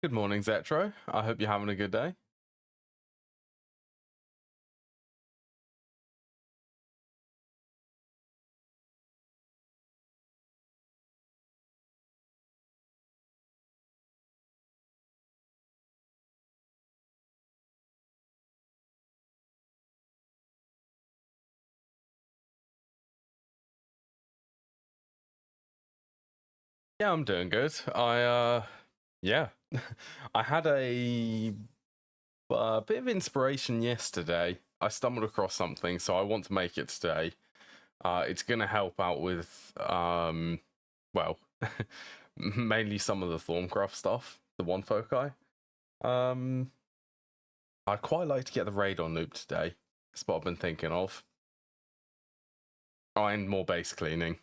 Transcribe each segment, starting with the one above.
Good morning, Zetro. I hope you're having a good day. Yeah, I'm doing good. Yeah, I had a bit of inspiration yesterday. I stumbled across something, so I want to make it today. It's gonna help out with, well, mainly some of the Thorncraft stuff, the one foci. I'd quite like to get the radon loop today. That's what I've been thinking of. Oh, and more base cleaning.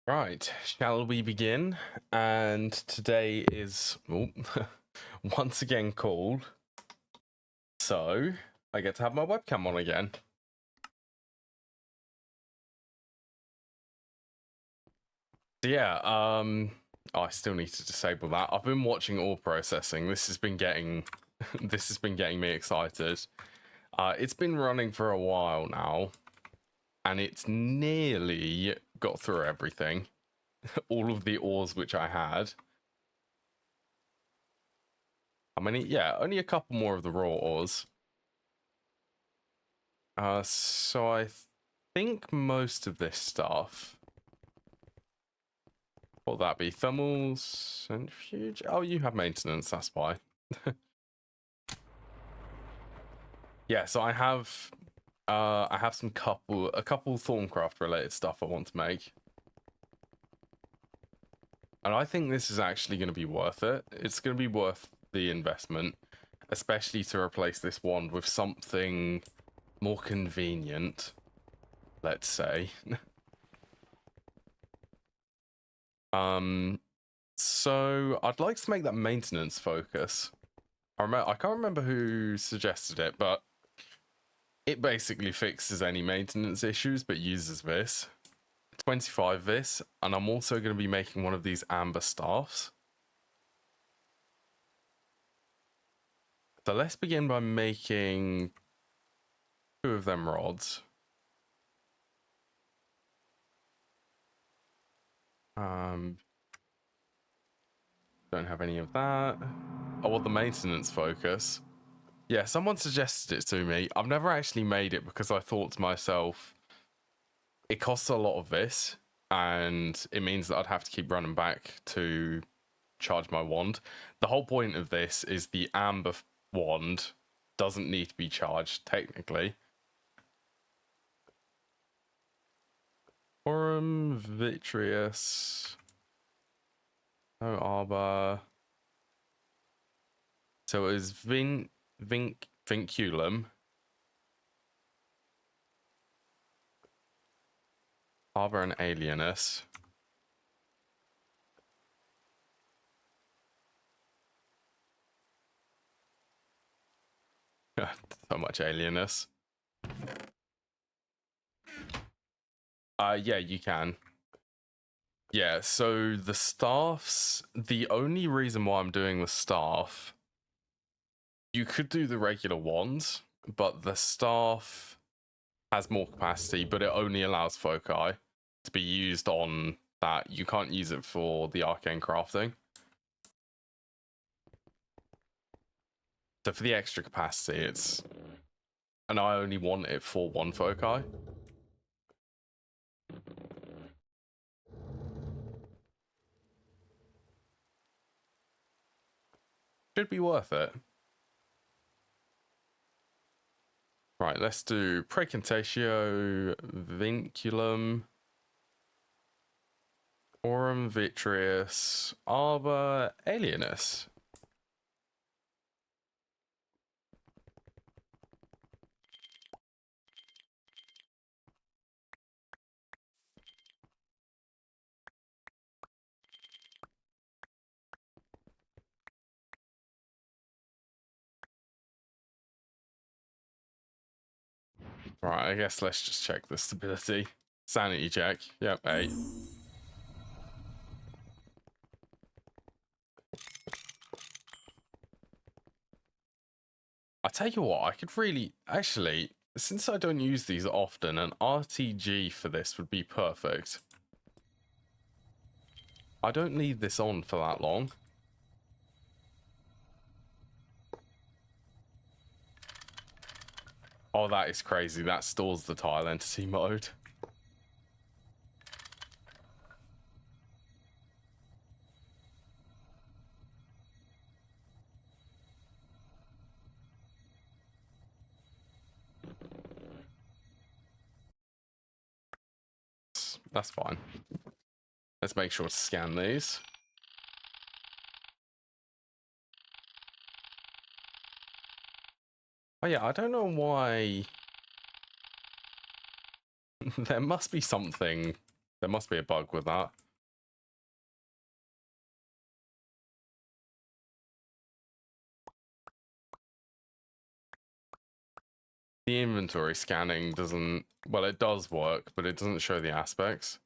Right, shall we begin? And today is once again called, so I get to have my webcam on again. So yeah, I still need to disable that. I've been watching all processing. This has been getting this has been getting me excited. It's been running for a while now, and it's nearly got through everything. All of the ores which I had. How many? Yeah, only a couple more of the raw ores. So I think most of this stuff. What would that be? Thermal centrifuge? Oh, you have maintenance, that's why. Yeah, so I have a couple Thorncraft related stuff I want to make. And I think this is actually going to be worth it. It's going to be worth the investment, especially to replace this wand with something more convenient, let's say. So I'd like to make that maintenance focus. I can't remember who suggested it, but it basically fixes any maintenance issues, but uses this. 25 this, and I'm also going to be making one of these amber staffs. So let's begin by making 2 of them rods. Don't have any of that. Oh, well, the maintenance focus. Yeah, someone suggested it to me. I've never actually made it because I thought to myself, it costs a lot of this, and it means that I'd have to keep running back to charge my wand. The whole point of this is the amber wand doesn't need to be charged, technically. Forum Vitreous. No arbor. So it was vinculum. Harbor and alienus. So much alienus. Yeah, you can. Yeah, so the staffs, the only reason why I'm doing the staff, you could do the regular ones, but the staff has more capacity, but it only allows foci to be used on that. You can't use it for the arcane crafting. So for the extra capacity, it's... And I only want it for one foci. Should be worth it. Right, let's do Precantatio, Vinculum, Aurum Vitreous, Arbor, Alienus. Right, I guess let's just check the stability. Sanity check. Yep, 8. I tell you what, I could really... Actually, since I don't use these often, an RTG for this would be perfect. I don't need this on for that long. Oh, that is crazy. That stores the tile entity mode. That's fine. Let's make sure to scan these. Oh yeah, I don't know why... There must be something... There must be a bug with that. The inventory scanning doesn't... Well, it does work, but it doesn't show the aspects.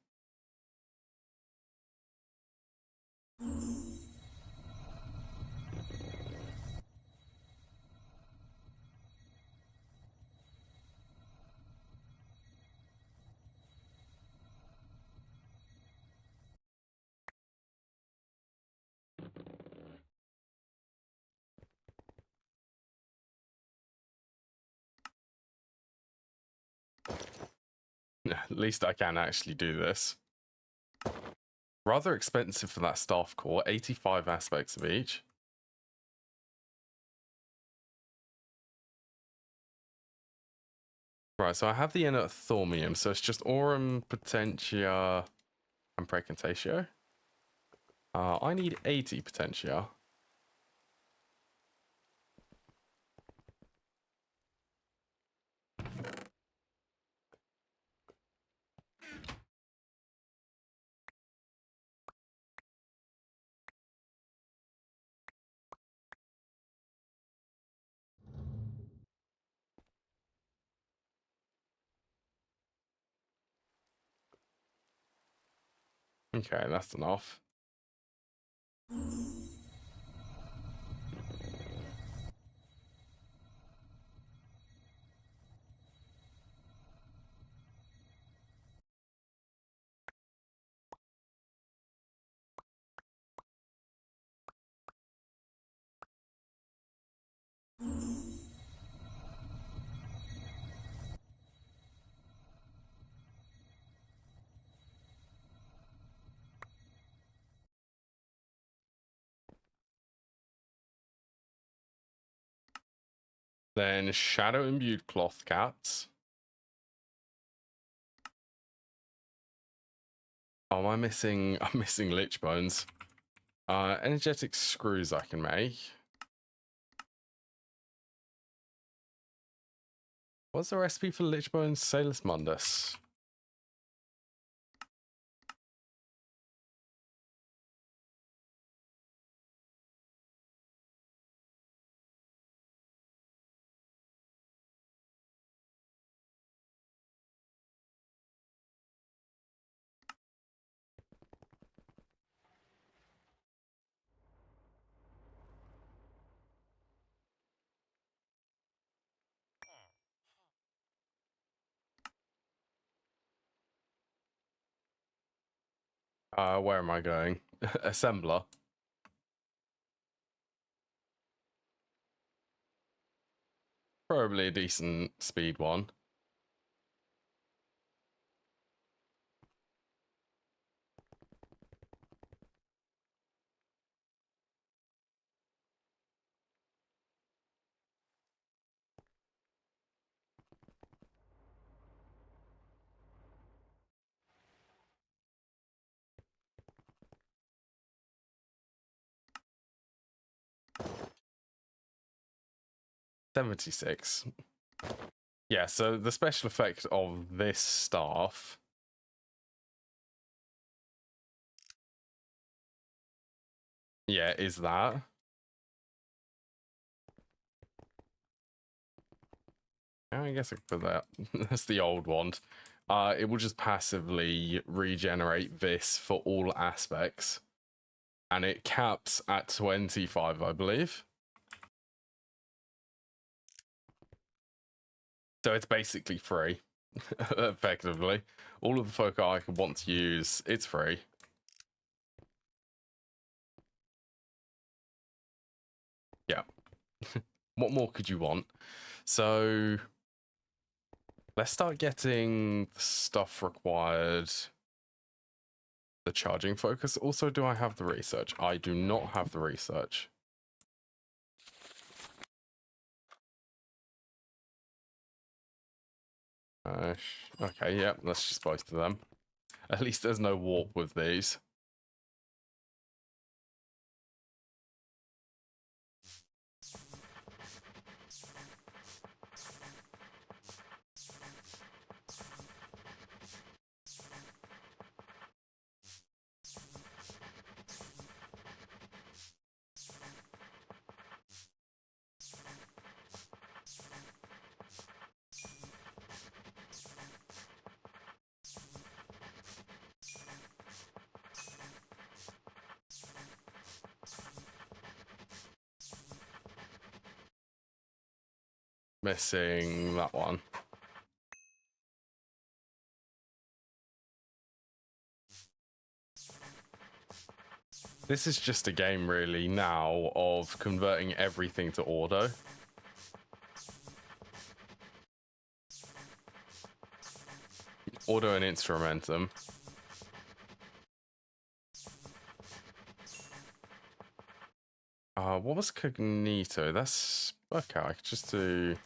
At least I can actually do this. Rather expensive for that staff core, 85 aspects of each. Right, so I have the inner Thormium, so it's just Aurum, Potentia, and Precantatio. I need 80 Potentia. Okay, that's enough. Then Shadow Imbued Cloth Caps. Oh, am I missing? I'm missing Lich Bones. Energetic Screws I can make. What's the recipe for Lichbone Salus Mundus? Where am I going? Assembler. Probably a decent speed one. $76. Yeah, so the special effect of this staff, yeah, is that. I guess I could put that. That's the old wand. It will just passively regenerate this for all aspects. And it caps at 25, I believe. So it's basically free, effectively. All of the foci I could want to use, it's free. Yeah. What more could you want? So let's start getting the stuff required. The charging focus. Also, do I have the research? I do not have the research. Okay, yeah, that's just both of them. At least there's no warp with these. Missing that one. This is just a game really now of converting everything to auto. Auto and instrumentum. What was Cognito? That's okay. I could just do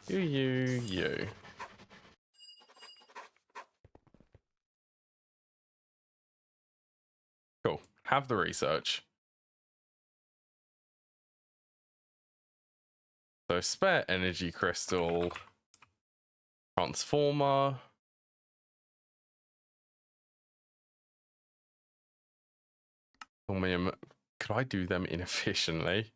you. Cool. Have the research. So spare energy crystal, transformer. Chromium. Could I do them inefficiently?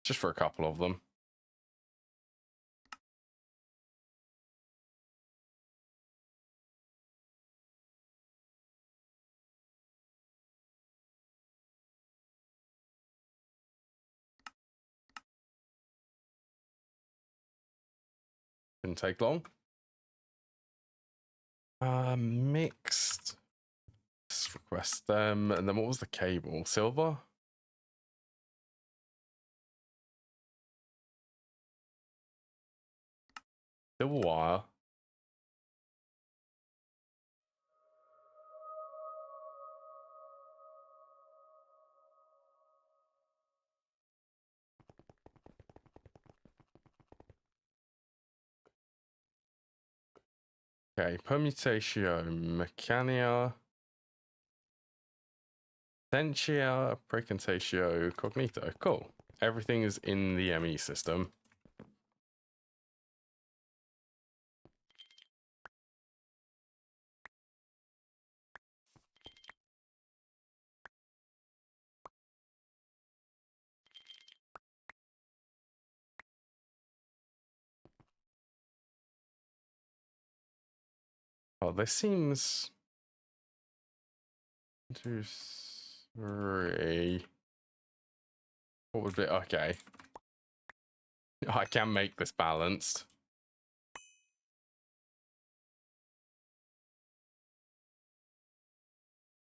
Just for a couple of them. Didn't take long. Mixed. Let's request them. And then what was the cable? Silver? Silver wire. Okay, permutatio mechania. Sentia, Precontatio, Cognito. Cool. Everything is in the ME system. Oh, this seems... 1, 2, 3... What would be... Okay. I can make this balanced.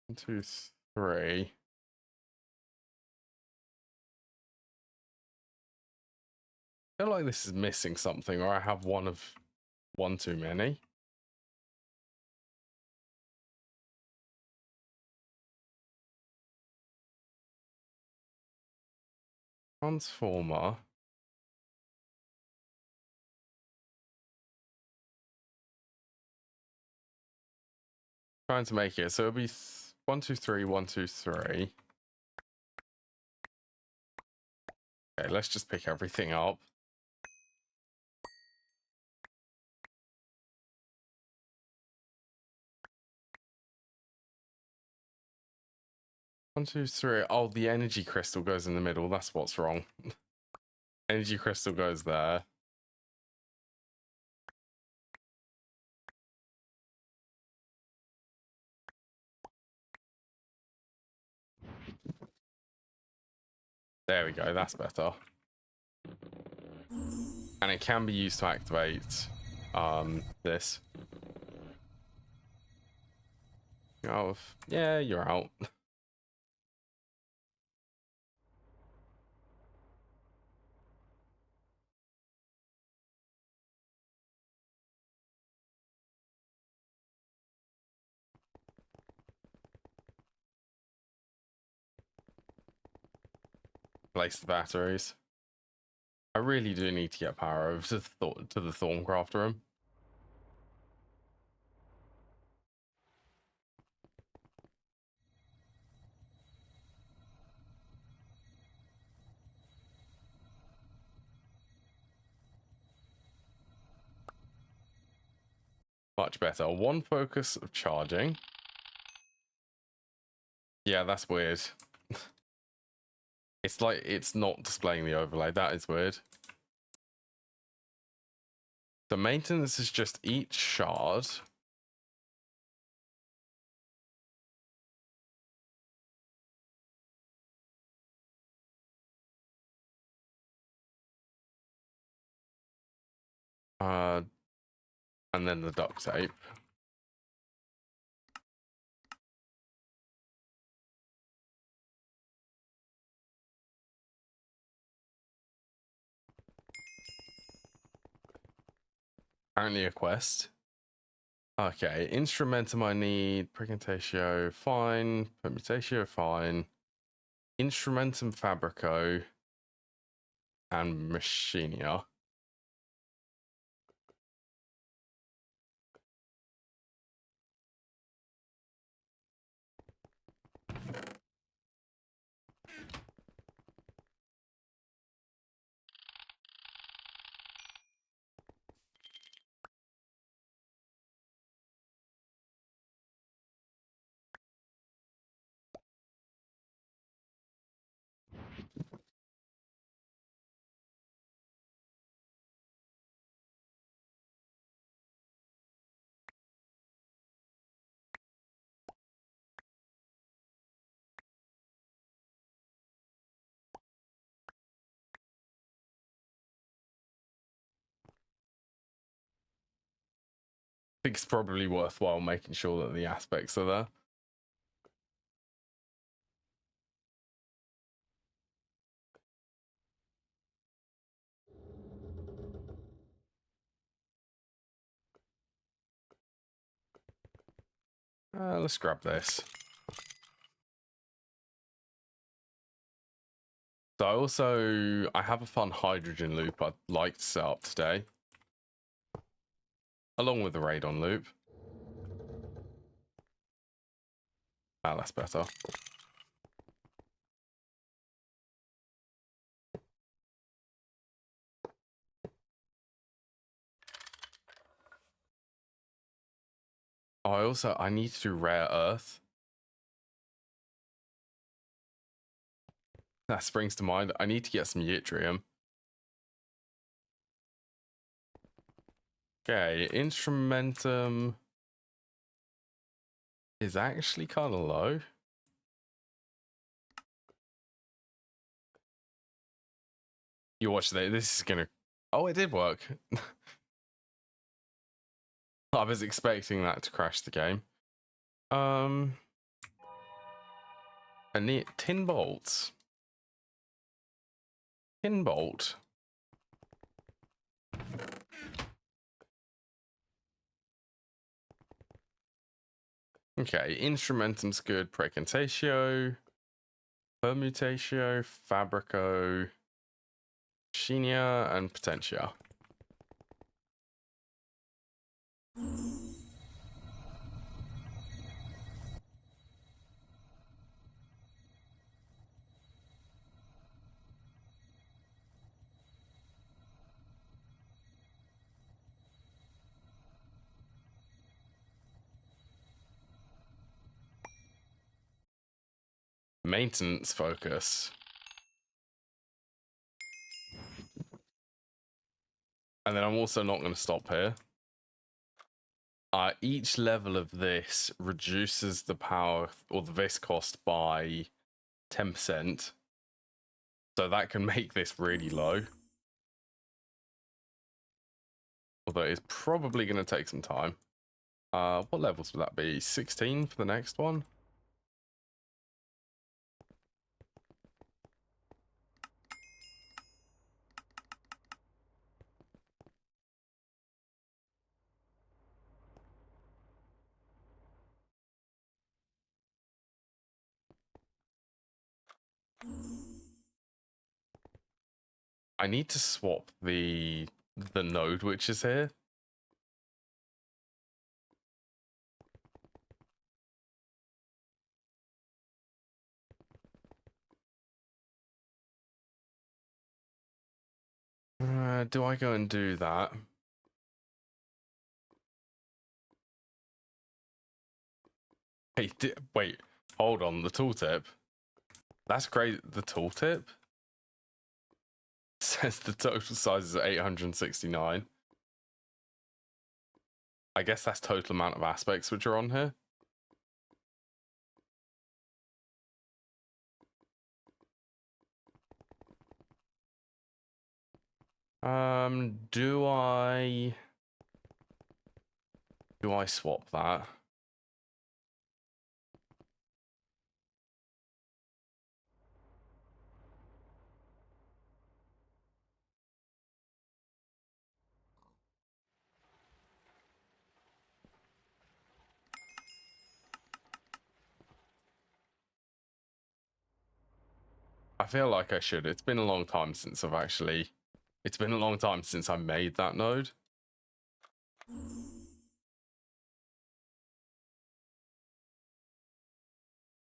1, 2, 3... I feel like this is missing something, or I have one too many. Transformer. Trying to make it so it'll be 1, 2, 3, 1, 2, 3. Okay, let's just pick everything up. One, two, three. Oh, the energy crystal goes in the middle. That's what's wrong. Energy crystal goes there. There we go. That's better. And it can be used to activate this. Oh, yeah, you're out. Place the batteries. I really do need to get power over to the Thorncraft room. Much better. One focus of charging. Yeah, that's weird. It's like it's not displaying the overlay. That is weird. The maintenance is just each shard. And then the duct tape. Apparently a quest. Okay, instrumentum I need, precontatio, fine, permutatio, fine, instrumentum fabrico, and machinia. I think it's probably worthwhile making sure that the aspects are there. Let's grab this. So I have a fun hydrogen loop I'd like to set up today, along with the radon loop. Ah, that's better. Oh, I need to do rare earth. That springs to mind. I need to get some yttrium. Okay, instrumentum is actually kind of low. You watch that. This is gonna. Oh, it did work. I was expecting that to crash the game. I need tin bolts. Tin bolt. Okay, instrumentum's good. Precantatio, permutatio, fabrico, machinia, and potentia. Maintenance focus. And then I'm also not going to stop here. Each level of this reduces the power or the vis cost by 10%. So that can make this really low. Although it's probably going to take some time. What levels would that be? 16 for the next one? I need to swap the node which is here. Do I go and do that? Hey, wait, hold on, the tooltip. That's great. The tooltip says the total size is 869. I guess that's total amount of aspects which are on here. Do I swap that? I feel like I should. It's been a long time since it's been a long time since I made that node.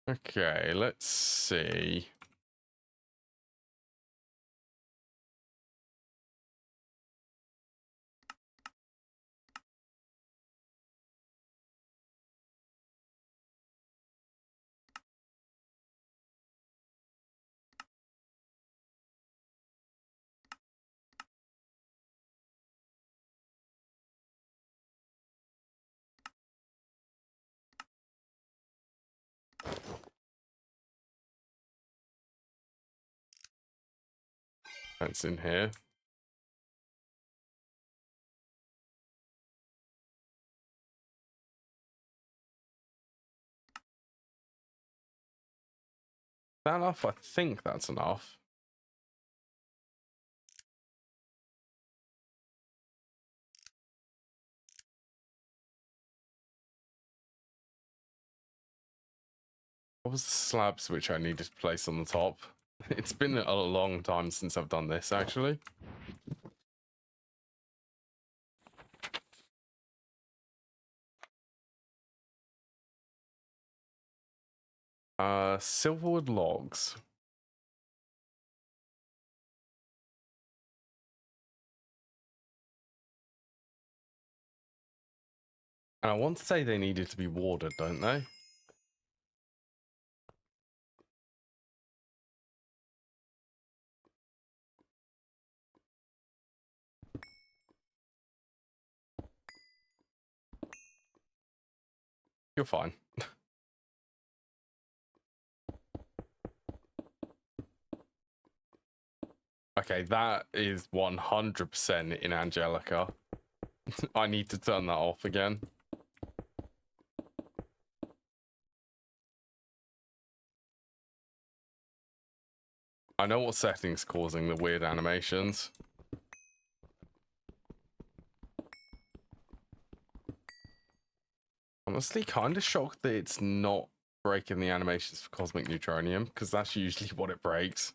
Okay, let's see. That's in here. That enough? I think that's enough. What was the slab switch I needed to place on the top? It's been a long time since I've done this, actually. Silverwood logs. And I want to say they needed to be watered, don't they? You're fine. Okay, that is 100% in Angelica. I need to turn that off again. I know what setting's causing the weird animations. Honestly, kind of shocked that it's not breaking the animations for Cosmic Neutronium, because that's usually what it breaks.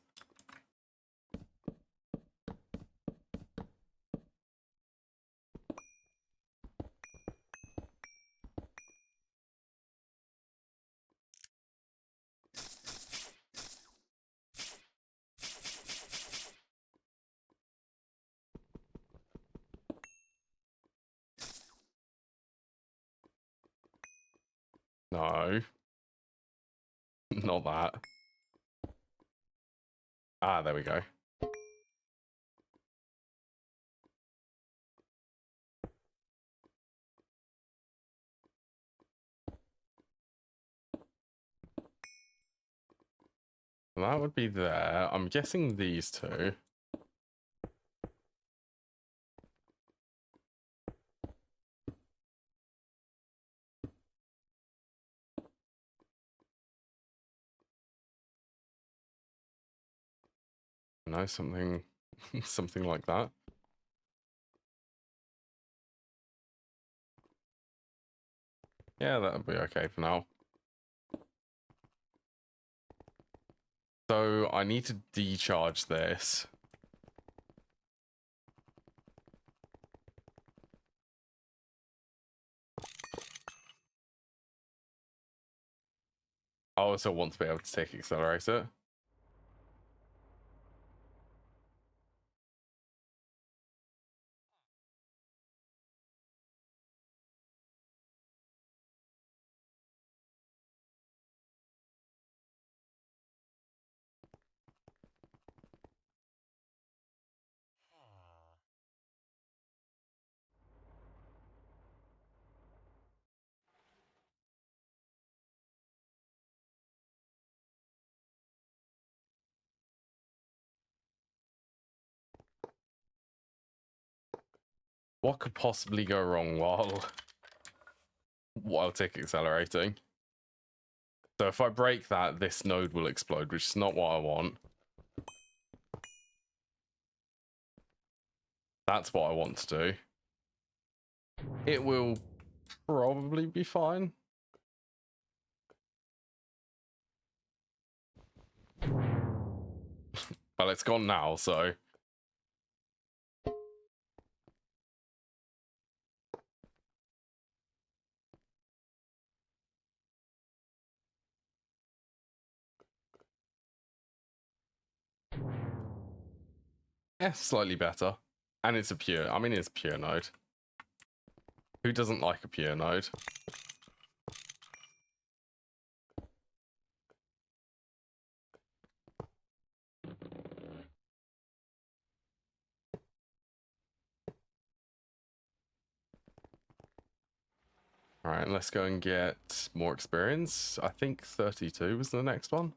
No. Not that. Ah, there we go. That would be there. I'm guessing these two. No, something something like that. Yeah, that would be okay for now. So I need to decharge this. I also want to be able to take accelerator. What could possibly go wrong while tick accelerating? So if I break that, this node will explode, which is not what I want. That's what I want to do. It will probably be fine. Well, it's gone now, so... Yeah, slightly better. And it's a pure... I mean, it's a pure node. Who doesn't like a pure node? Alright, let's go and get more experience. I think 32 was the next one.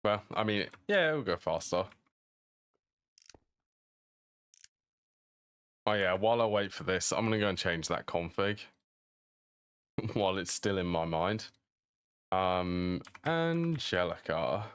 Well, I mean, yeah, it'll go faster. Oh yeah, while I wait for this, I'm gonna go and change that config while it's still in my mind. Angelica.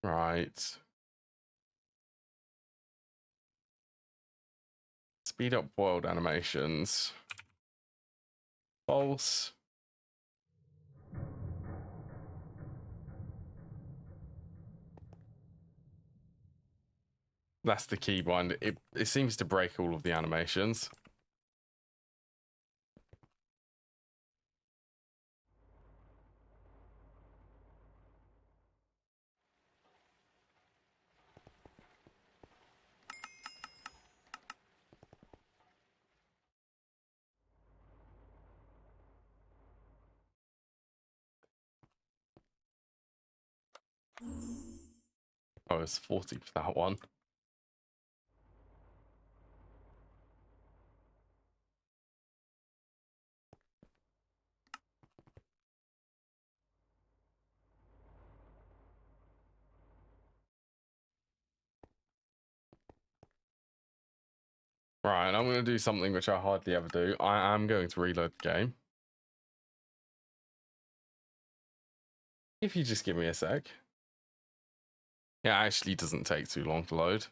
Right. Speed up boiled animations. False. That's the keybind. It seems to break all of the animations. Oh, it's 40 for that one. Right, I'm going to do something which I hardly ever do. I am going to reload the game. If you just give me a sec. It actually doesn't take too long to load.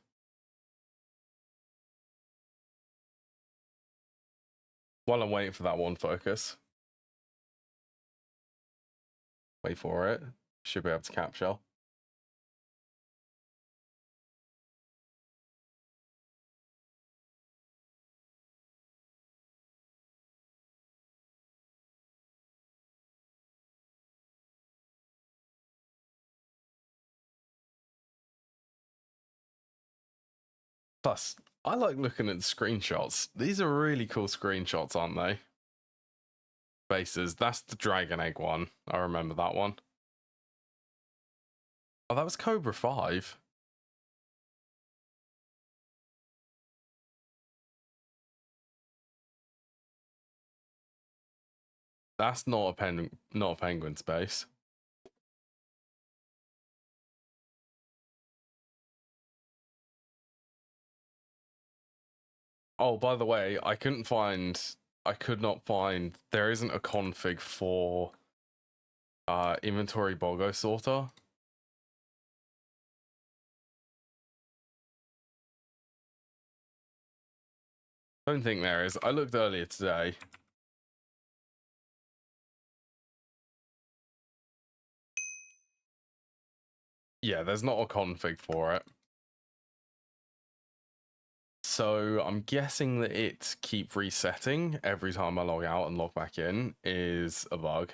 While I'm waiting for that one focus. Wait for it. Should be able to capture. Plus, I like looking at the screenshots. These are really cool screenshots, aren't they? Bases. That's the Dragon Egg one. I remember that one. Oh, that was Cobra 5. That's not a penguin space. Oh, by the way, I could not find, there isn't a config for inventory Bogo sorter. Don't think there is. I looked earlier today. Yeah, there's not a config for it. So I'm guessing that it keep resetting every time I log out and log back in is a bug.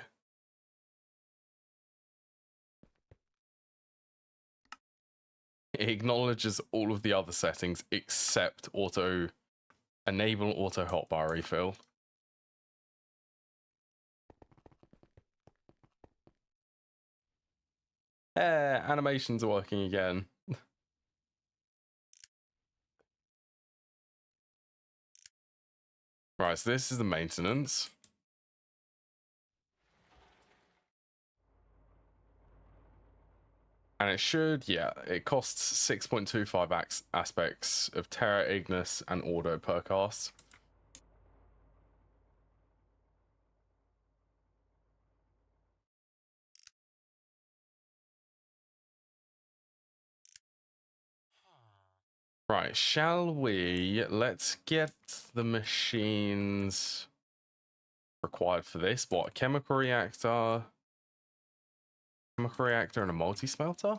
It acknowledges all of the other settings except enable auto hotbar refill. Animations are working again. Right, so this is the maintenance. And it should, yeah, it costs 6.25 aspects of Terra, Ignis, and Auto per cast. Right, shall we? Let's get the machines required for this. What? Chemical reactor, and a multi-smelter?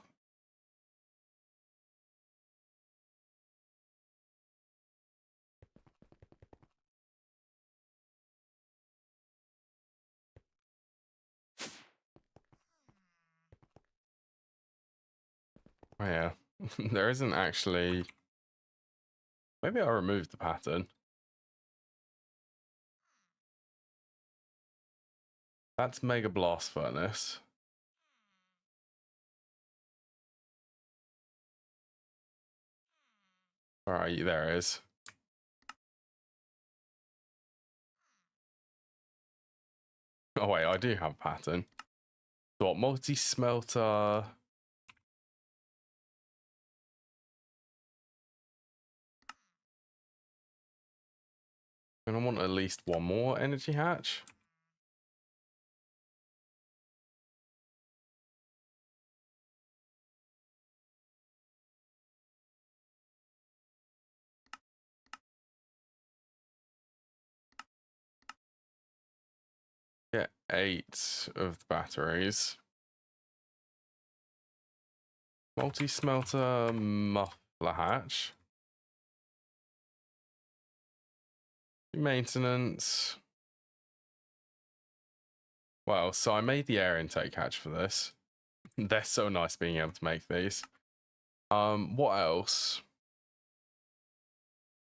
Oh, yeah. There isn't actually... Maybe I removed the pattern. That's Mega Blast Furnace. Alright, there it is. Oh wait, I do have a pattern. So what, multi-smelter... And I want at least one more energy hatch. 2.8 of the batteries. Multi-smelter muffler hatch. Maintenance. Well, so I made the air intake hatch for this. They're so nice being able to make these. What else?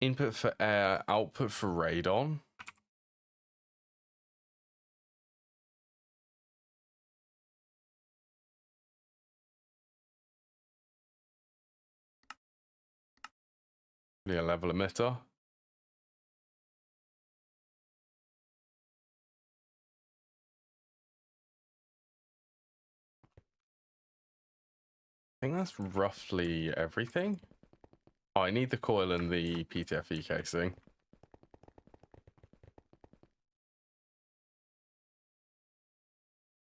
Input for air, output for radon. Yeah, level emitter. I think that's roughly everything. Oh, I need the coil and the PTFE casing.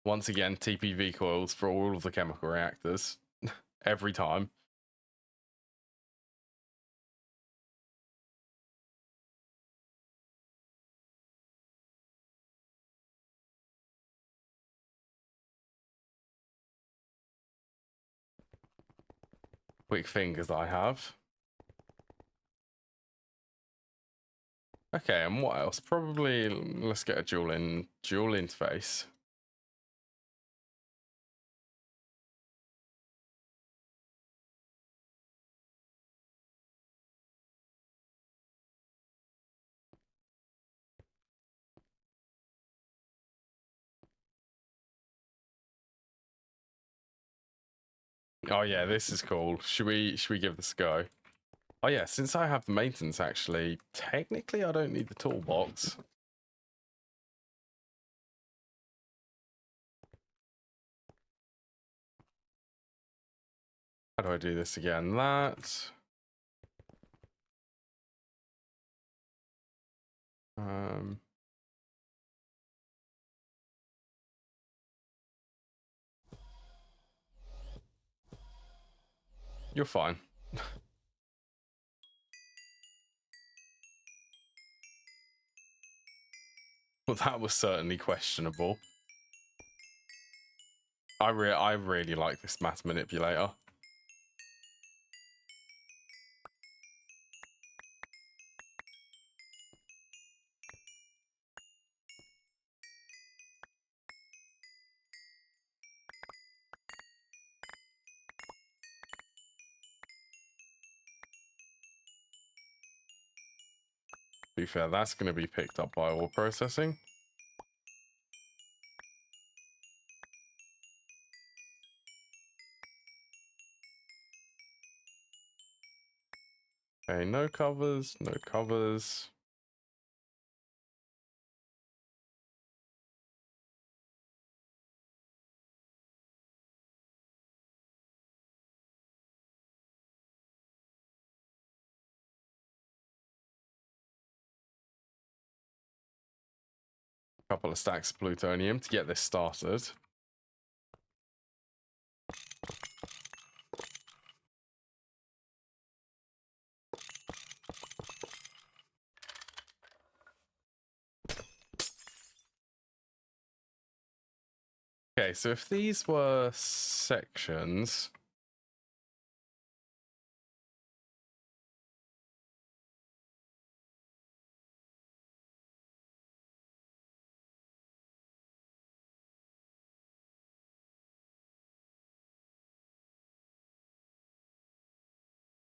Once again, TPV coils for all of the chemical reactors. Every time. Quick fingers I have. Okay, and what else? Probably let's get a dual interface. Oh yeah, this is cool. Should we give this a go? Oh yeah, since I have the maintenance actually, technically I don't need the toolbox. How do I do this again? That. You're fine. Well, that was certainly questionable. I really like this mass manipulator. To be fair, that's going to be picked up by oil processing. Okay, no covers, no covers. Couple of stacks of plutonium to get this started. Okay, so if these were sections,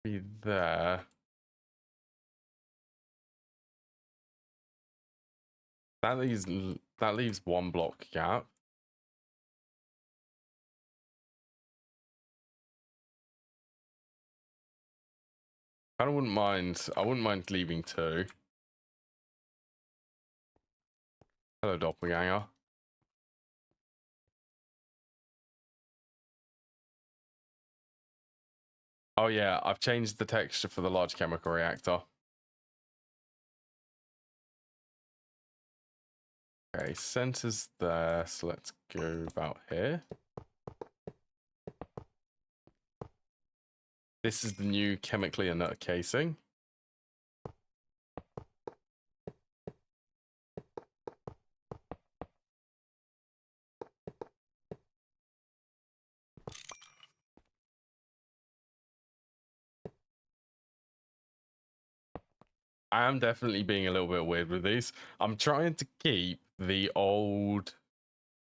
be there. That leaves one block gap. I wouldn't mind leaving two. Hello, doppelganger. Oh yeah, I've changed the texture for the large chemical reactor. Okay, center's there, so let's go about here. This is the new chemically inert casing. I am definitely being a little bit weird with these. I'm trying to keep the old,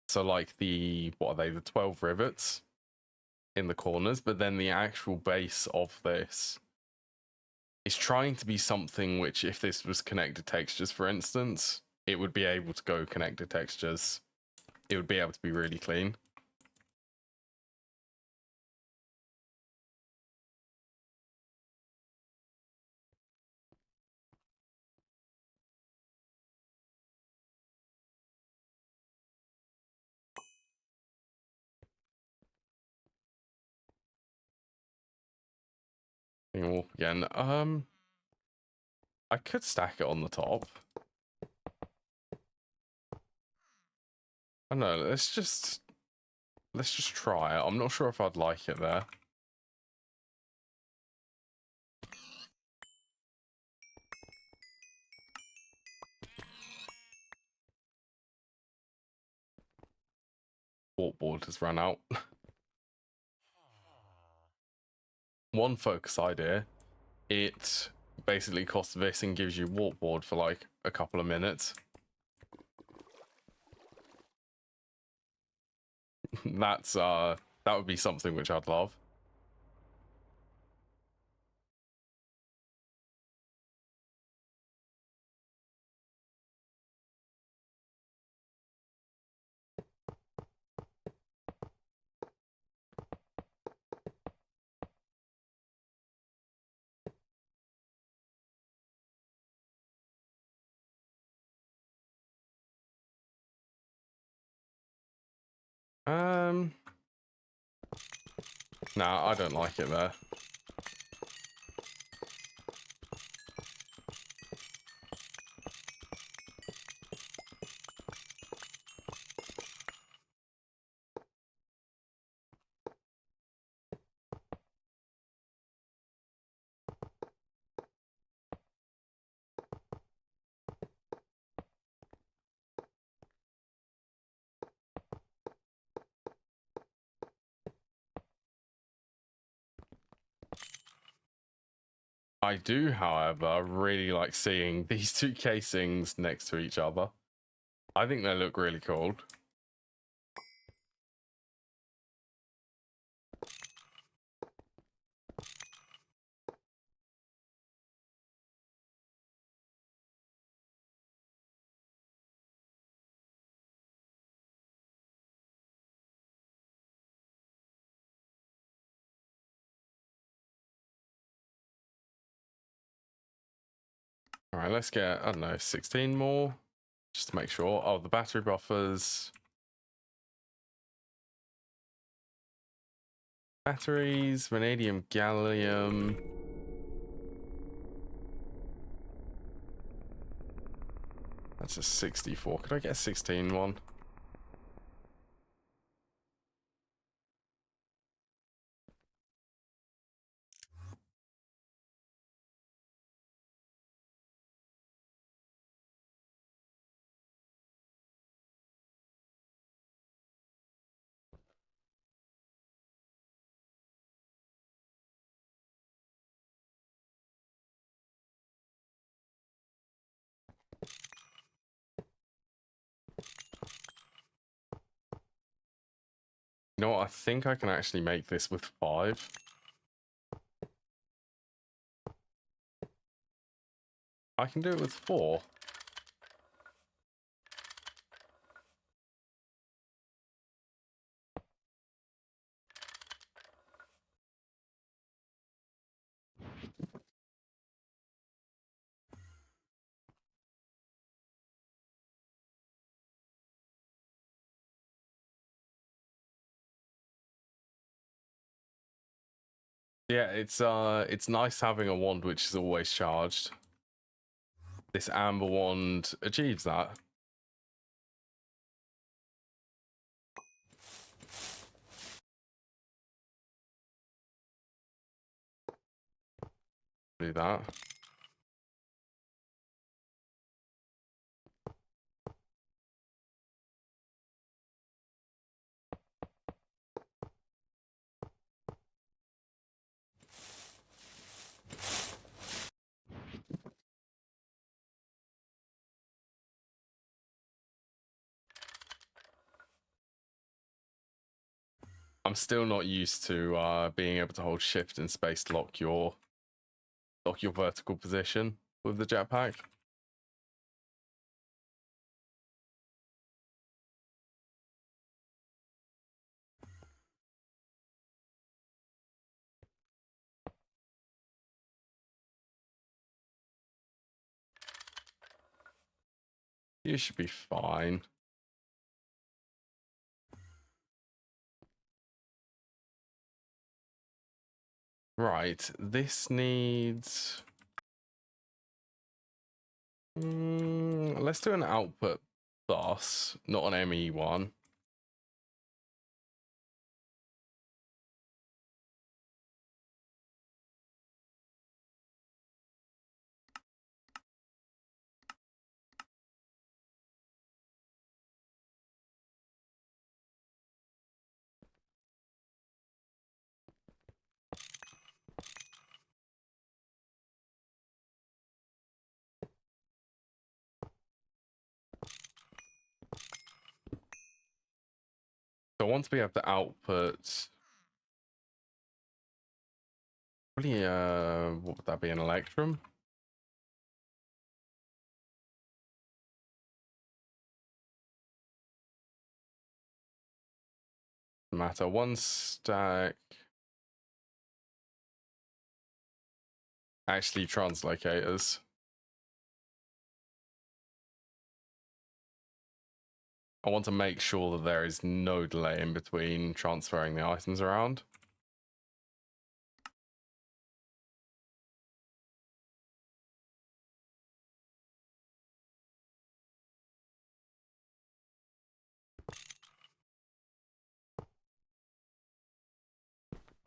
so like the, what are they, the 12 rivets in the corners, but then the actual base of this is trying to be something which, if this was connected textures, for instance, it would be able to go connected textures. It would be able to be really clean. Again, I could stack it on the top. I don't know, let's just try it. I'm not sure if I'd like it there. Warpboard has run out. One focus idea. It basically costs this and gives you warpboard for like a couple of minutes. That's that would be something which I'd love. No, I don't like it there. I do, however, really like seeing these two casings next to each other. I think they look really cool. All right, let's get, I don't know, 16 more, just to make sure. Oh, the battery buffers. Batteries, vanadium, gallium. That's a 64. Could I get a 16 one? You know what? I think I can actually make this with 5. I can do it with 4. Yeah, it's nice having a wand which is always charged. This amber wand achieves that. Do that. I'm still not used to being able to hold shift and space to lock your vertical position with the jetpack. You should be fine. Right, this needs... let's do an output bus, not an ME one. So I want to be able to output... Probably, what would that be, an Electrum? Matter, one stack. Actually, translocators. I want to make sure that there is no delay in between transferring the items around.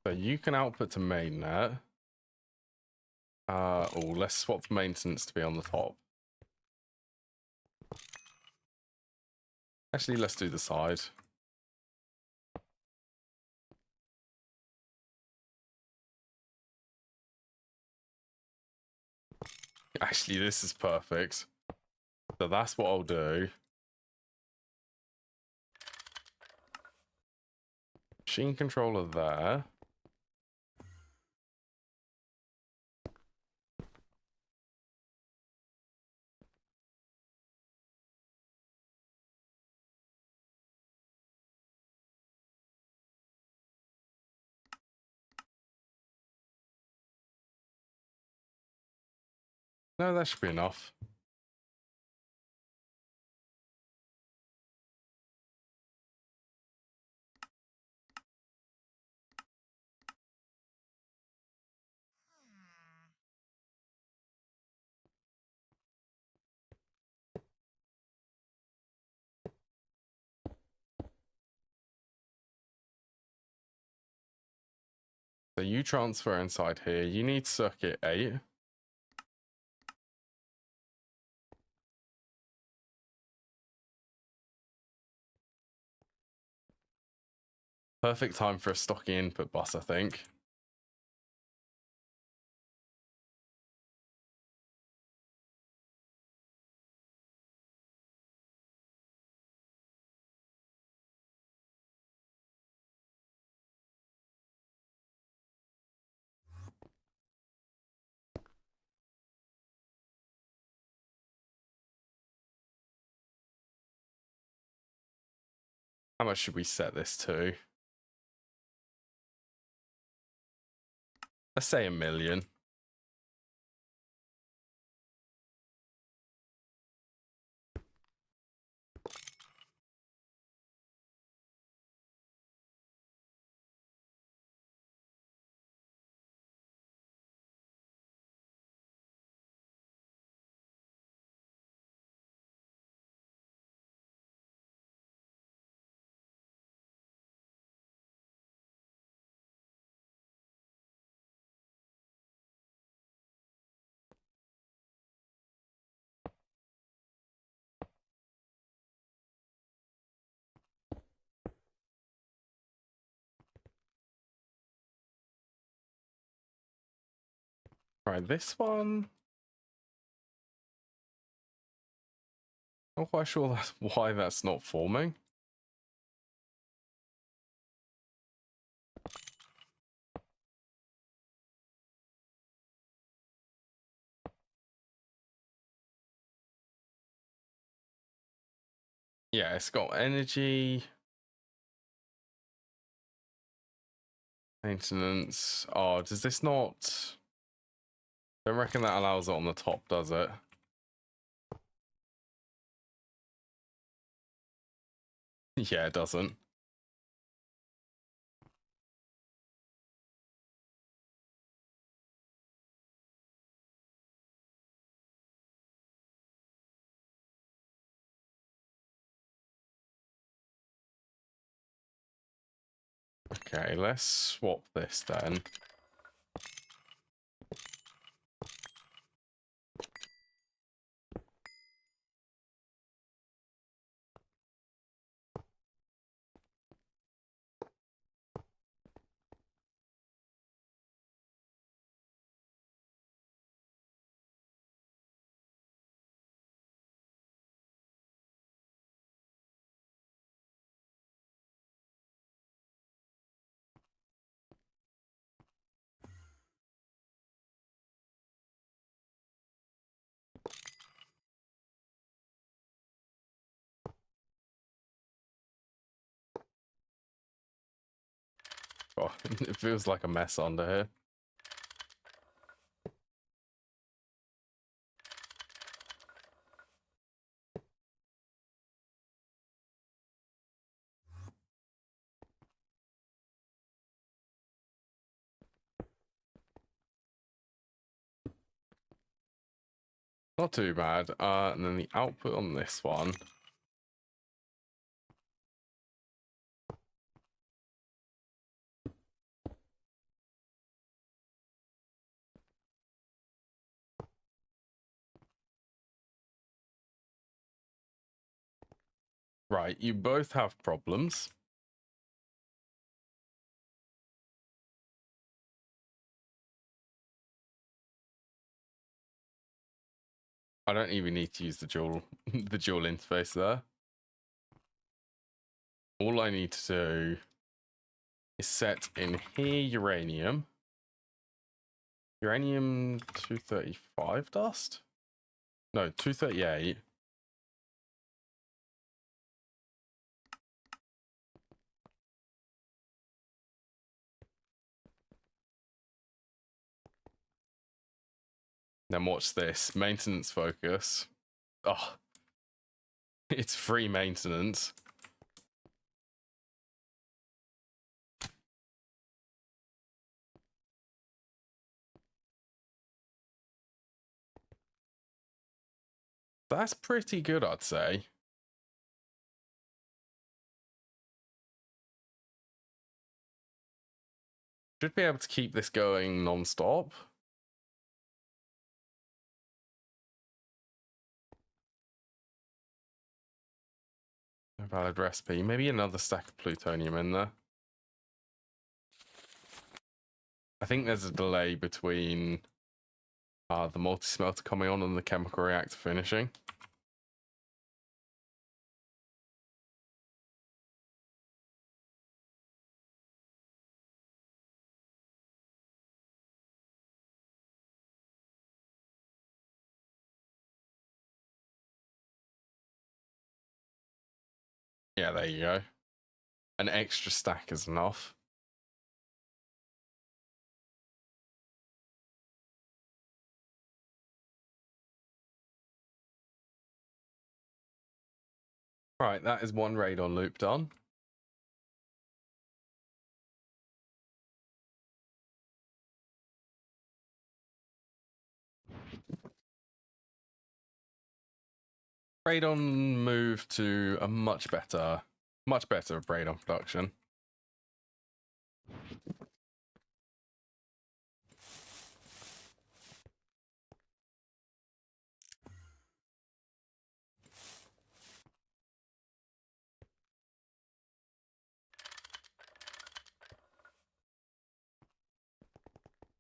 So you can output to mainnet. Oh, let's swap maintenance to be on the top. Actually, let's do the side. Actually, this is perfect. So that's what I'll do. Machine controller there. No, that should be enough. So you transfer inside here. You need circuit 8. Perfect time for a stocky input bus, I think. How much should we set this to? Let's say 1 million. Right, this one. I'm not quite sure that's why that's not forming. it's got energy, maintenance. Oh, does this not? Don't reckon that allows it on the top, does it? Yeah, it doesn't. Okay, let's swap this then. Oh, it feels like a mess under here. Not too bad. And then the output on this one. Right, you both have problems. I don't even need to use the dual the dual interface there. All I need to do is set in here uranium. Uranium 235 dust? No, 238. Then watch this. Maintenance focus. Oh, it's free maintenance. That's pretty good, I'd say. Should be able to keep this going non-stop. No valid recipe. Maybe another stack of plutonium in there. I think there's a delay between the multi-smelter coming on and the chemical reactor finishing. Yeah, there you go. An extra stack is enough. Right, that is one radon loop done. Radon moved to a much better radon production.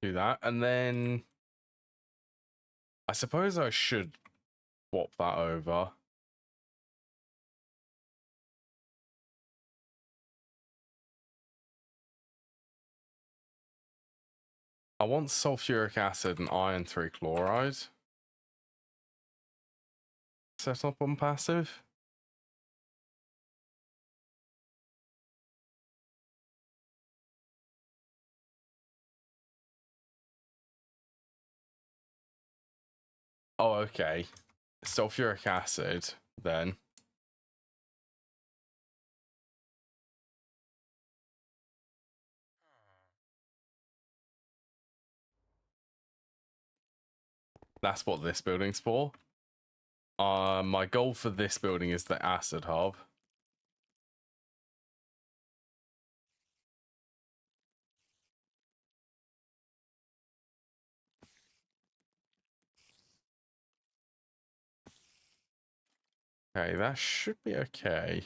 Do that, and then I suppose I should swap that over. I want sulfuric acid and iron trichloride. Set up on passive. Oh, okay. Sulfuric acid, then. That's what this building's for. My goal for this building is the acid hub. Okay, that should be okay.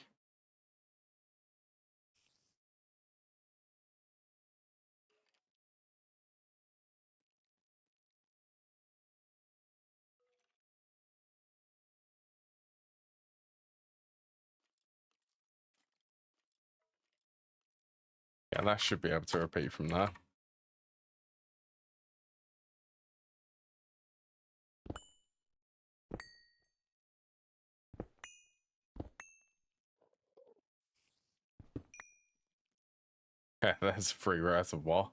Yeah, that should be able to repeat from there. Yeah, there's free reservoir.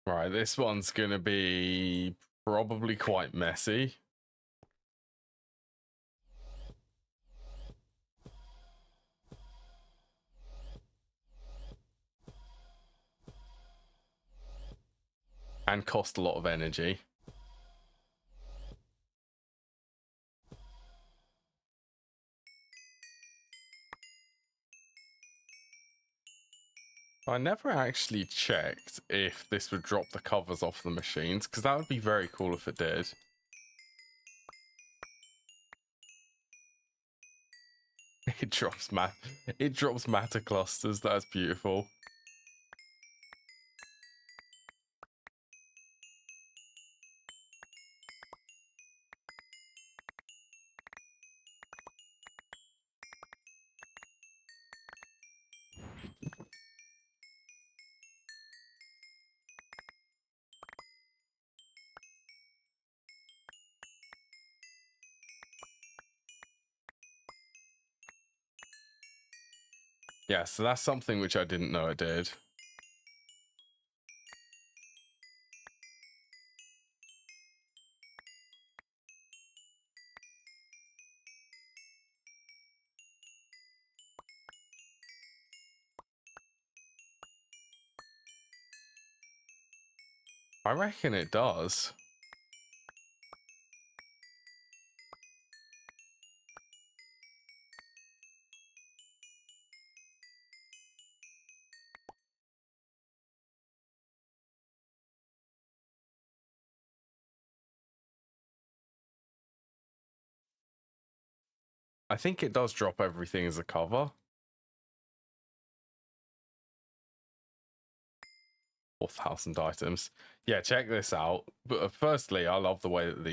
Right, this one's gonna be probably quite messy. And cost a lot of energy. I never actually checked if this would drop the covers off the machines, because that would be very cool if it did. It drops matter clusters. That's beautiful. Yeah, so that's something which I didn't know it did. I reckon it does. I think it does drop everything as a cover. 4,000 items. Yeah, check this out. But firstly, I love the way that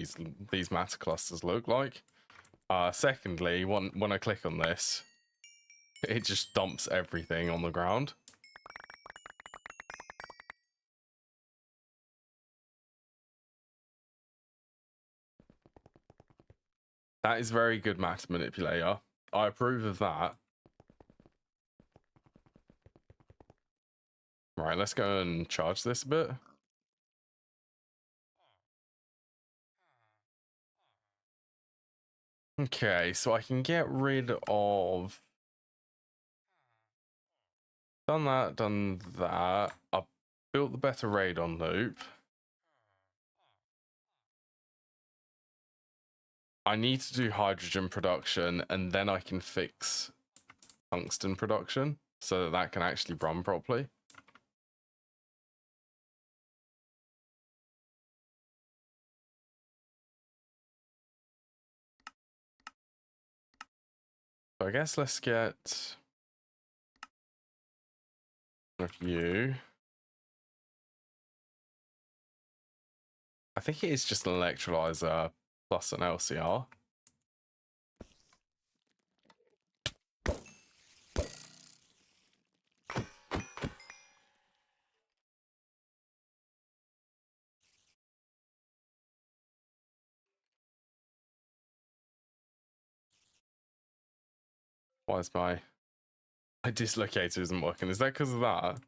these matter clusters look like. Secondly, when I click on this, it just dumps everything on the ground. That is very good matter manipulator. I approve of that. Right, let's go and charge this a bit. Okay, so I can get rid of... Done that. I built the better radon loop. I need to do hydrogen production, and then I can fix tungsten production so that that can actually run properly. So I guess let's get of you. I think it is just an electrolyzer plus an LCR. Why is my dislocator isn't working? Is that because of that?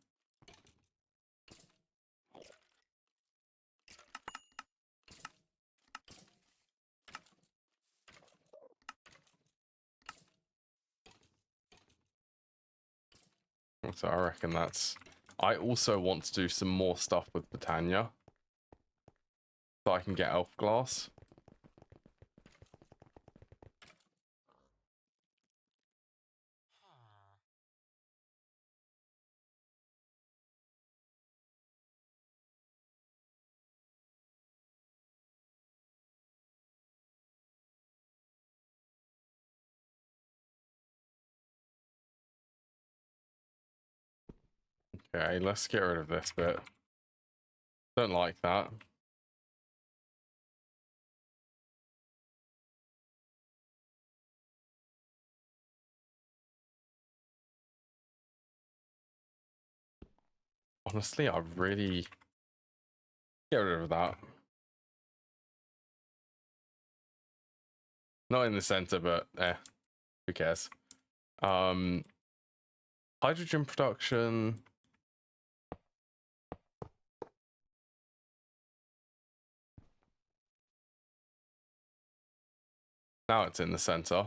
So I reckon that's... I also want to do some more stuff with Britannia, so I can get elf glass. Okay, let's get rid of this bit. Don't like that. Honestly, I really... Get rid of that. Not in the center, but who cares? Hydrogen production. Now it's in the center.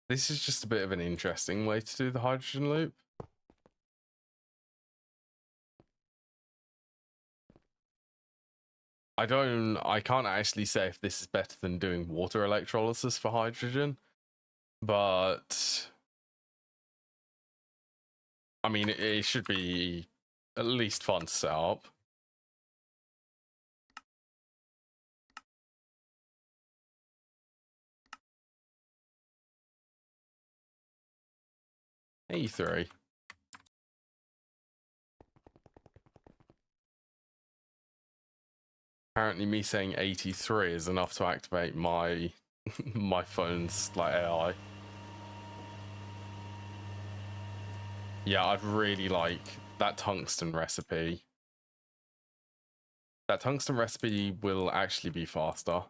This is just a bit of an interesting way to do the hydrogen loop. I can't actually say if this is better than doing water electrolysis for hydrogen, but I mean, it should be at least fun to set up. E3. Apparently me saying 83 is enough to activate my my phone's like AI. Yeah, I'd really like that tungsten recipe. That tungsten recipe will actually be faster.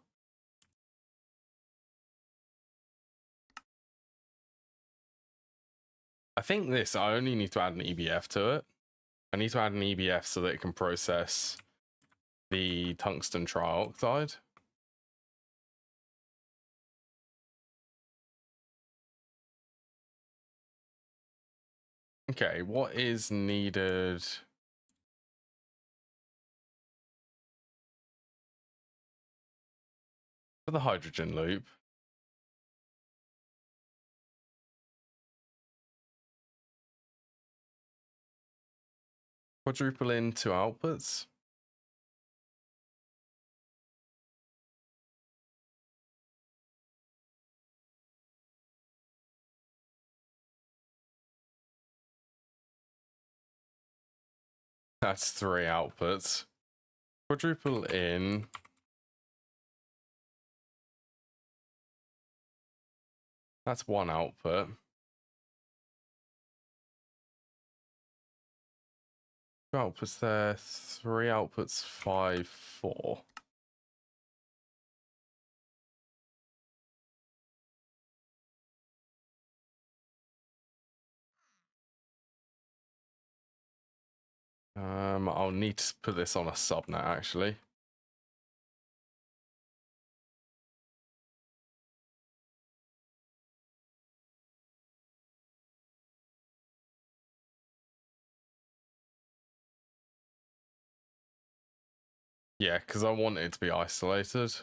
I think this, I only need to add an EBF to it. I need to add an EBF so that it can process the tungsten trioxide. Okay, what is needed? For the hydrogen loop. Quadruple in 2 outputs. That's 3 outputs. Quadruple in. That's 1 output. 2 outputs there, 3 outputs, 5, 4. I'll need to put this on a subnet actually. Yeah, because I want it to be isolated.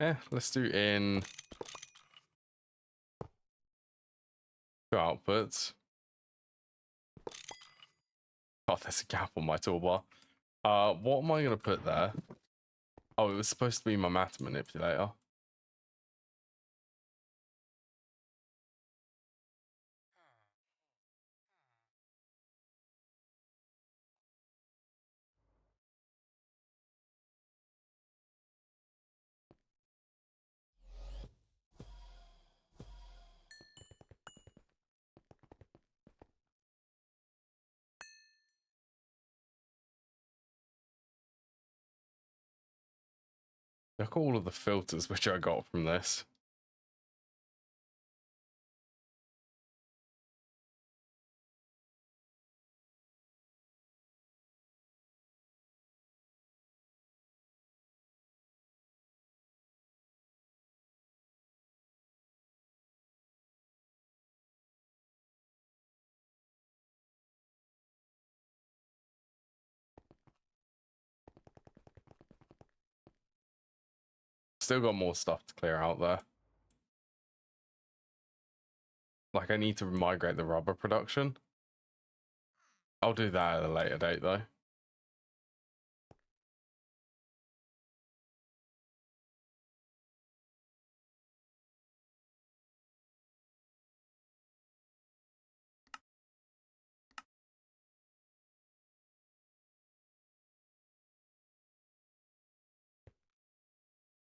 Yeah, let's do in two outputs. Oh, there's a gap on my toolbar. What am I going to put there? Oh, it was supposed to be my matter manipulator. Look at all of the filters which I got from this. Still got more stuff to clear out there. Like, I need to migrate the rubber production. I'll do that at a later date, though.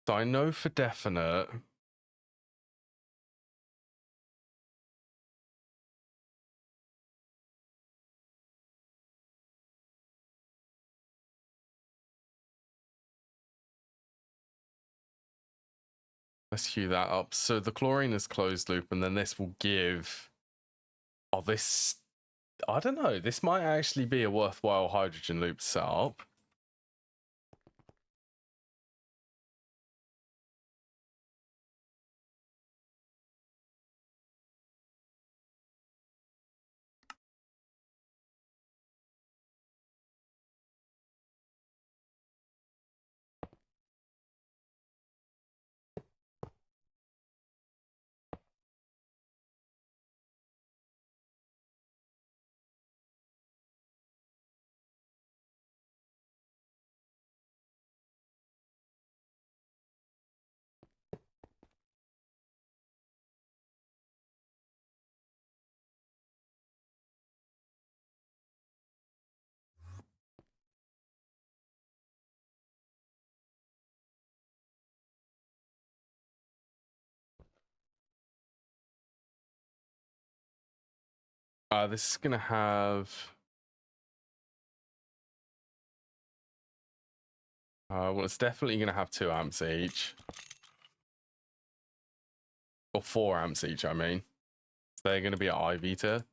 So I know for definite. Let's cue that up. So the chlorine is closed loop, and then this will give... Oh, this... I don't know. This might actually be a worthwhile hydrogen loop to set up. This is going to have... well, it's definitely going to have 2 amps each. Or 4 amps each, I mean. So they're going to be at IV tier.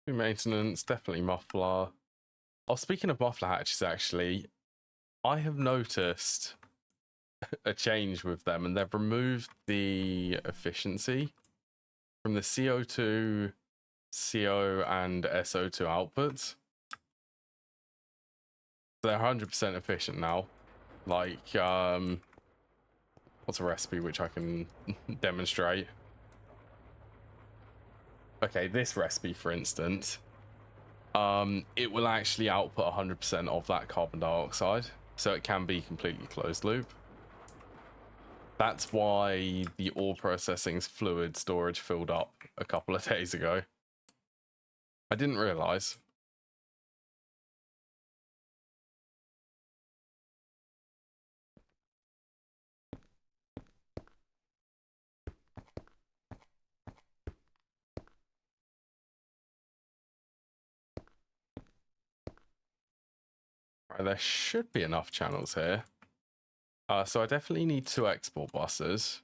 Maintenance, definitely muffler. Oh, speaking of muffler hatches, actually, I have noticed a change with them, and they've removed the efficiency from the CO2, CO, and SO2 outputs. They're 100% efficient now. Like, what's a recipe which I can demonstrate? Okay, this recipe, for instance, it will actually output 100% of that carbon dioxide, so it can be completely closed loop. That's why the ore processing's fluid storage filled up a couple of days ago. I didn't realize. Right, there should be enough channels here. So I definitely need 2 export buses.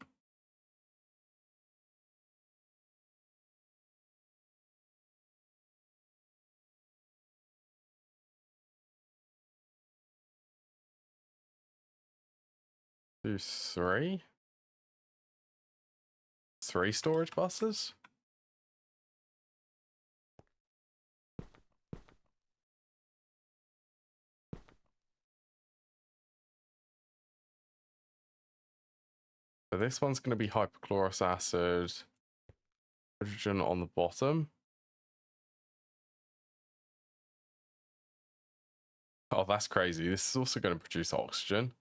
Do 3? 3 storage buses? So this one's going to be hypochlorous acid, hydrogen on the bottom. Oh, that's crazy. This is also going to produce oxygen.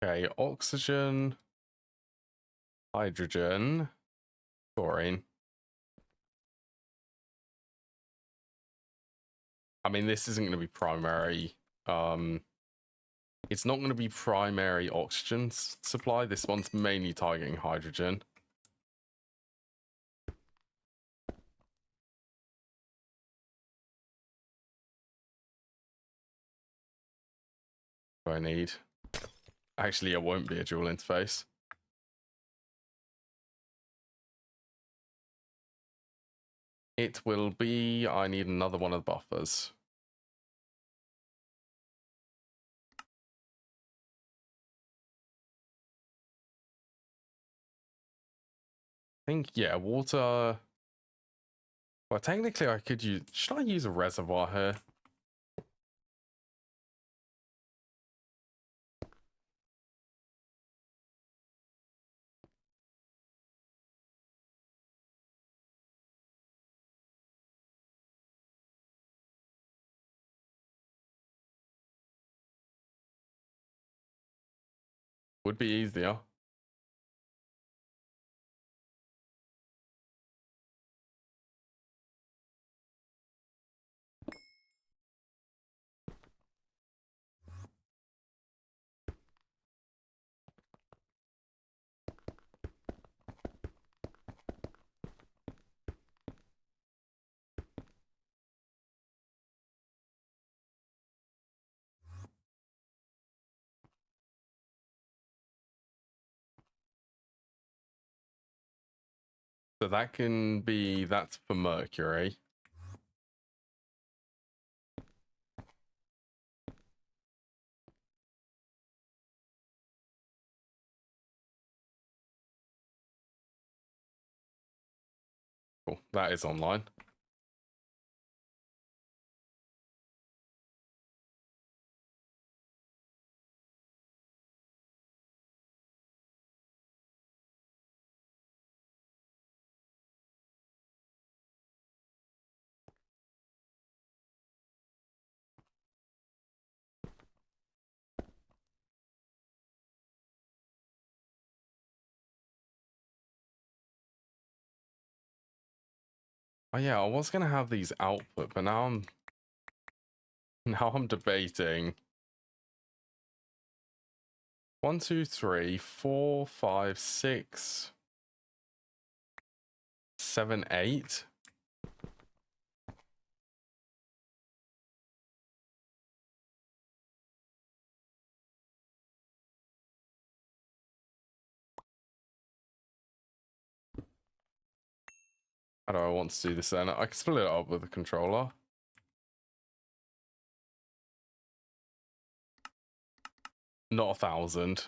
Okay, oxygen, hydrogen, chlorine. I mean, this isn't going to be primary. It's not going to be primary oxygen supply. This one's mainly targeting hydrogen. What I need. Actually, it won't be a dual interface. It will be, I need another one of the buffers. I think, yeah, water. Well, technically I could use, should I use a reservoir here? Would be easier. So that can be, that's for mercury. Cool, that is online. Oh yeah, I was gonna have these output, but now I'm debating. 1, 2, 3, 4, 5, 6, 7, 8. How do I want to do this then? I can split it up with a controller. Not 1,000.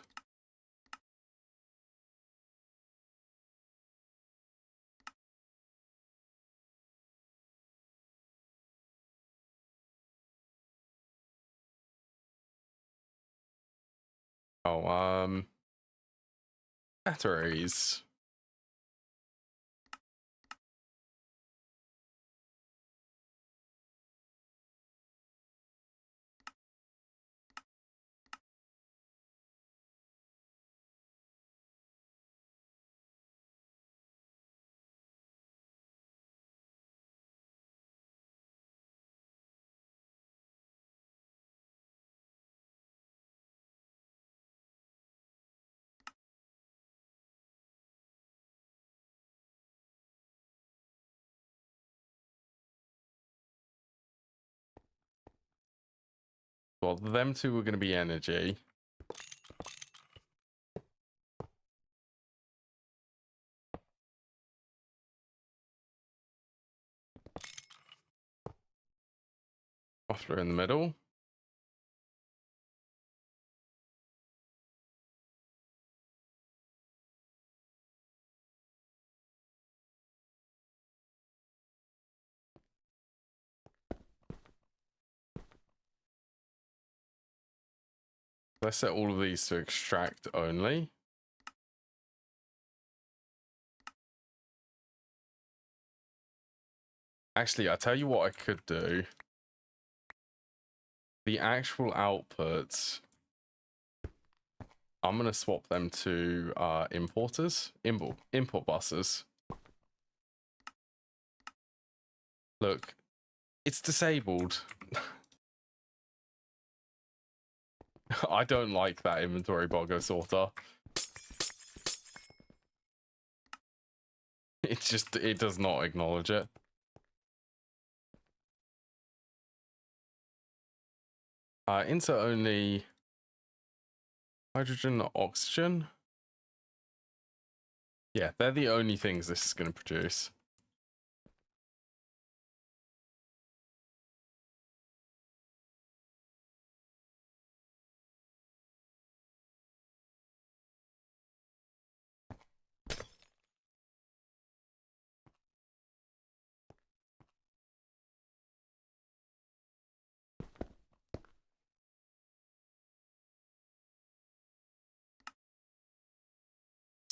Oh, batteries. Well, them two are going to be energy. Waffler in the middle. Let's set all of these to extract only. Actually, I tell you what I could do. The actual outputs, I'm going to swap them to importers, import buses. Look, it's disabled. I don't like that inventory bogger sorter. It does not acknowledge it. Insert only hydrogen, oxygen. Yeah, they're the only things this is going to produce.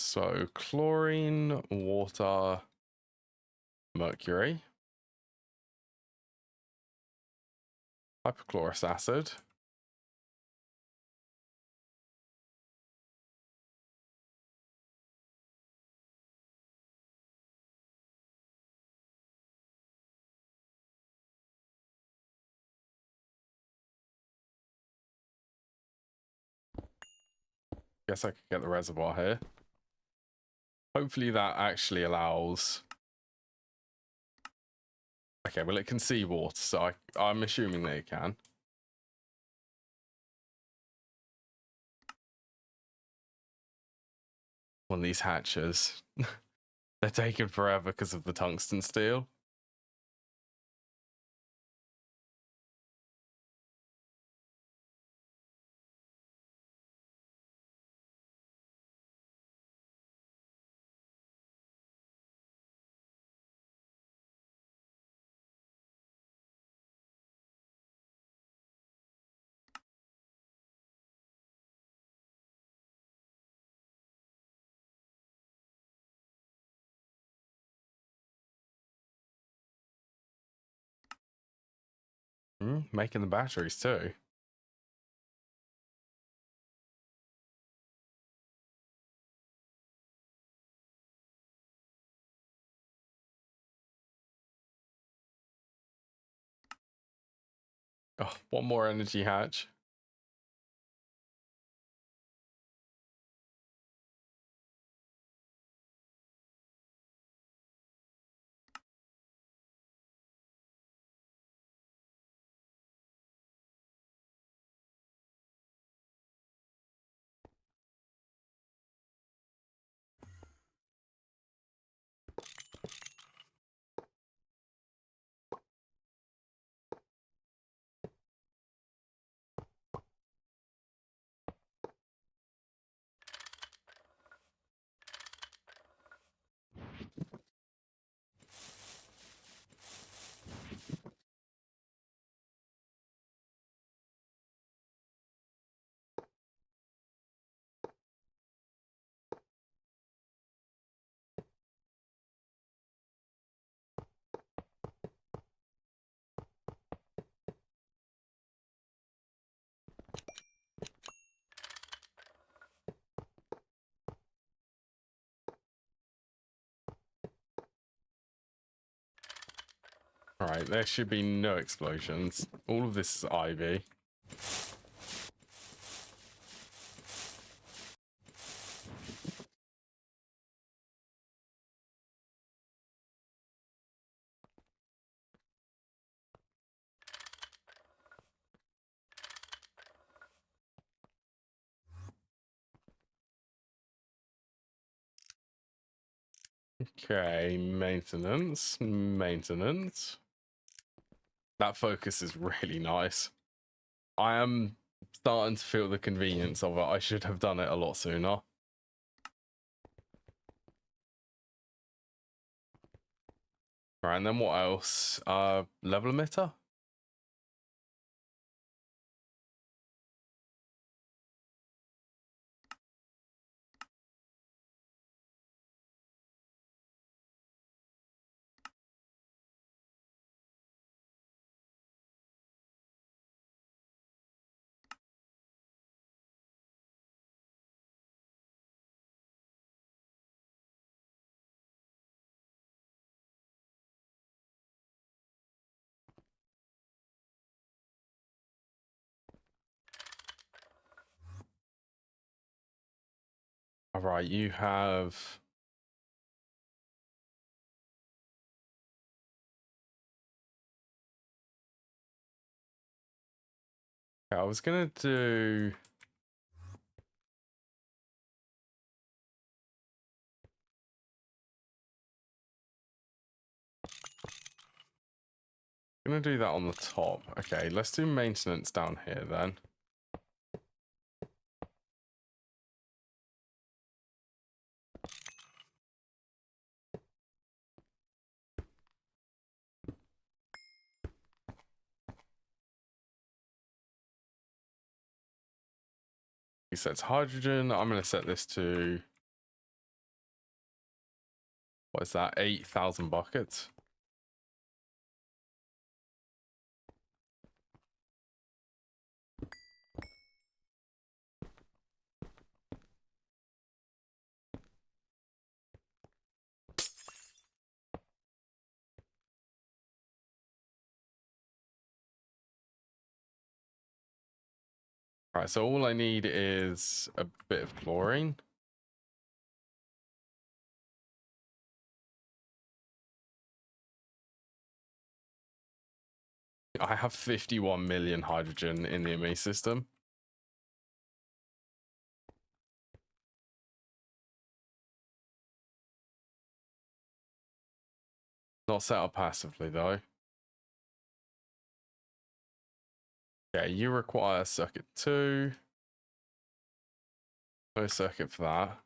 So chlorine, water, mercury, hypochlorous acid. Guess I could get the reservoir here. Hopefully that actually allows... Okay, well it can see water, so I'm assuming that it can. One of these hatches. They're taking forever because of the tungsten steel. Making the batteries too. Oh, one more energy hatch. All right, there should be no explosions. All of this is ivy. Okay, maintenance, maintenance. That focus is really nice. I am starting to feel the convenience of it. I should have done it a lot sooner. All right, and then what else? Level emitter? All right, you have... I was gonna do... Gonna do that on the top. Okay, let's do maintenance down here then. He sets hydrogen. I'm gonna set this to... What is that? 8,000 buckets. All right, so all I need is a bit of chlorine. I have 51 million hydrogen in the ME system. Not set up passively though. Yeah, you require circuit 2. No circuit for that.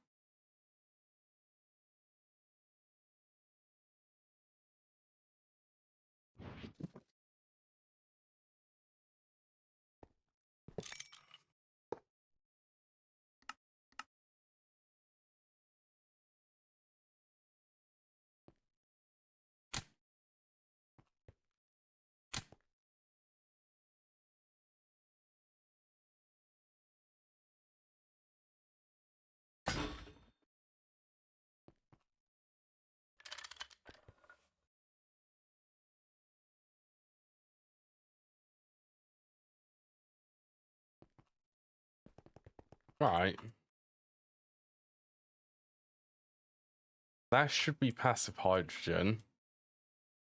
Right. That should be passive hydrogen.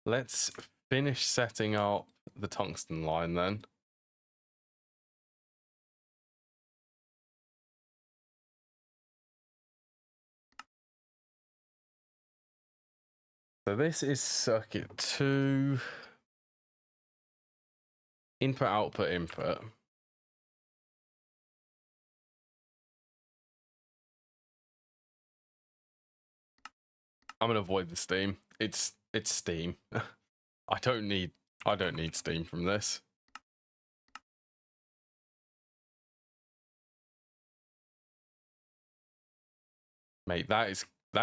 Let's finish setting up the tungsten line then. So this is circuit 2. Input, output, input. I'm gonna avoid the steam. It's steam. I don't need steam from this. Mate, that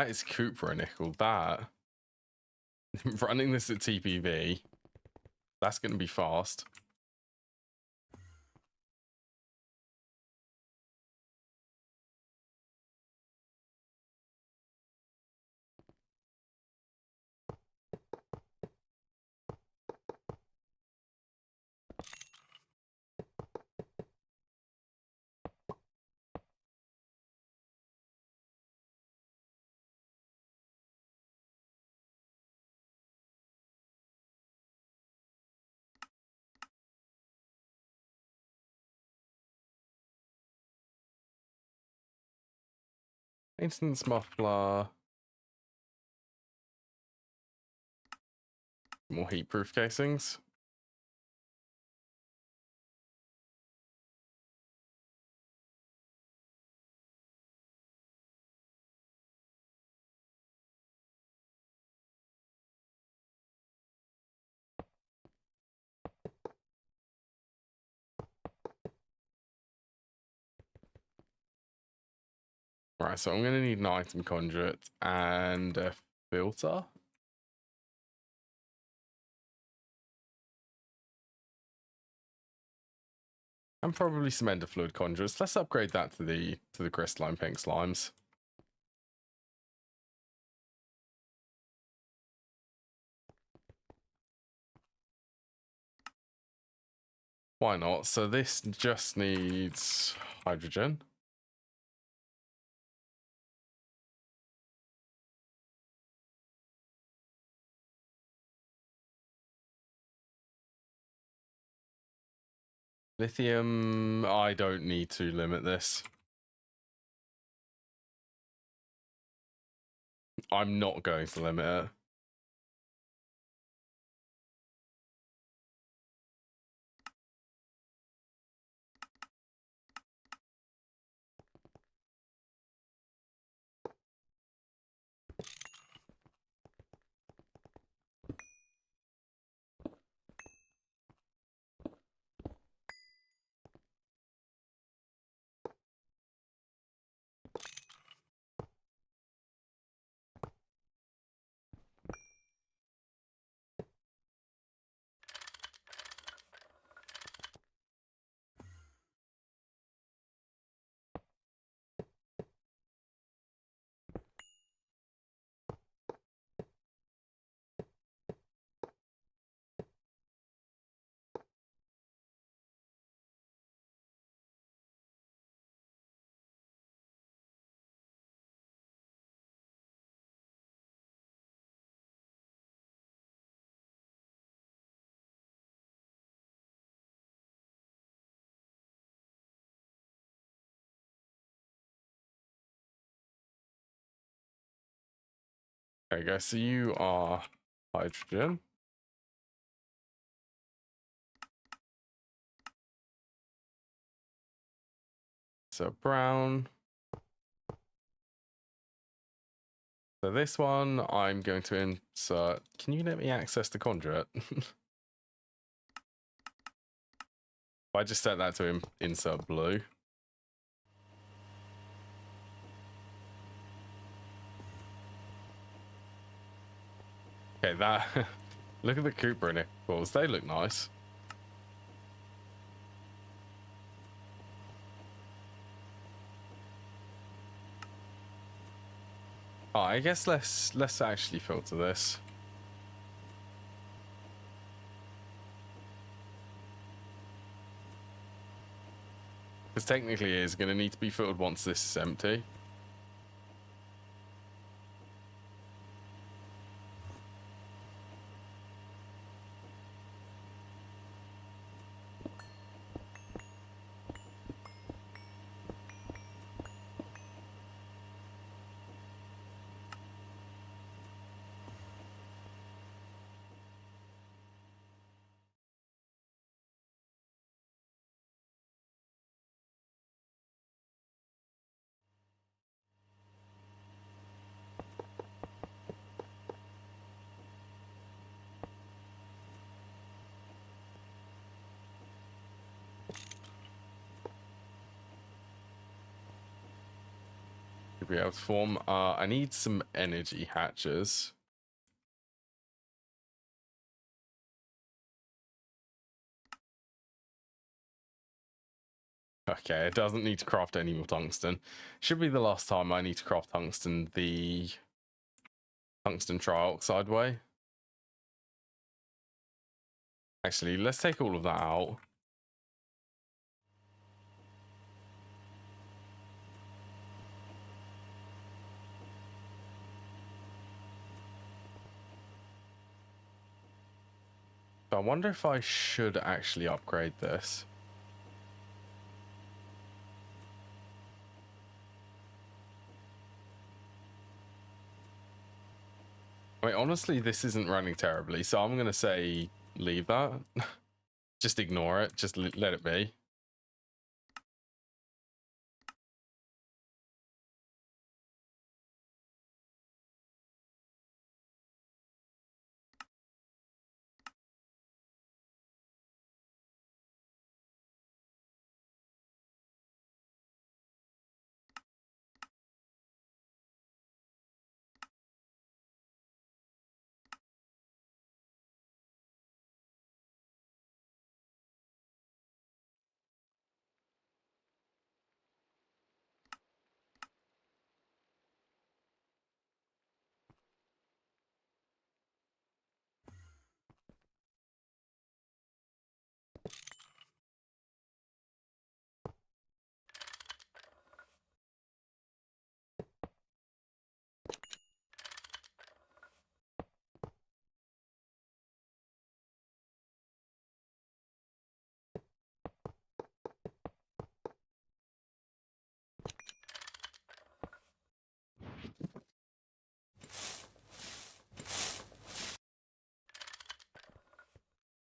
is Cooper and nickel. That running this at TPV, that's gonna be fast. Maintenance muffler. More heat-proof casings. Right, so I'm going to need an item conduit and a filter. And probably some ender fluid conduits. Let's upgrade that to the crystalline pink slimes. Why not? So this just needs hydrogen. Lithium, I don't need to limit this. I'm not going to limit it. There you go. So you are hydrogen. So brown. So this one, I'm going to insert. Can you let me access the conduit? If I just set that to insert blue. Okay, that. Look at the Cooper nickels. They look nice. Oh, I guess let's actually filter this. Because technically it is going to need to be filtered once this is empty. To be able to form, I need some energy hatches. Okay, it doesn't need to craft any more tungsten. Should be the last time I need to craft tungsten the tungsten trioxide way. Actually, let's take all of that out. So I wonder if I should actually upgrade this. I mean, honestly, this isn't running terribly, so I'm going to say leave that. Just ignore it. Just let it be.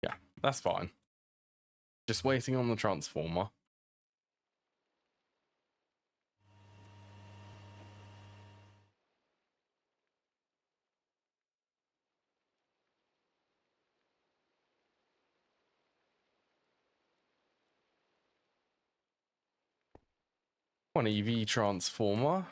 Yeah, that's fine. Just waiting on the transformer. One EV transformer.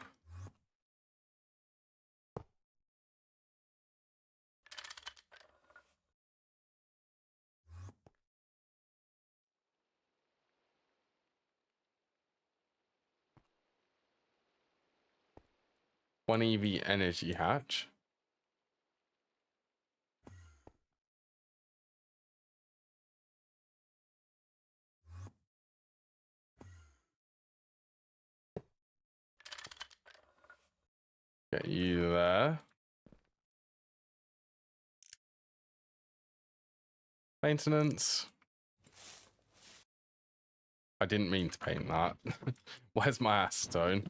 One EV energy hatch. Get you there. Maintenance. I didn't mean to paint that. Where's my acetone?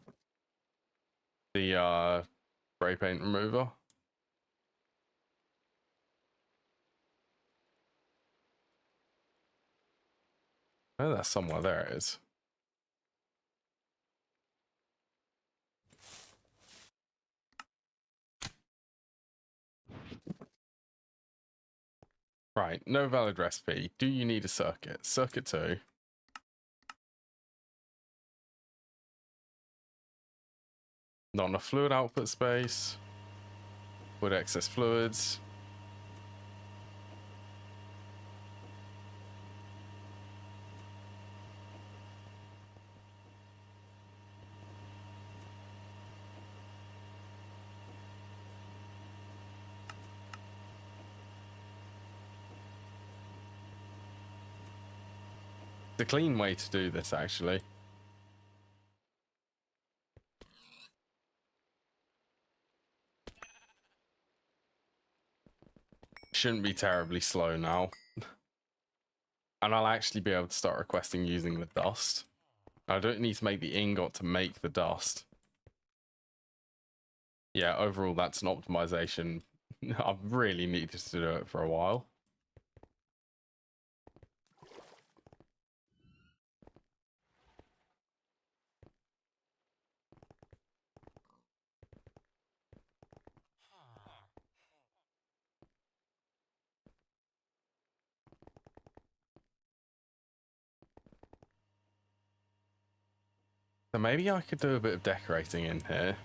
The spray paint remover. Oh, that's somewhere. There it is. Right, no valid recipe. Do you need a circuit? Circuit 2. Not enough fluid output space. With excess fluids. The clean way to do this, actually. Shouldn't be terribly slow now. And I'll actually be able to start requesting using the dust. I don't need to make the ingot to make the dust. Yeah, overall, that's an optimization. I've really needed to do it for a while. So maybe I could do a bit of decorating in here.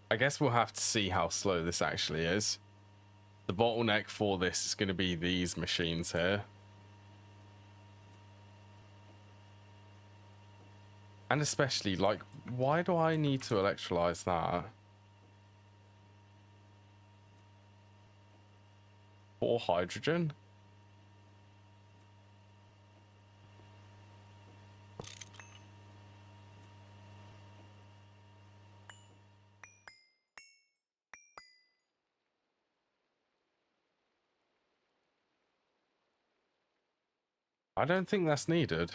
I guess we'll have to see how slow this actually is. The bottleneck for this is going to be these machines here. And especially, like, why do I need to electrolyze that? For hydrogen? I don't think that's needed.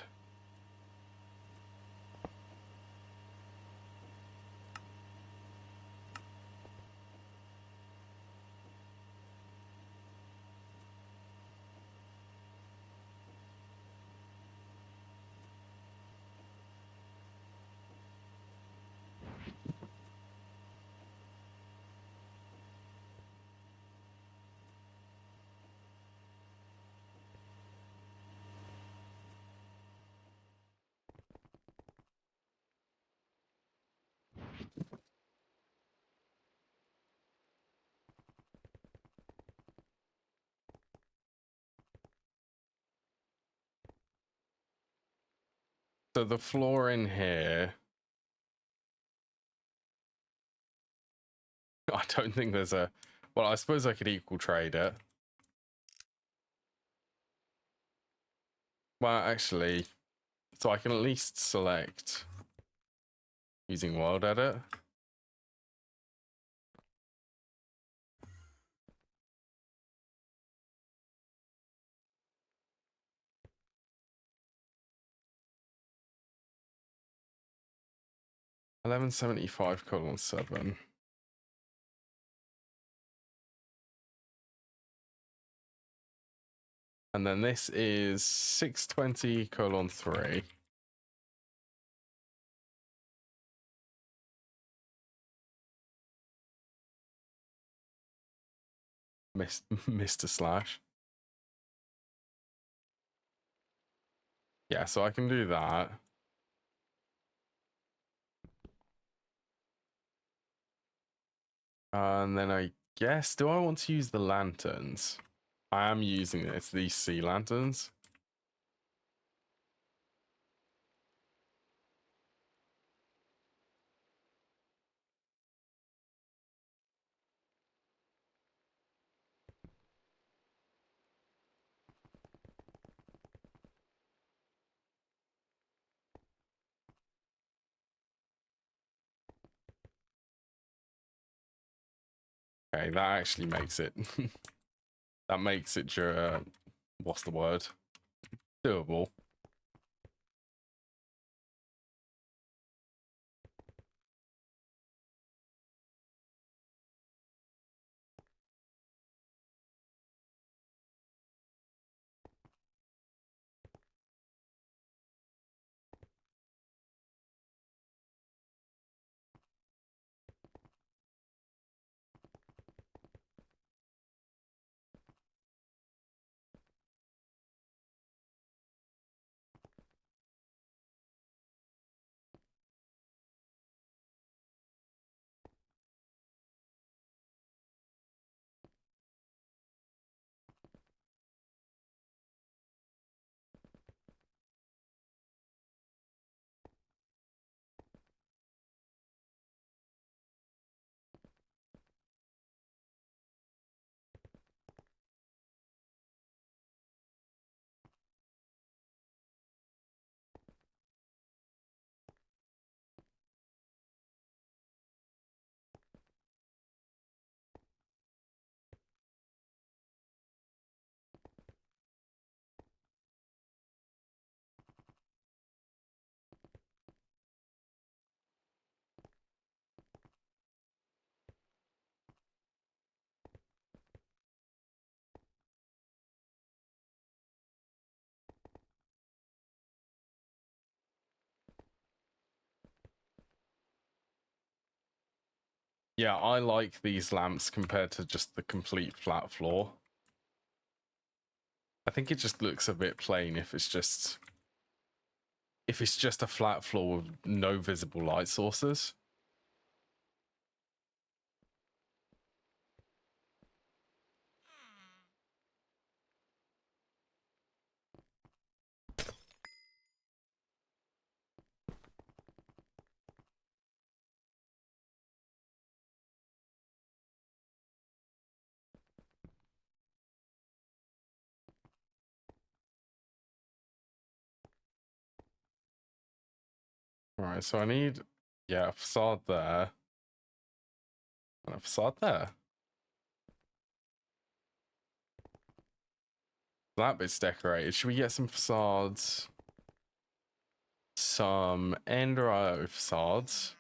So the floor in here, I don't think there's a, well, I suppose I could equal trade it. Well, actually, so I can at least select using world edit. (1175:7). And then this is 620:3. Mr. Slash. Yeah, so I can do that. And then I guess, do I want to use the lanterns? I am using it. It's these sea lanterns. Okay, that actually makes it. That makes it what's the word? Doable. Yeah, I like these lamps compared to just the complete flat floor. I think it just looks a bit plain if it's just a flat floor with no visible light sources. All right, so I need, yeah, a facade there and a facade there. That bit's decorated. Should we get some facades? Some Ender IO facades.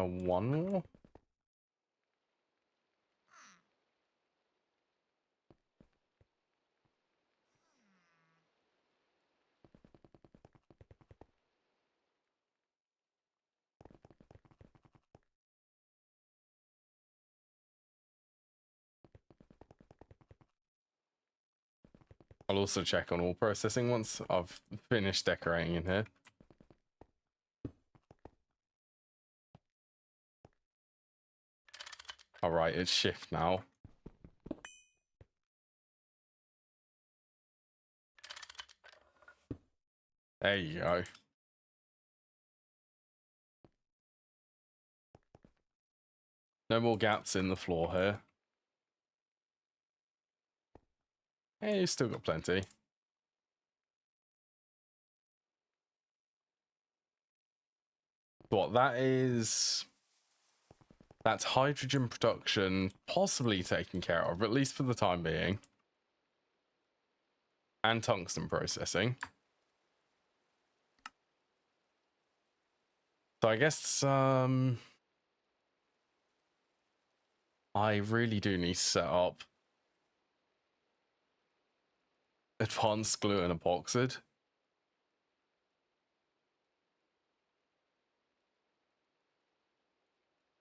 One more. I'll also check on all processing once I've finished decorating in here. All right, it's shift now. There you go. No more gaps in the floor here. Hey, you've still got plenty. What that is... That's hydrogen production possibly taken care of, at least for the time being. And tungsten processing. So I guess, I really do need to set up advanced glue and epoxid.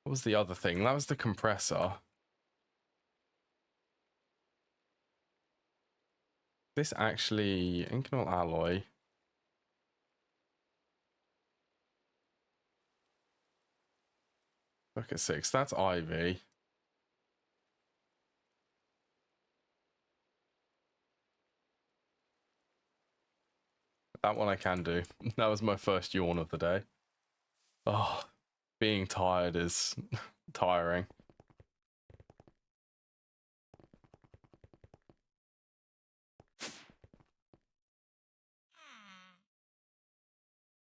What was the other thing? That was the compressor. This actually, Inconel alloy. Look at 6, that's ivy. That one I can do. That was my first yawn of the day. Oh, being tired is tiring.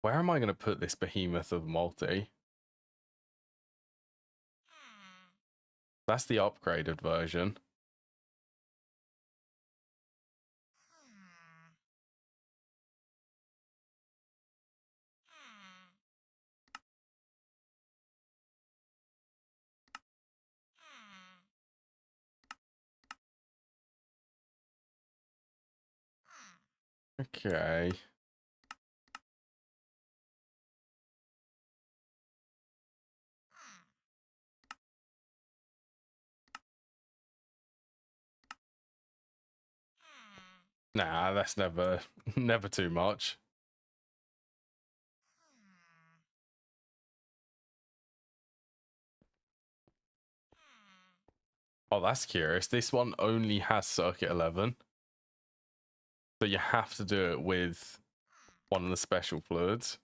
Where am I going to put this behemoth of multi? That's the upgraded version. Okay. Nah, that's never too much. Oh, that's curious. This one only has circuit 11. So you have to do it with one of the special fluids.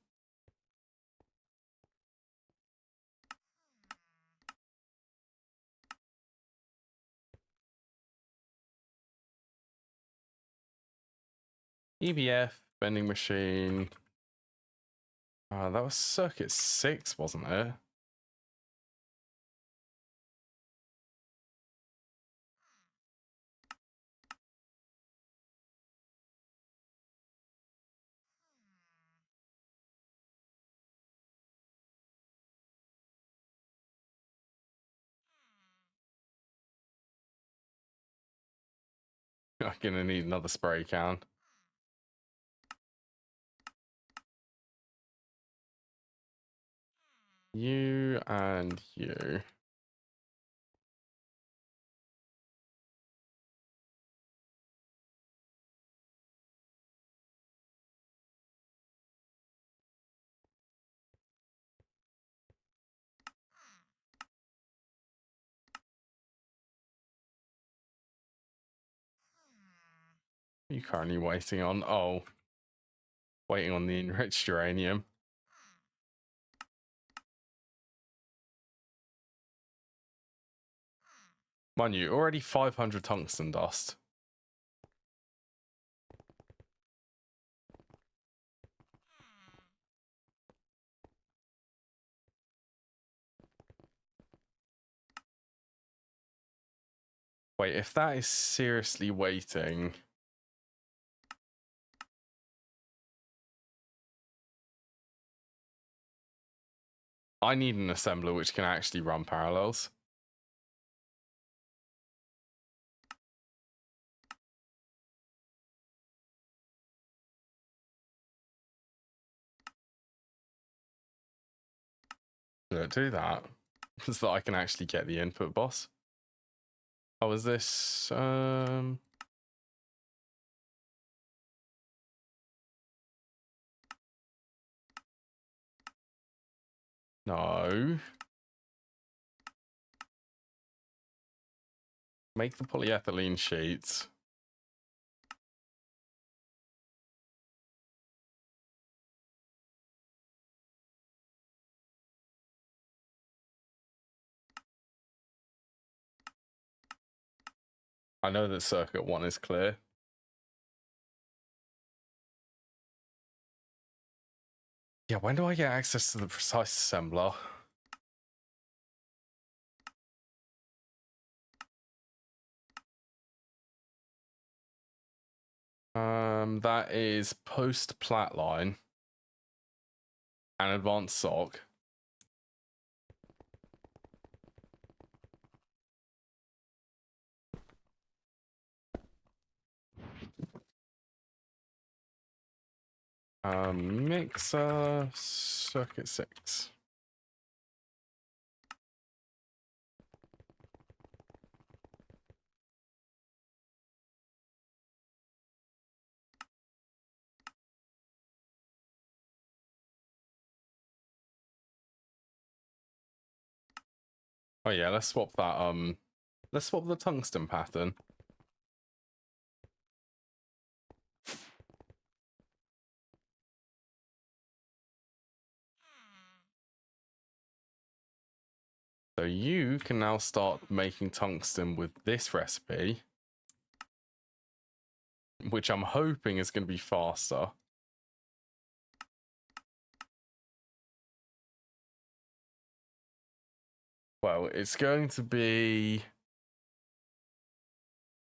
EBF, vending machine. That was circuit 6, wasn't it? I'm gonna need another spray can. You and you. What are you currently waiting on? Oh, waiting on the enriched uranium. Mind you, already 500 tungsten dust. Wait, if that is seriously waiting... I need an assembler which can actually run parallels. Don't do that. So that I can actually get the input boss. Oh, is this... No. Make the polyethylene sheets. I know that circuit 1 is clear. Yeah, when do I get access to the precise assembler? That is post Platline and advanced SOC. Mixer circuit 6. Oh yeah, let's swap that let's swap the tungsten pattern. So you can now start making tungsten with this recipe, which I'm hoping is going to be faster. Well, it's going to be...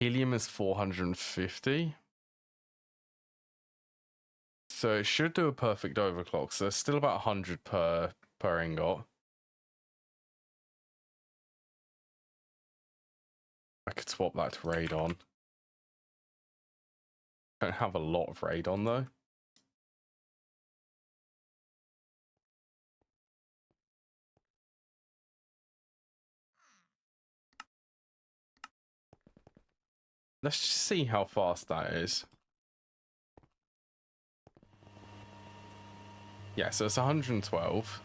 Helium is 450. So it should do a perfect overclock. So it's still about 100 per ingot. I could swap that to radon. Don't have a lot of radon though. Let's just see how fast that is. Yeah, so it's 112.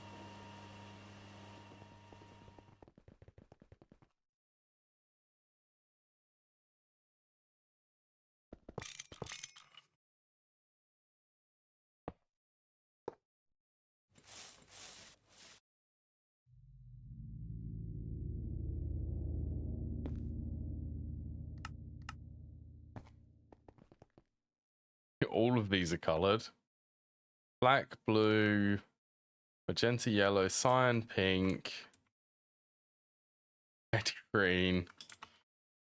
All of these are colored. Black, blue, magenta, yellow, cyan, pink, red, green.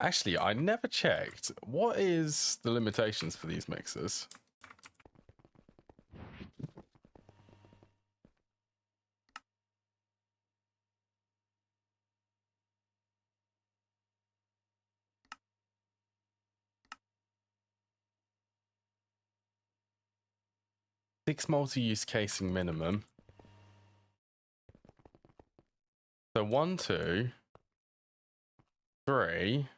Actually, I never checked. What is the limitations for these mixers? Six multi-use casing minimum. So 1, 2, 3.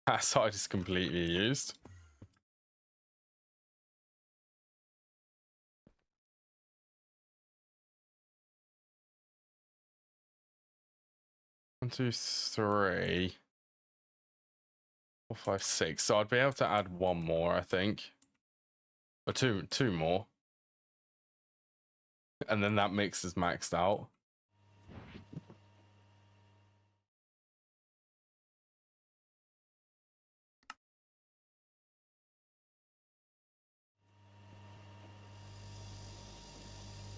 That side is completely used. One, two, three. 4, 5, 6. So I'd be able to add one more, I think. Or two more. And then that mix is maxed out.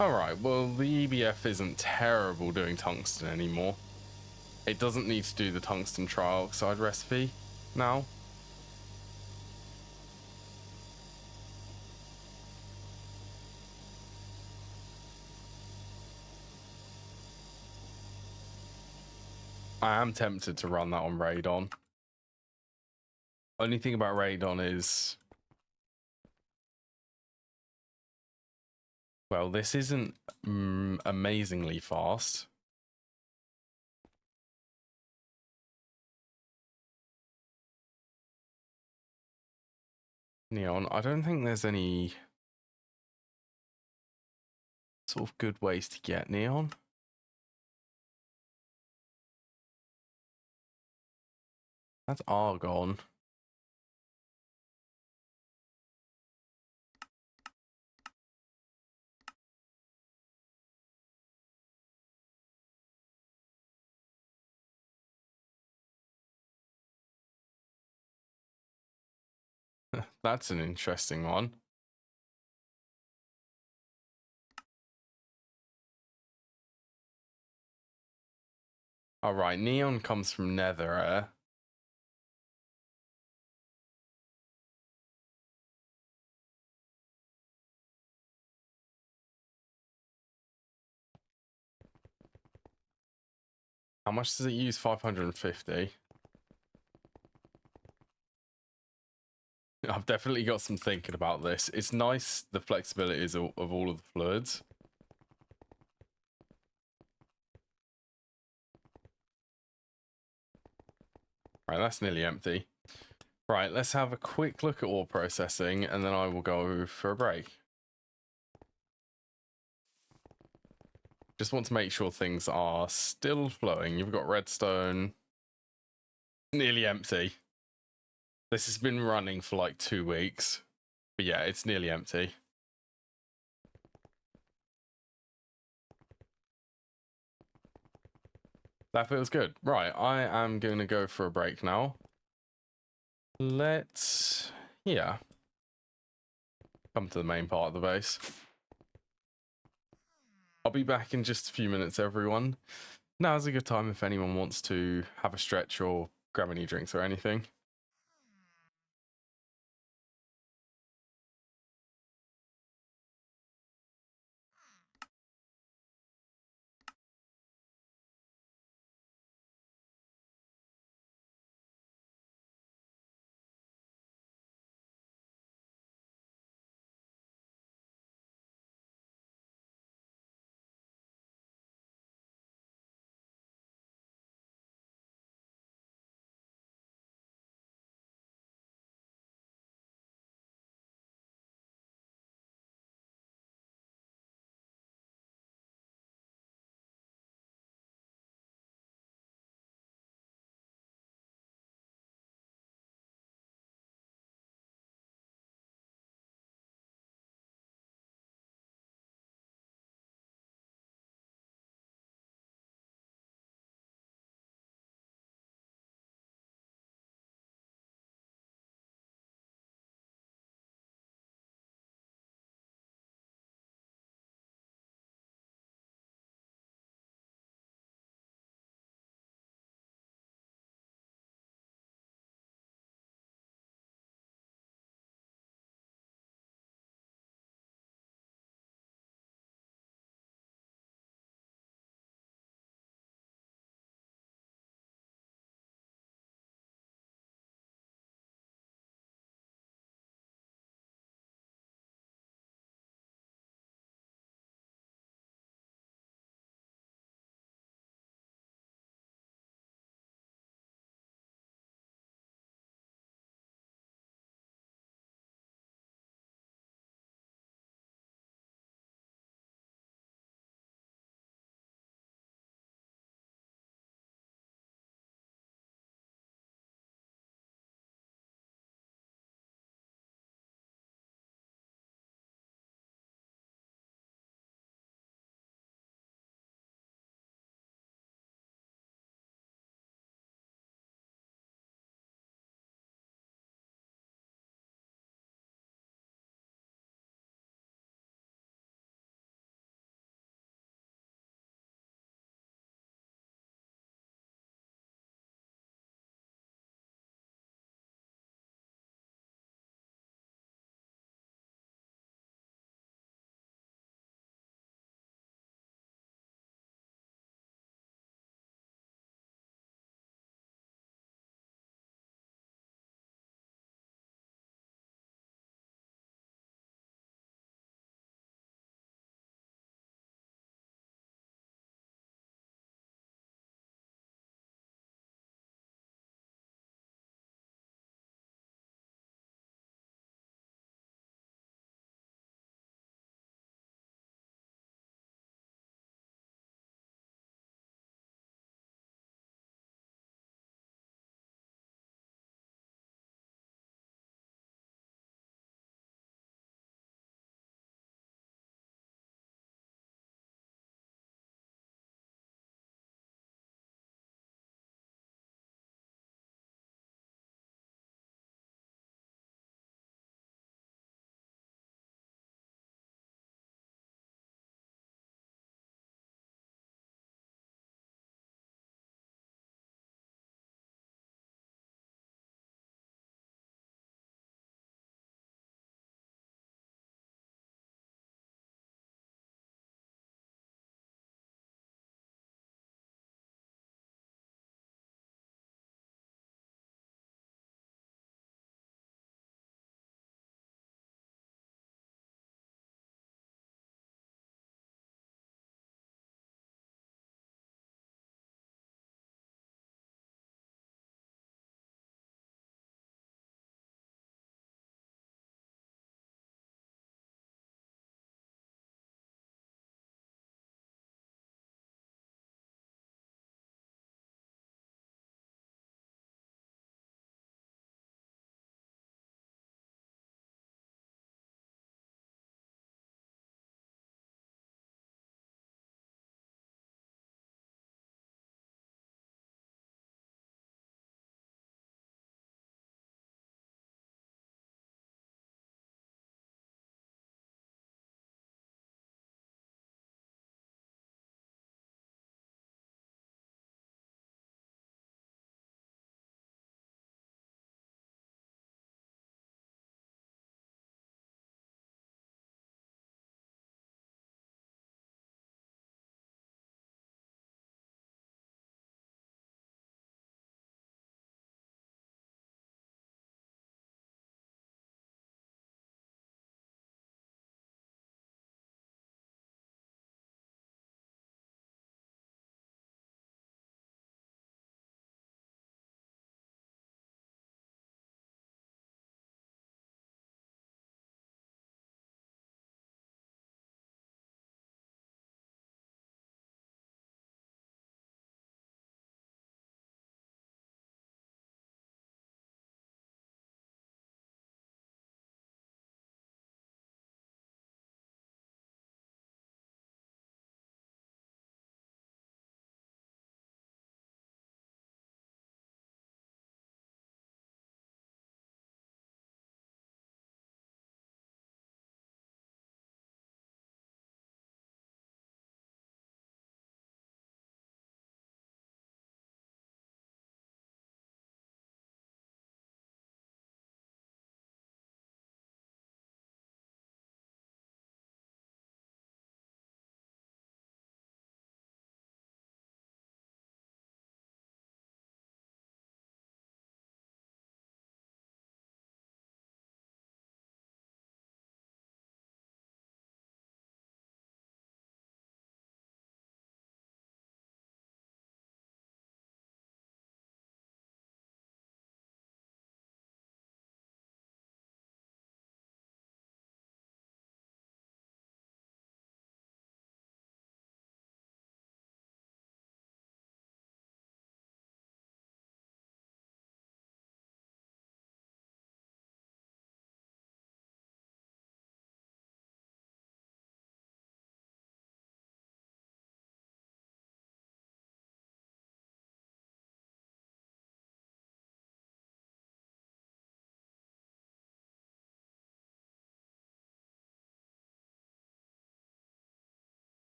Alright, well, the EBF isn't terrible doing tungsten anymore. It doesn't need to do the tungsten trioxide recipe now. I am tempted to run that on Radon. Only thing about Radon is, well, this isn't amazingly fast. Neon, I don't think there's any sort of good ways to get Neon. That's Argon. That's an interesting one. All right, Neon comes from Nether. How much does it use? 550. I've definitely got some thinking about this. It's nice, the flexibilities of all of the fluids. Right, that's nearly empty. Right, let's have a quick look at ore processing, and then I will go for a break. Just want to make sure things are still flowing. You've got redstone. Nearly empty. This has been running for like 2 weeks. But yeah, it's nearly empty. That feels good. Right, I am going to go for a break now. Let's, yeah, come to the main part of the base. I'll be back in just a few minutes, everyone. Now's a good time if anyone wants to have a stretch or grab any drinks or anything.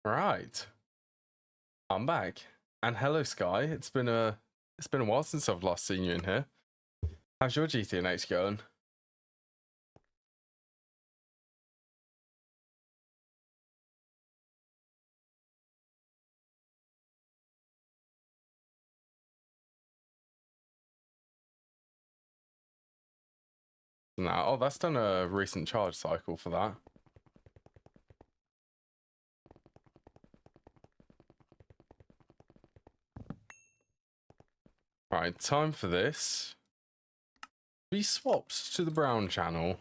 Right. I'm back. And hello, Sky. It's been a while since I've last seen you in here. How's your GTNH going? Nah, oh, that's done a recent charge cycle for that. Right, time for this. Be swapped to the brown channel.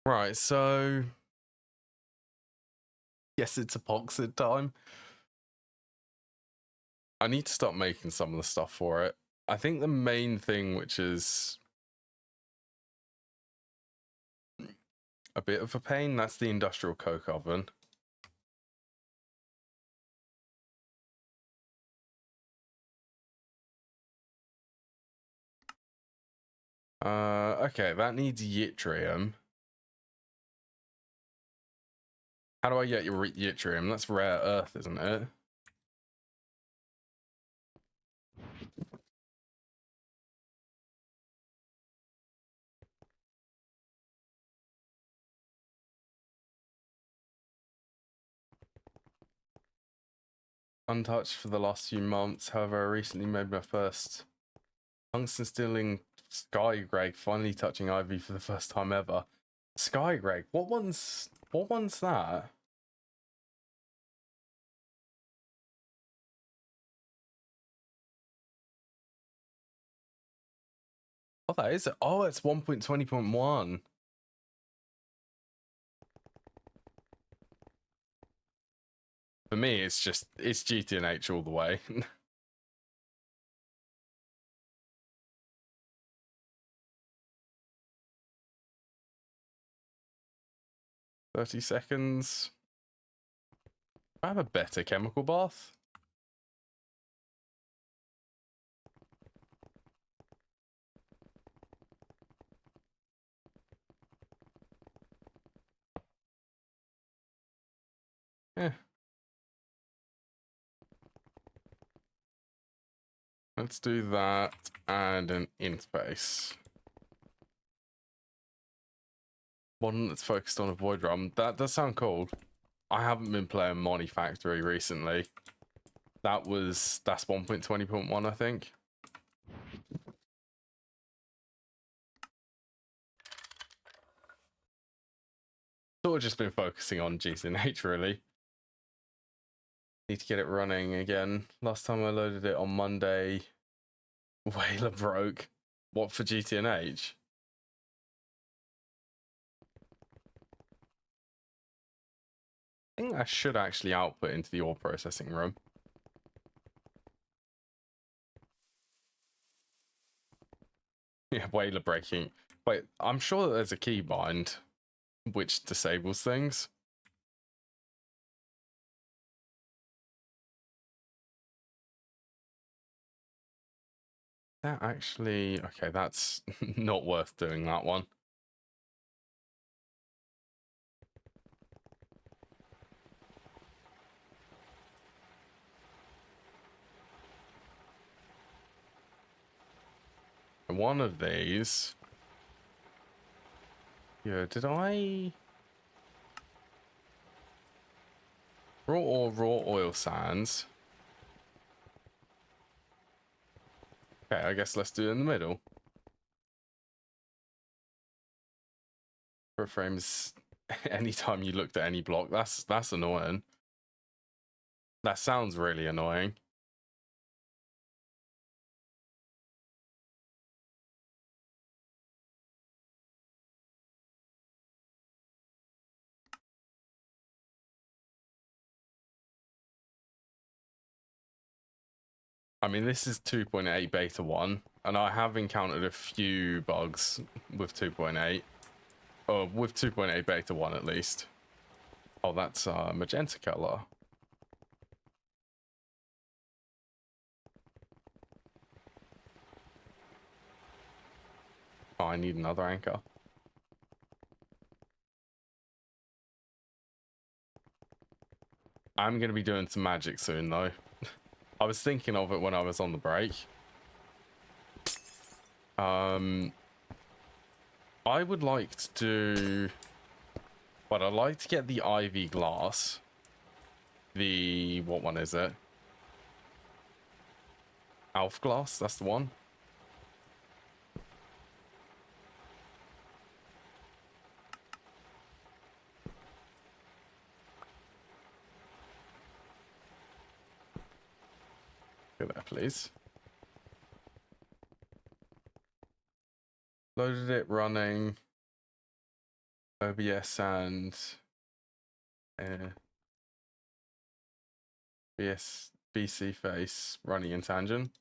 Right, so yes, it's epoxid time. I need to start making some of the stuff for it. I think the main thing, which is a bit of a pain, that's the industrial coke oven. Okay, that needs yttrium. How do I get your yttrium? That's rare earth, isn't it? Untouched for the last few months. However, I recently made my first tungsten stealing Sky Greg, finally touching Ivy for the first time ever. Sky Greg, what one's that? Oh, that is it. Oh, it's 1.20.1. For me, it's GTNH all the way. 30 seconds. I have a better chemical bath. Yeah. Let's do that and an interface. One that's focused on a void drum. That does sound cool. I haven't been playing Money Factory recently. That's 1.20.1, I think. Sort of just been focusing on GTNH really. Need to get it running again. Last time I loaded it on Monday, Whaler broke. What, for GTNH? I think I should actually output into the ore processing room. Yeah, Whaler breaking. Wait, I'm sure that there's a keybind which disables things. That actually... Okay, that's not worth doing, that one. One of these... Yeah, did I... Raw oil sands. Okay, I guess let's do it in the middle. For frames, anytime you looked at any block, that's annoying. That sounds really annoying. I mean, this is 2.8 beta 1. and I have encountered a few bugs with 2.8, or with 2.8 beta 1 at least. Oh, that's magenta color. Oh, I need another anchor. I'm going to be doing some magic soon, though. I was thinking of it when I was on the break. I would like to do... But I'd like to get the ivy glass. The... What one is it? Alf glass? That's the one. Go there, please. Loaded it, running. OBS and... BC face running in tangent.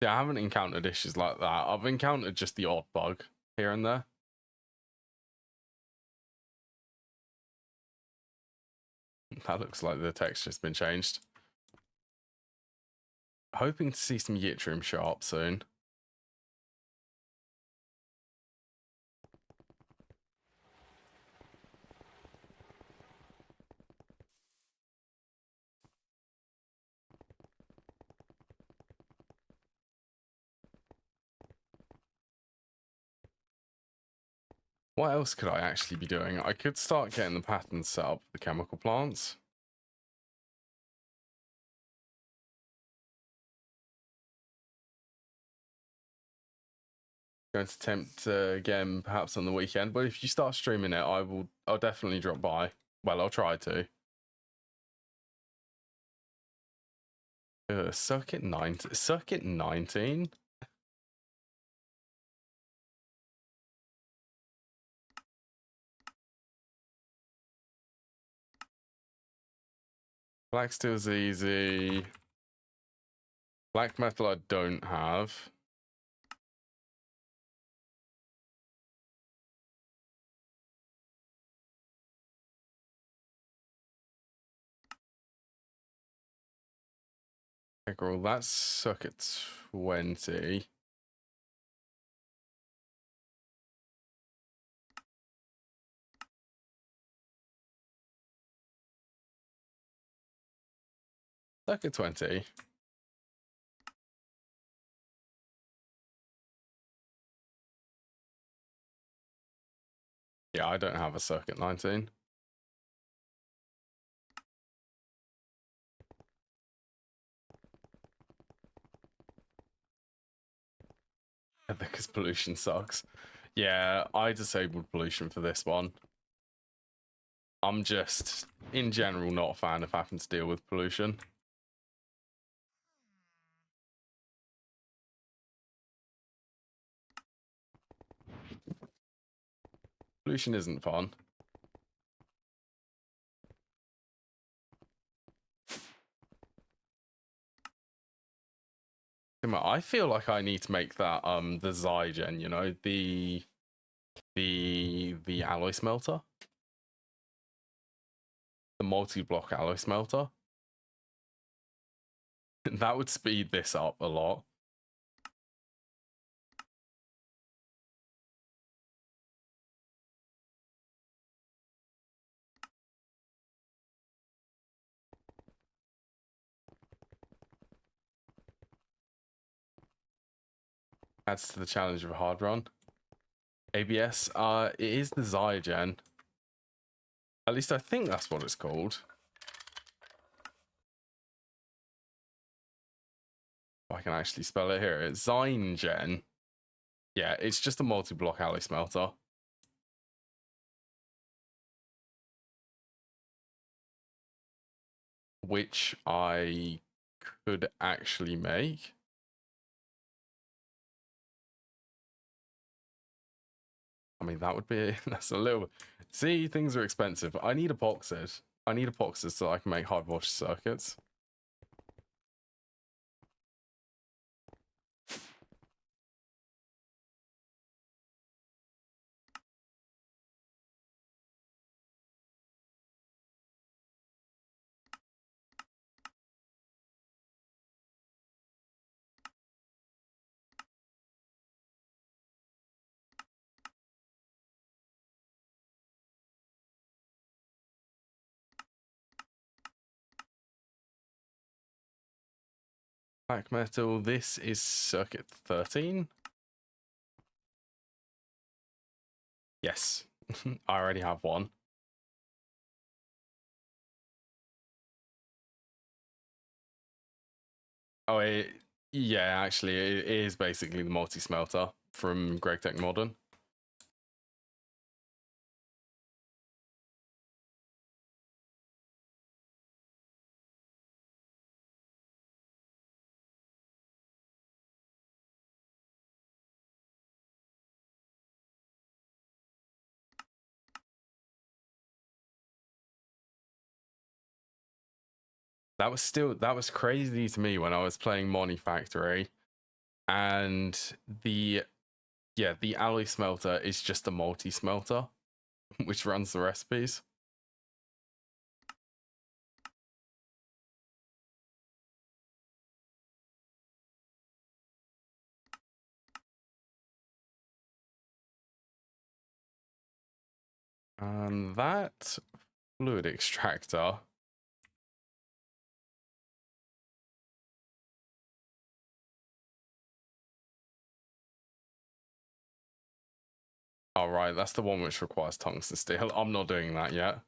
Yeah, I haven't encountered issues like that. I've encountered just the odd bug here and there. That looks like the texture's been changed. Hoping to see some yttrium show up soon. What else could I actually be doing? I could start getting the patterns set up for the chemical plants. Going to attempt again, perhaps on the weekend. But if you start streaming it, I'll definitely drop by. Well, I'll try to. Circuit 19. Circuit 19? Black steel's easy. Black metal I don't have. Integral, that's circuit 20. Circuit 20. Yeah, I don't have a circuit 19. Because pollution sucks. Yeah, I disabled pollution for this one. I'm just, in general, not a fan of having to deal with pollution. Pollution isn't fun. I feel like I need to make that the Zygen, you know, the alloy smelter, the multi-block alloy smelter. That would speed this up a lot. Adds to the challenge of a hard run. ABS, it is the Zygen. At least I think that's what it's called. If I can actually spell it here. It's Zygen. Yeah, it's just a multi-block alloy smelter. Which I could actually make. I mean, that would be, that's a little, see, things are expensive. I need epoxid. I need epoxid so I can make high voltage circuits. Black metal, this is circuit 13. Yes, I already have one. Oh, yeah, actually, it is basically the multi-smelter from GregTech Modern. That was crazy to me when I was playing Moni Factory, and the alloy smelter is just a multi-smelter, which runs the recipes. That fluid extractor. All right, that's the one which requires tungsten steel. I'm not doing that yet.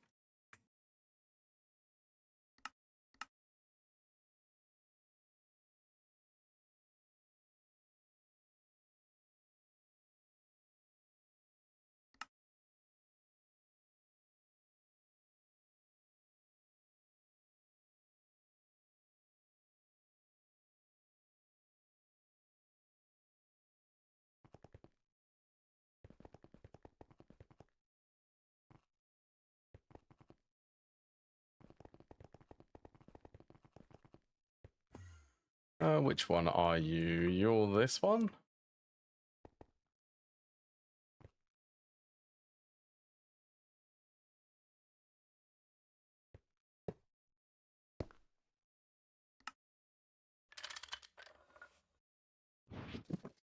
Which one are you? You're this one?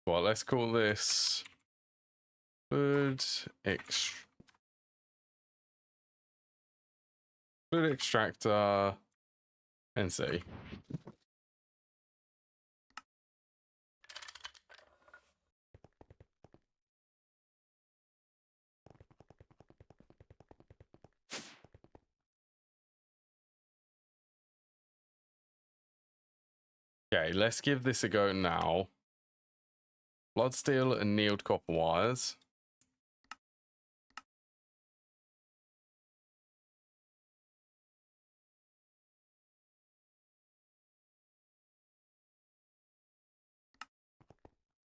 Well, let's call this fluid extractor NC. Okay, let's give this a go now. Blood steel and annealed copper wires.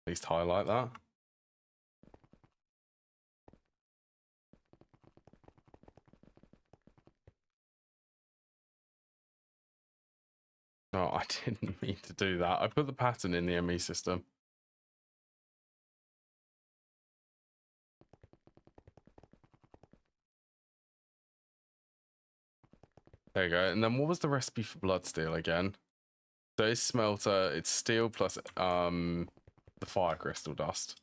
At least highlight that. Oh, I didn't mean to do that. I put the pattern in the ME system. There you go. And then what was the recipe for blood steel again? So it's smelter, it's steel plus the fire crystal dust.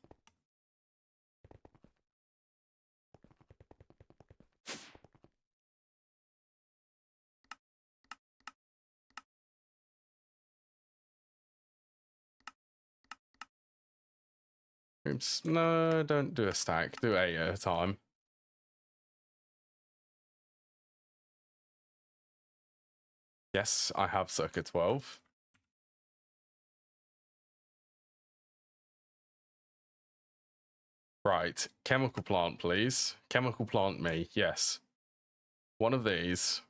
Oops, no, don't do a stack. Do 8 at a time. Yes, I have circuit 12. Right, chemical plant, please. Chemical plant me, yes. One of these.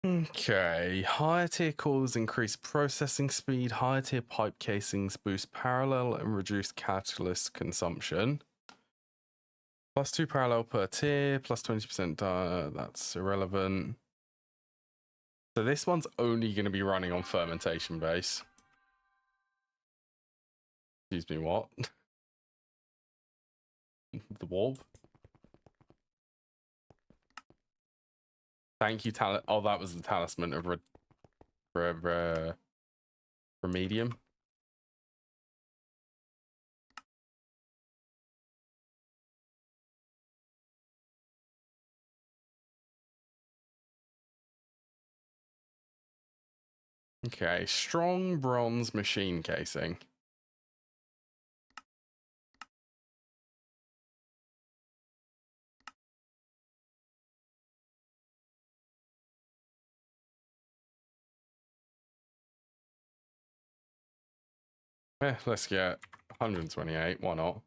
Okay, higher tier cores increase processing speed, higher tier pipe casings boost parallel and reduce catalyst consumption. Plus 2 parallel per tier, plus 20%, that's irrelevant. So this one's only going to be running on fermentation base. Excuse me, what? The warp? Thank you, oh, that was the talisman of Remedium. Okay, strong bronze machine casing. Let's get 128, why not?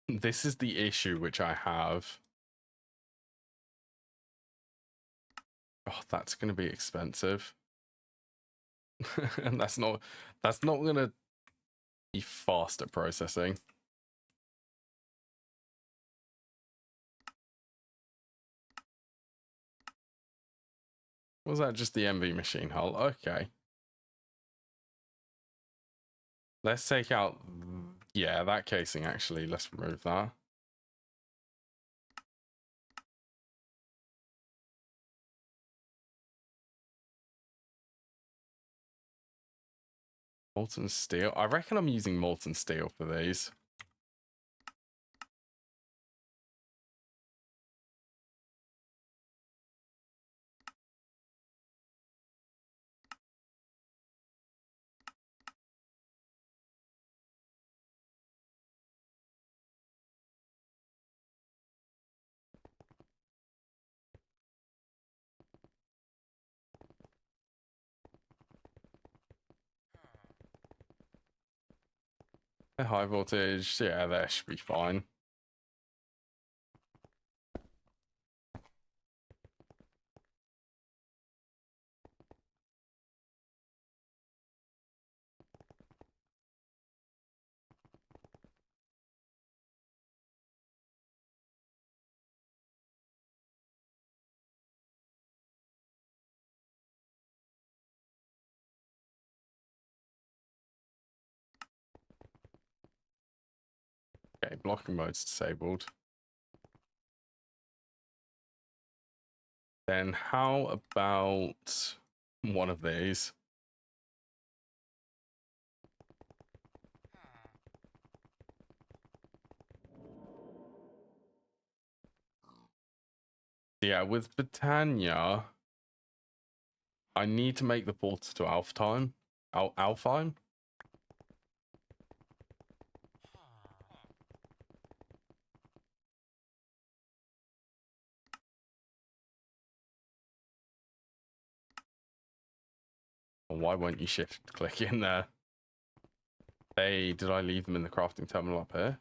This is the issue which I have. Oh, that's going to be expensive. And that's not going to be fast at processing. Was that just the MV machine hull? Okay. Let's take out, yeah, that casing actually. Let's remove that. Molten steel. I reckon I'm using molten steel for these. High voltage, yeah, that should be fine. Okay, blocking mode's disabled. Then how about one of these? Yeah, with Britannia, I need to make the ports to Alfheim. Alfheim? Why won't you shift click in there? Hey, did I leave them in the crafting terminal up here?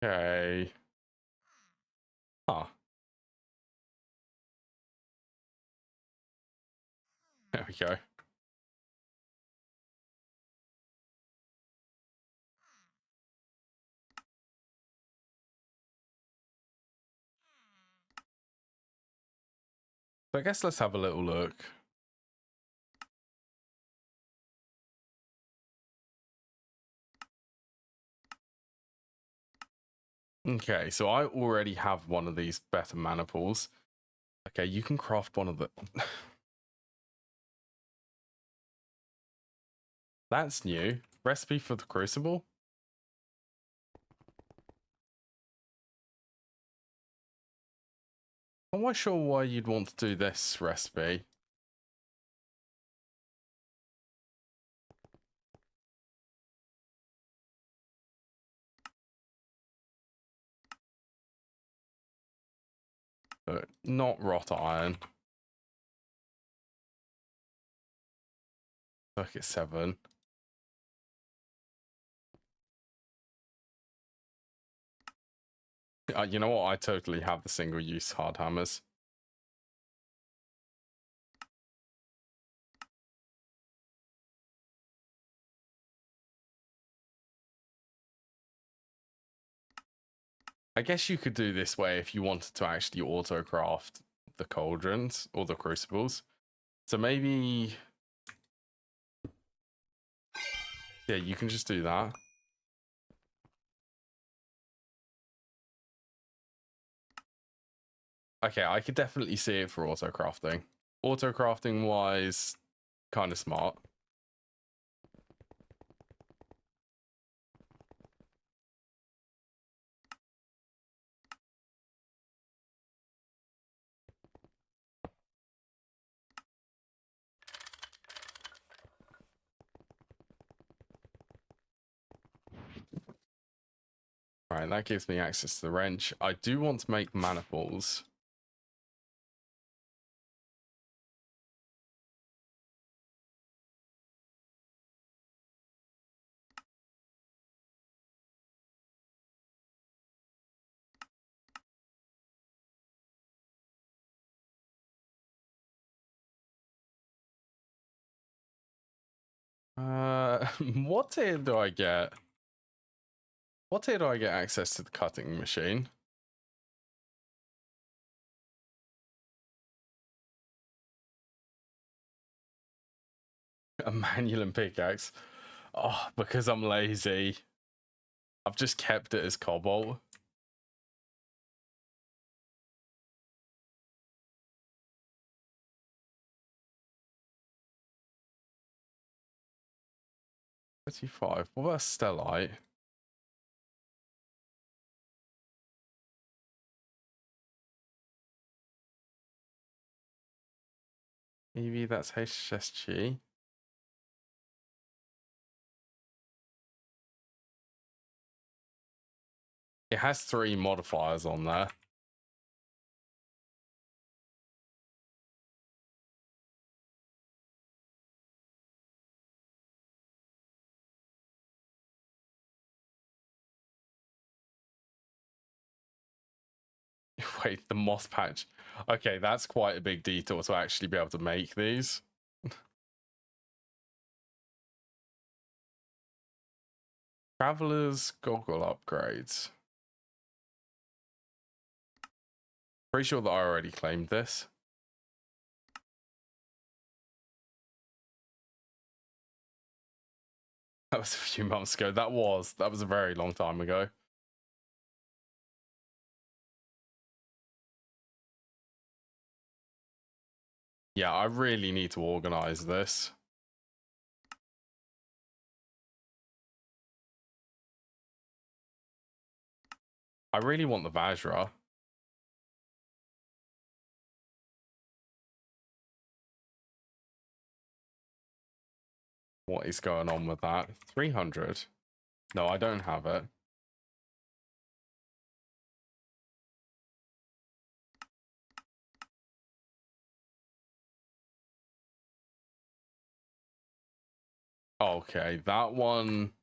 Okay. Huh. There we go. So I guess let's have a little look. Okay, so I already have one of these better mana pools. Okay, you can craft one of the... That's new. Recipe for the Crucible? I'm not sure why you'd want to do this recipe. But not wrought iron. Circuit 7. You know what? I totally have the single-use hard hammers. I guess you could do this way if you wanted to actually auto-craft the cauldrons or the crucibles. So maybe... yeah, you can just do that. Okay, I could definitely see it for auto-crafting. Auto-crafting wise, kind of smart. All right, that gives me access to the wrench. I do want to make manifolds. What tier do I get? What tier do I get access to the cutting machine? A manual and pickaxe. Oh, because I'm lazy. I've just kept it as cobalt. $35. What about stellite? Maybe that's HSG. It has 3 modifiers on there. Wait, the moss patch. Okay, that's quite a big detour to actually be able to make these. Traveler's goggle upgrades. Pretty sure that I already claimed this. That was a few months ago. That was a very long time ago. Yeah, I really need to organize this. I really want the Vajra. What is going on with that? 300. No, I don't have it. Okay, that one.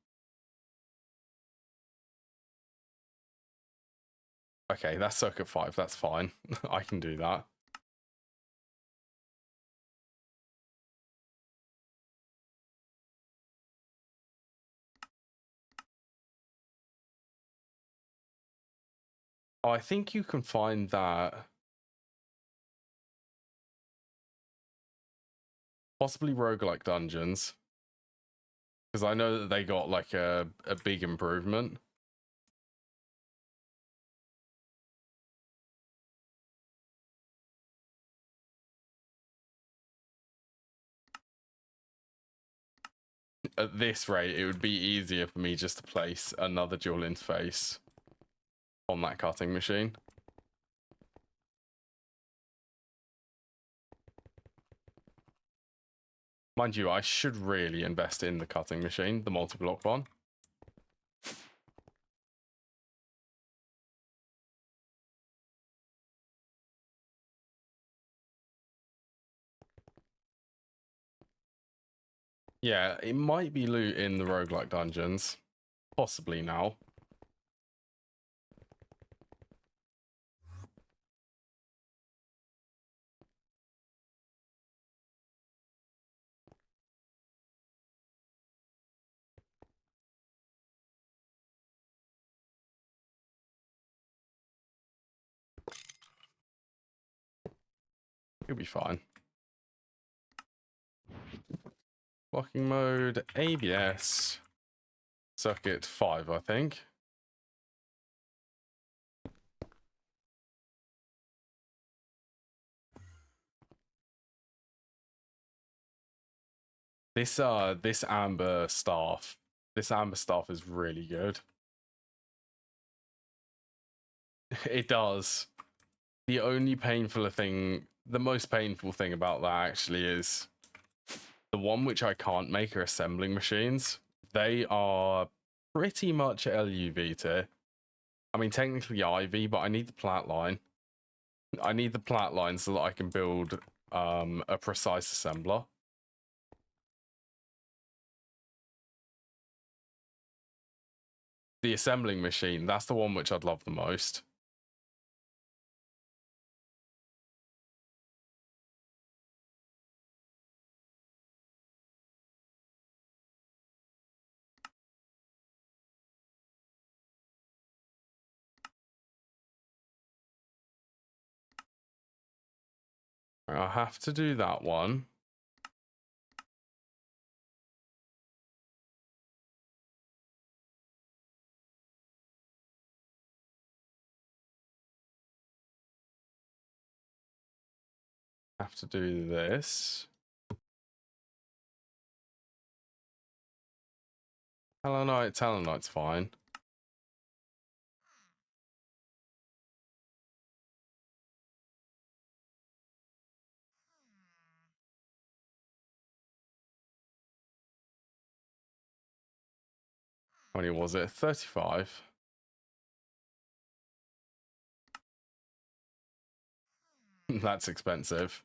Okay, that's circuit 5. That's fine. I can do that. Oh, I think you can find that. Possibly roguelike dungeons. Because I know that they got like a big improvement. At this rate, it would be easier for me just to place another dual interface on that cutting machine. Mind you, I should really invest in the cutting machine, the multi-block one. Yeah, it might be loot in the roguelike dungeons. Possibly now. You'll be fine. Locking mode, ABS, circuit 5, I think. This amber staff is really good. It does. The only the most painful thing about that actually is the one which I can't make are assembling machines. They are pretty much LUV tier. I mean, technically IV, but I need the plat line. I need the plat line so that I can build a precise assembler. The assembling machine, that's the one which I'd love the most. I have to do that one. Have to do this. Talonite's fine. How many was it? 35. That's expensive.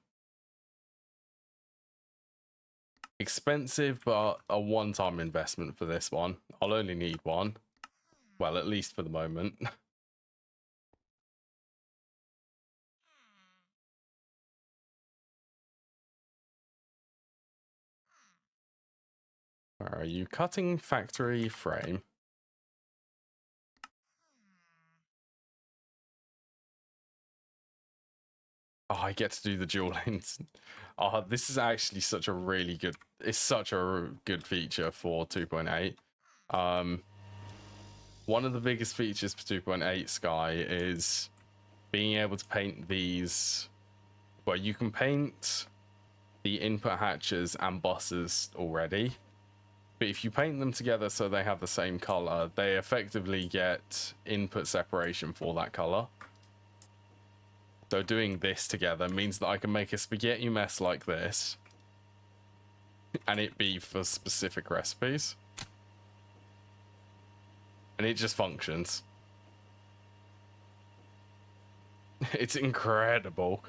Expensive, but a one-time investment for this one. I'll only need one. Well, at least for the moment. Where are you? Cutting factory frame. Oh, I get to do the dual lanes. Oh, this is actually such a really good... It's such a good feature for 2.8. One of the biggest features for 2.8 Sky is being able to paint these... Well, you can paint the input hatches and buses already. But if you paint them together so they have the same color, they effectively get input separation for that color. So doing this together means that I can make a spaghetti mess like this and it be for specific recipes. And it just functions. It's incredible.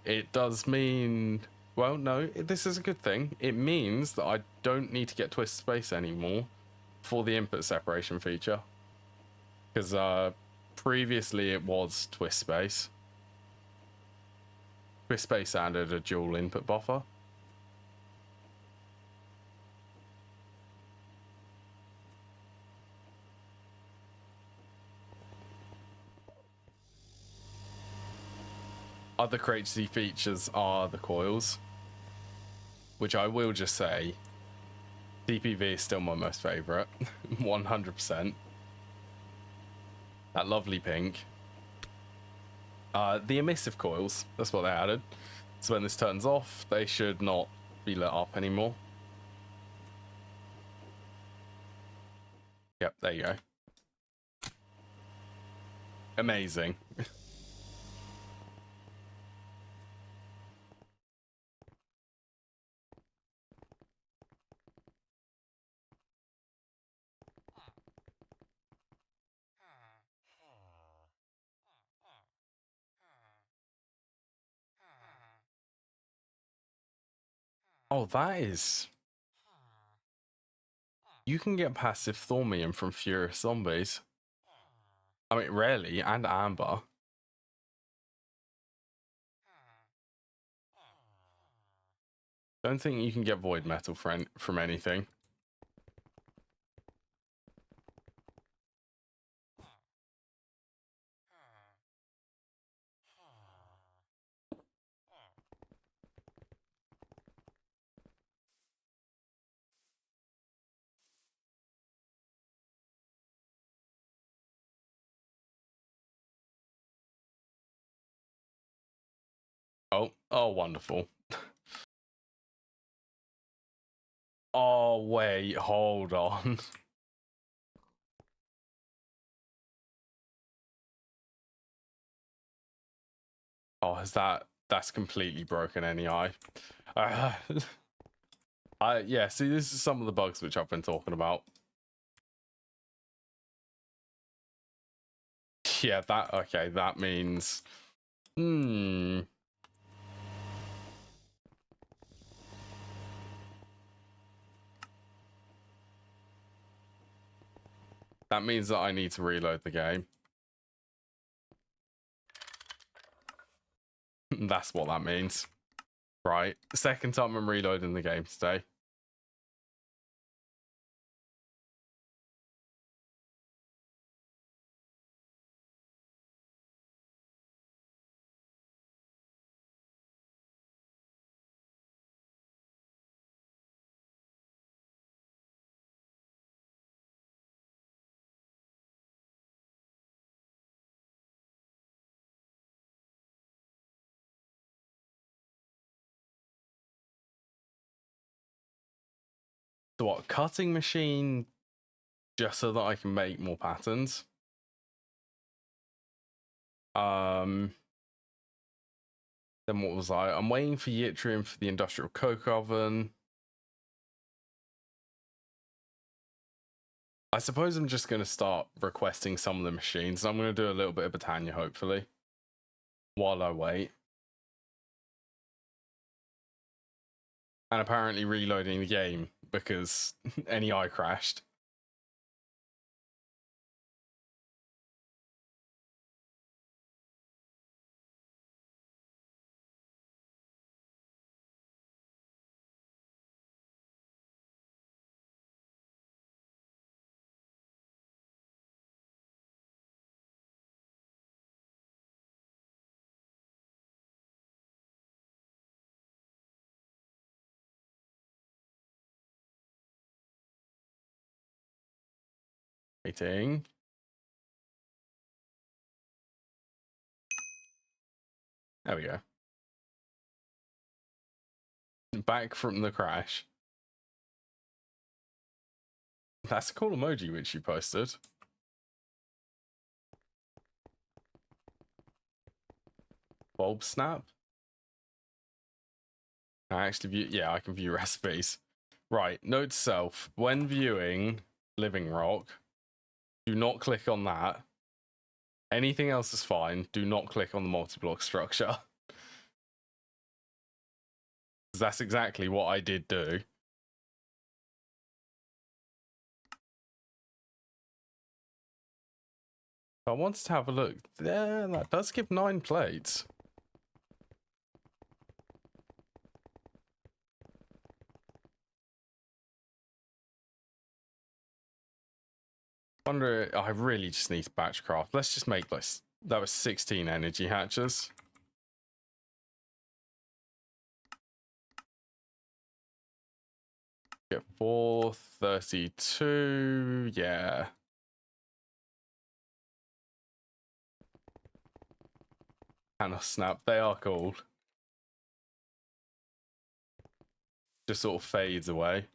It does mean... Well, no, this is a good thing. It means that I don't need to get twist space anymore for the input separation feature. Because previously it was twist space. Twist space added a dual input buffer. Other crazy features are the coils, which I will just say, DPV is still my most favorite, 100%. That lovely pink. The emissive coils, that's what they added. So when this turns off, they should not be lit up anymore. Yep, there you go. Amazing. Oh, that is... You can get passive Thormium from Furious Zombies. I mean, rarely, and Amber. Don't think you can get Void Metal from anything. Oh, wonderful. Oh, wait, hold on. Oh, that's completely broken any eye. Yeah, see, this is some of the bugs which I've been talking about. Yeah, okay, that means... That means that I need to reload the game. That's what that means. Right, second time I'm reloading the game today. So what, cutting machine just so that I can make more patterns? Then what was I? I'm waiting for yttrium for the industrial coke oven. I suppose I'm just going to start requesting some of the machines. I'm going to do a little bit of Britannia, hopefully, while I wait. And apparently reloading the game because NEI crashed. Waiting. There we go. Back from the crash. That's a cool emoji which you posted. Bulb snap. I actually view, yeah, I can view recipes. Right, note to self, when viewing Living Rock, do not click on that. Anything else is fine. Do not click on the multi-block structure. That's exactly what I did do. I wanted to have a look. There, that does give 9 plates. Wonder, I really just need to batch craft. Let's just make like, that was 16 energy hatches. Get 432, yeah. And a snap, they are cool. Just sort of fades away.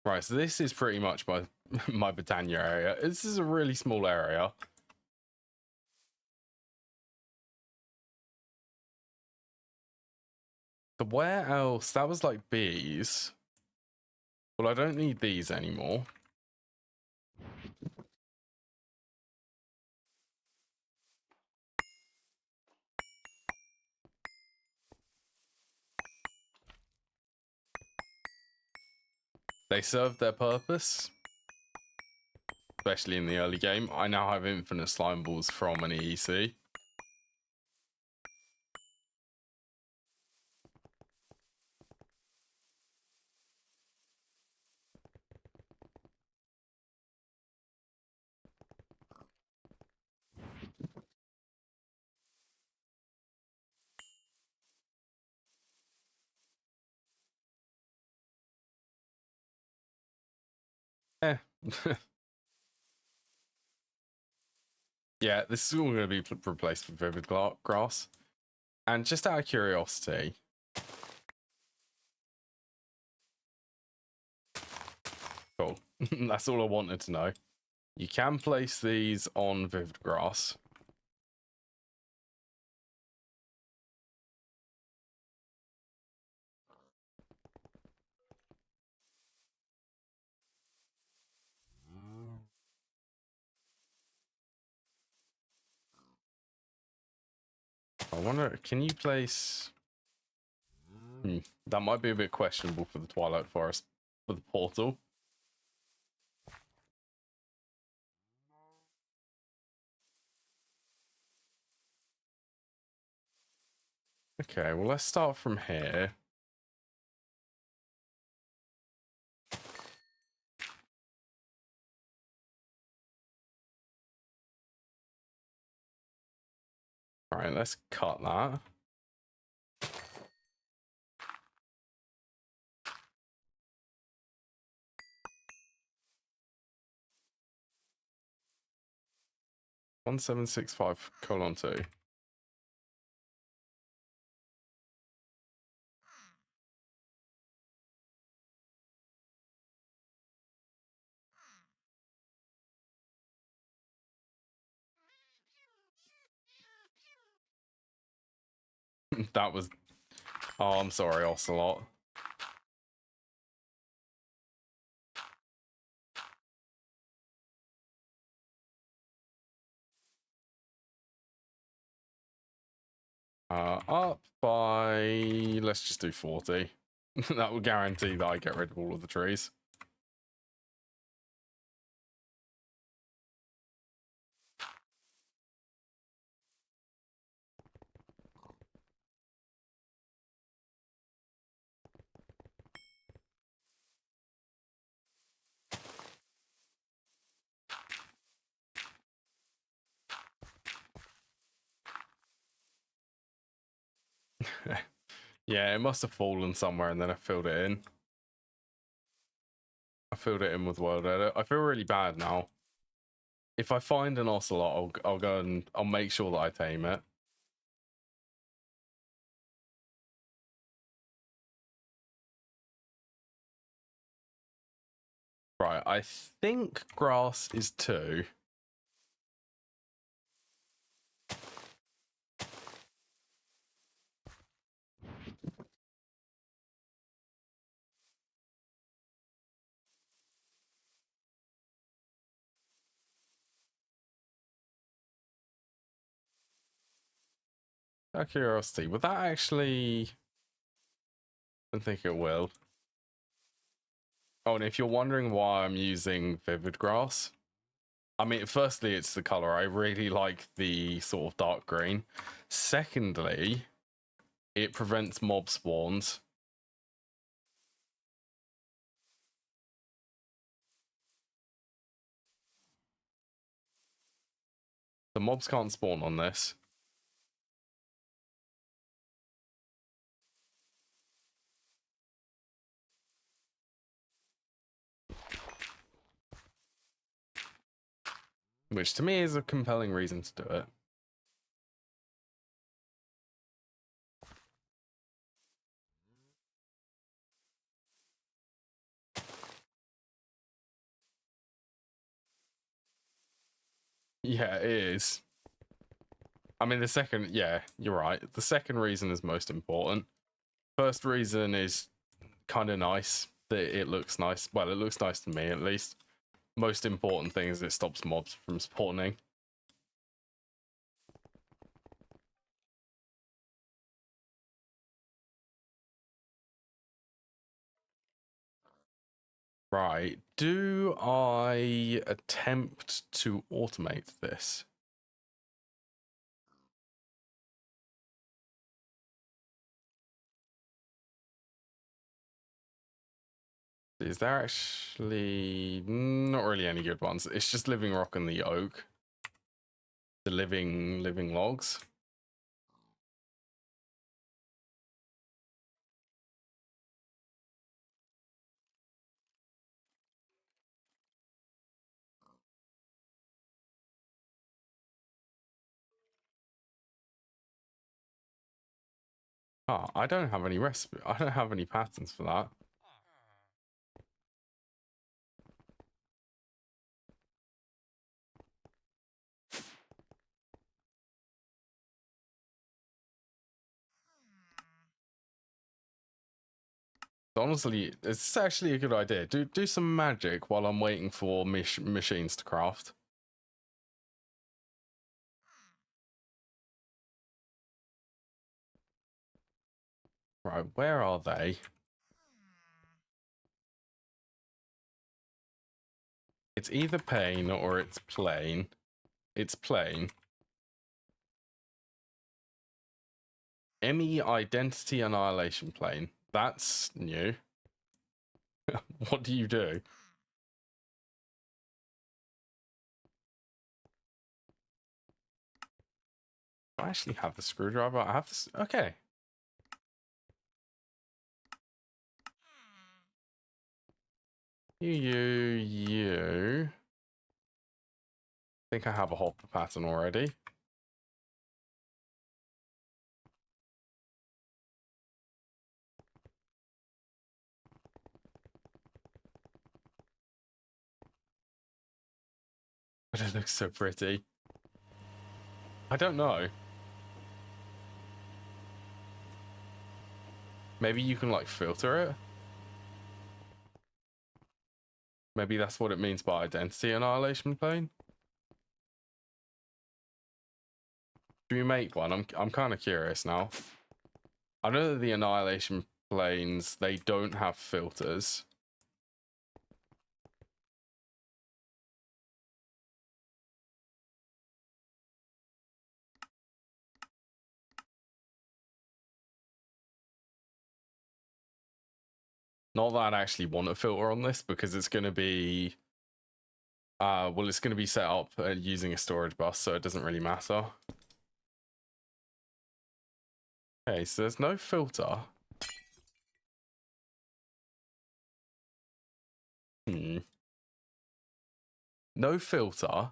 Right, so this is pretty much my my Britannia area. This is a really small area. So where else? That was like bees. Well, I don't need these anymore. They served their purpose, especially in the early game. I now have infinite slime balls from an EEC. Eh. Yeah, this is all going to be replaced with vivid grass. And just out of curiosity, cool. That's all I wanted to know. You can place these on vivid grass. I wonder, can you place... that might be a bit questionable for the Twilight Forest, for the portal. Okay, well, let's start from here. All right, let's cut that. One 1765:2. That was... Oh, I'm sorry, Ocelot. Up by... Let's just do 40. That will guarantee that I get rid of all of the trees. Yeah, it must have fallen somewhere and then I filled it in. I filled it in with World Edit. I feel really bad now. If I find an Ocelot, I'll go and I'll make sure that I tame it. Right, I think grass is 2. Out of curiosity, would that actually... I don't think it will. Oh, and if you're wondering why I'm using Vivid Grass, I mean, firstly, it's the color. I really like the sort of dark green. Secondly, it prevents mob spawns. The mobs can't spawn on this. Which to me is a compelling reason to do it. Yeah, it is. I mean, the second... Yeah, you're right. The second reason is most important. First reason is kind of nice. That it looks nice. Well, it looks nice to me, at least. Most important thing is it stops mobs from spawning. Right. Do I attempt to automate this? Is there actually not really any good ones? It's just living rock and the oak. The living logs. Ah, I don't have any recipe. I don't have any patterns for that. Honestly, it's actually a good idea. Do some magic while I'm waiting for machines to craft. Right, where are they? It's either pain or it's plain. It's plain. ME identity annihilation plane. That's new. What do you do? I actually have the screwdriver. I have this. Okay. You. I think I have a hopper pattern already. But it looks so pretty. I don't know. Maybe you can like filter it. Maybe that's what it means by identity annihilation plane. Do we make one? I'm kind of curious now. I know that the annihilation planes, they don't have filters. Not that I'd actually want a filter on this because it's going to be well, it's going to be set up using a storage bus, so it doesn't really matter. Okay, so there's no filter. No filter.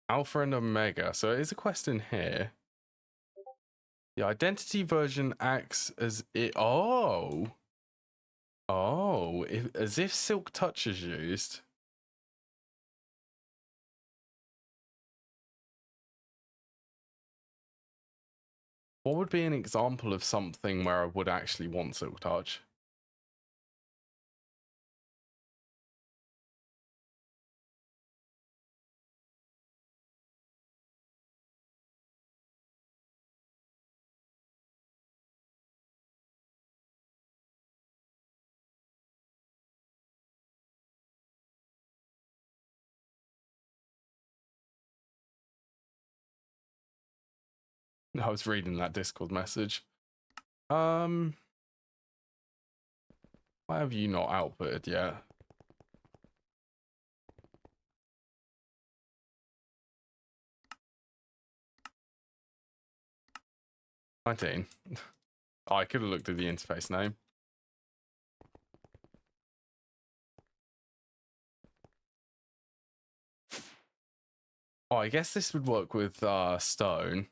Alpha and Omega. So it is a quest in here. The identity version acts as it. Oh. Oh. As if Silk Touch is used. What would be an example of something where I would actually want Silk Touch? I was reading that Discord message. Why have you not outputted yet? $19. Oh, I could have looked at the interface name. Oh, I guess this would work with stone.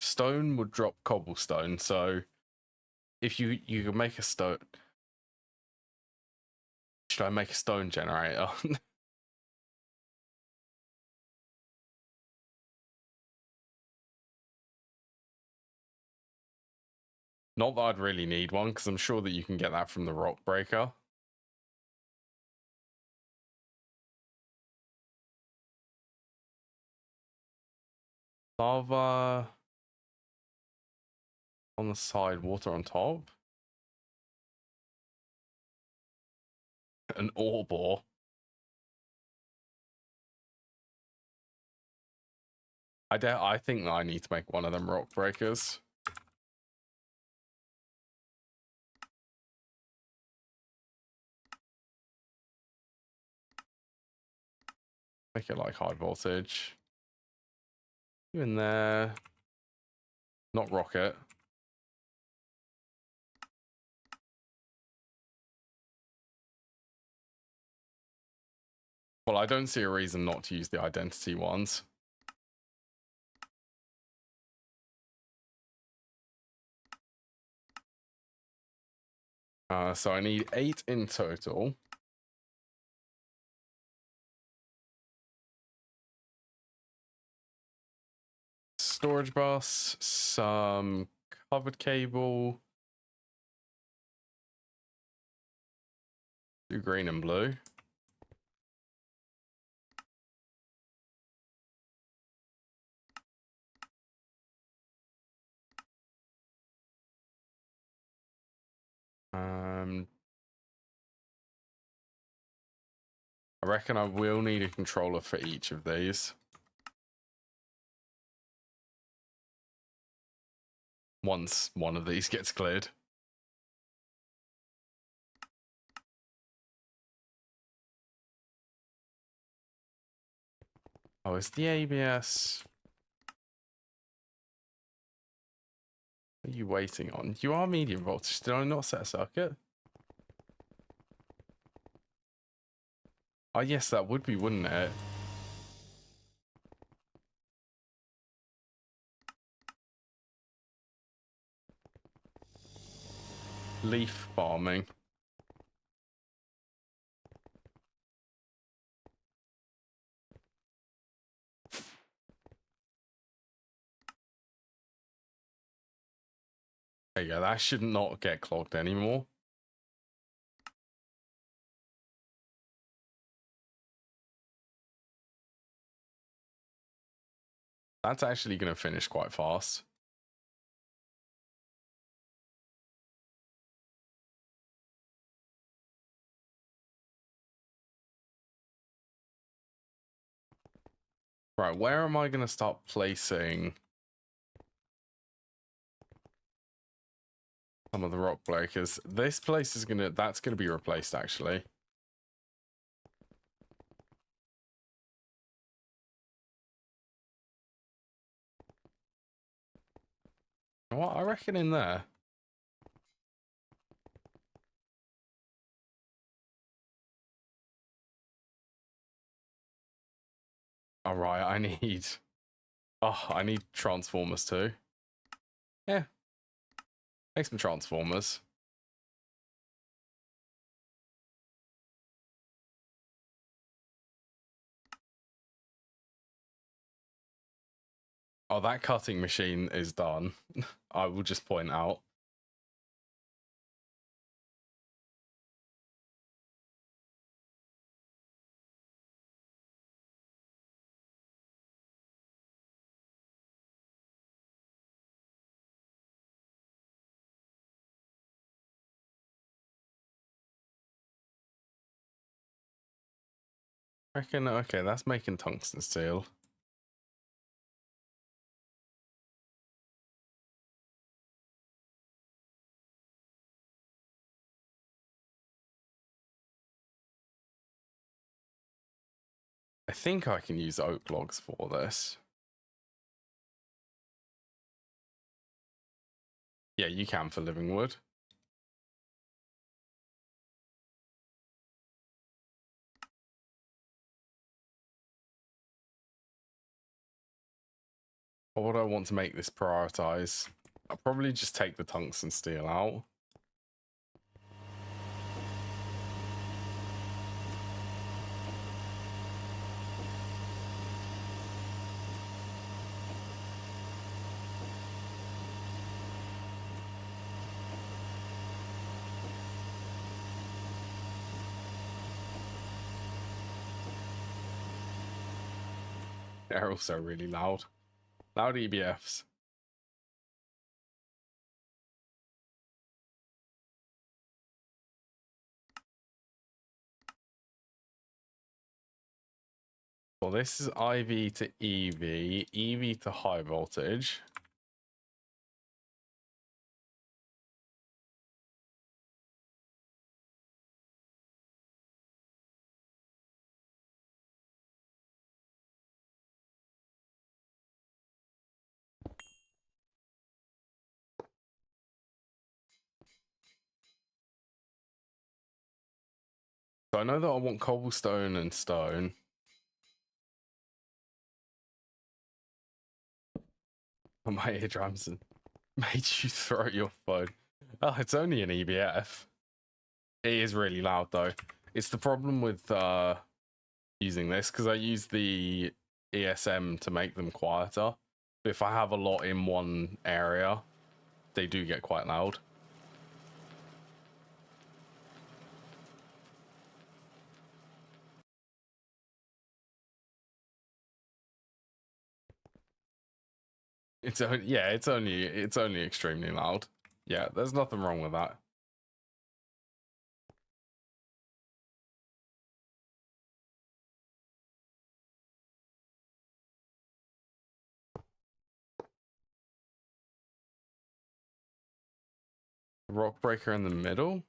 Stone would drop cobblestone, so if you could make a stone. Should I make a stone generator? Not that I'd really need one, because I'm sure that you can get that from the rock breaker. Lava on the side, water on top. An ore bore. I think that I need to make one of them rock breakers. Make it like high voltage. You in there. Not rocket. Well, I don't see a reason not to use the identity ones. So I need 8 in total. Storage bus, some covered cable, 2 green and blue. I reckon I will need a controller for each of these. Once one of these gets cleared. Oh, it's the ABS. What are you waiting on? You are medium voltage. Did I not set a circuit? Oh, yes, that would be, wouldn't it? Leaf farming. There you go. That should not get clogged anymore. That's actually going to finish quite fast. Right, where am I going to start placing some of the rock breakers? This place is that's going to be replaced, actually. You know what? I reckon in there. All right, I need... Oh, I need transformers too. Yeah. Make some transformers. Oh, that cutting machine is done. I will just point out. I reckon, okay, that's making tungsten steel. I think I can use oak logs for this. Yeah, you can for living wood. Or would I want to make this prioritize? I'll probably just take the tungsten steel out. They're also really loud. Loud EBFs. Well, this is IV to EV, EV to high voltage. So I know that I want cobblestone and stone. My eardrums made you throw your phone. Oh, it's only an EBF. It is really loud though. It's the problem with using this because I use the ESM to make them quieter. If I have a lot in one area, they do get quite loud. It's only, yeah, it's only extremely loud. Yeah, there's nothing wrong with that. Rock breaker in the middle.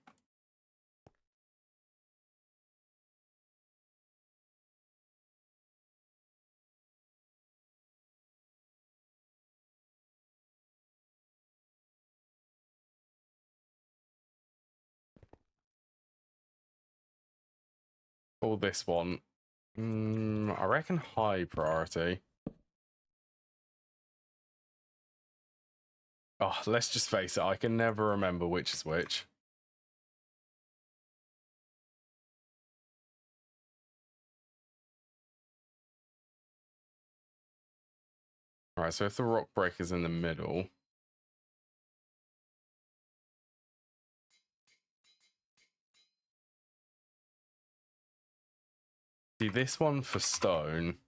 Or this one. I reckon high priority. Oh, let's just face it, I can never remember which is which. Alright, so if the rock breaker's in the middle. See, this one for stone.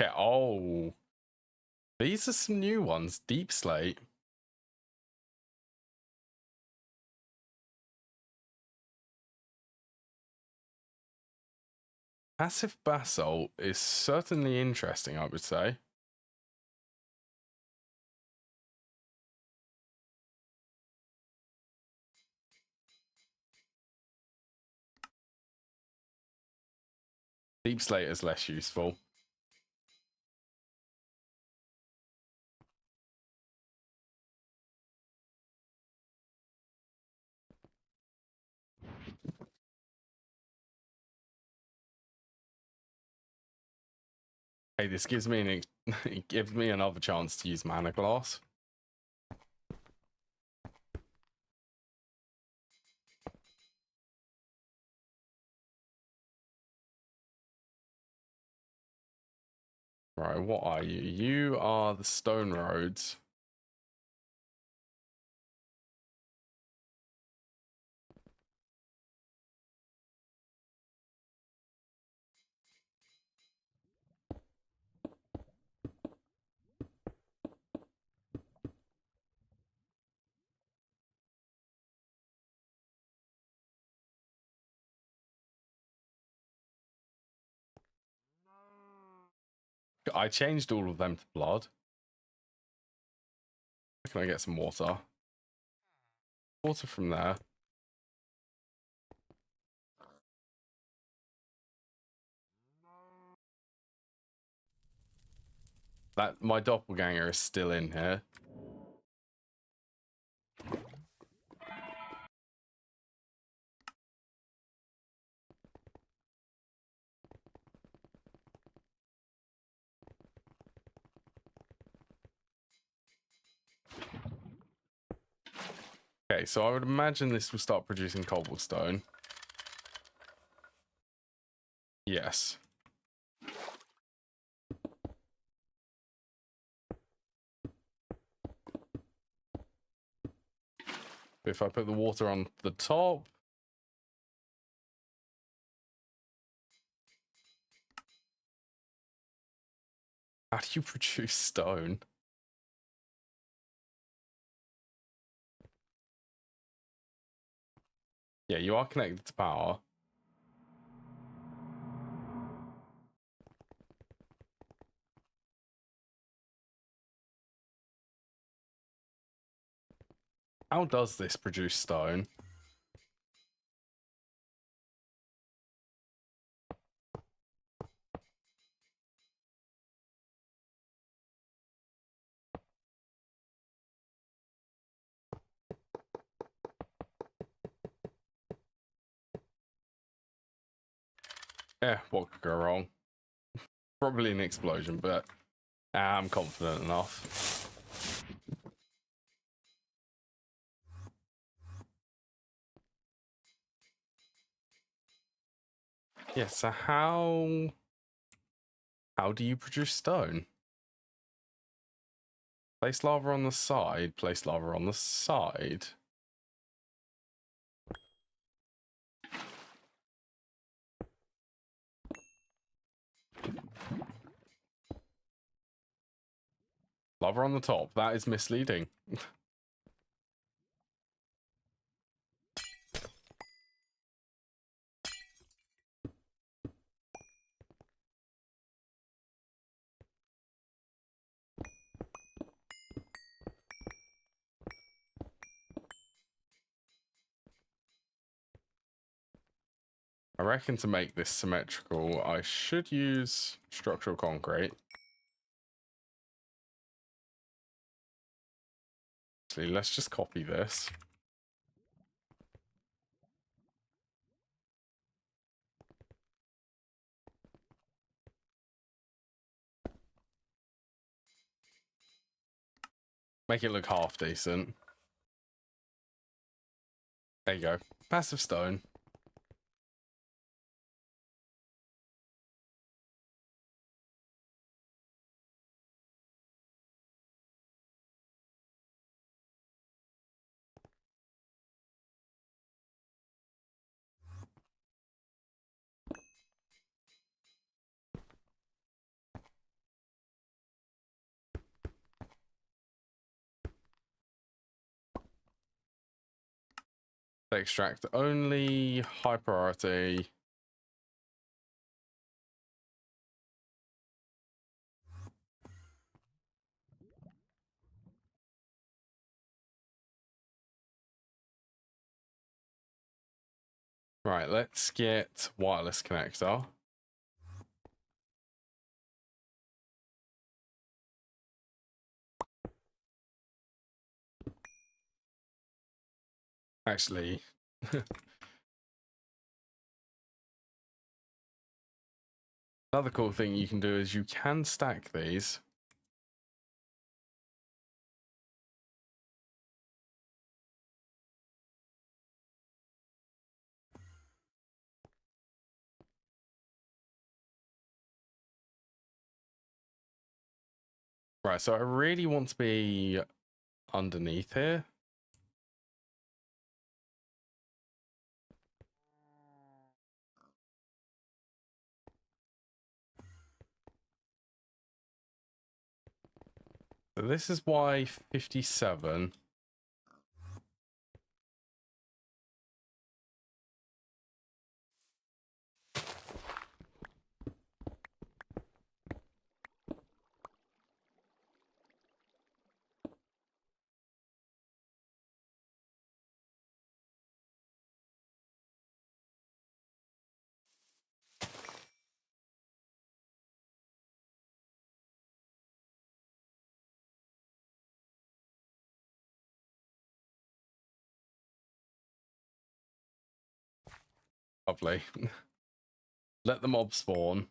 Okay, oh. These are some new ones. Deep slate. Passive basalt is certainly interesting, I would say. Deep slate is less useful. Hey, this gives me it gives me another chance to use mana glass. Right, what are you? You are the stone roads. I changed all of them to blood. Can I get some water? Water from there. That my doppelganger is still in here. Okay, so I would imagine this will start producing cobblestone. Yes. If I put the water on the top. do you produce stone? Yeah, you are connected to power. How does this produce stone? Yeah, what could go wrong? Probably an explosion, but I'm confident enough. Yeah, so how do you produce stone? Place lava on the side, place lava on the side. Lava on the top, that is misleading. I reckon to make this symmetrical, I should use structural concrete. Actually, let's just copy this. Make it look half decent. There you go. Passive stone. Extract only, high priority. Right, let's get wireless connector. Actually, another cool thing you can do is you can stack these. Right, so I really want to be underneath here. So this is why 57. Lovely. Let the mob spawn.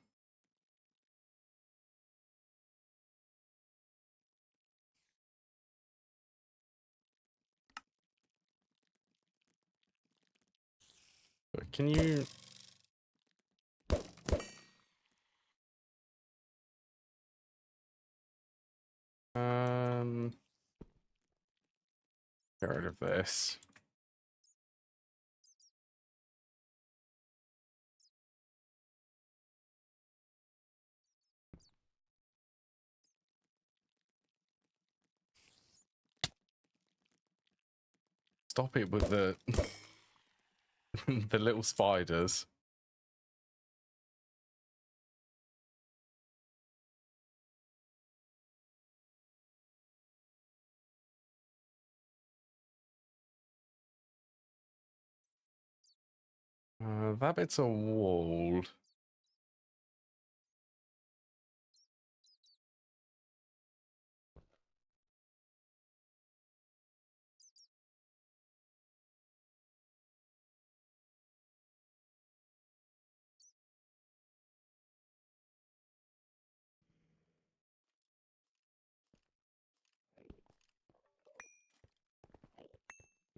But can you... Get rid of this. Stop it with the the little spiders. That bit's a wall.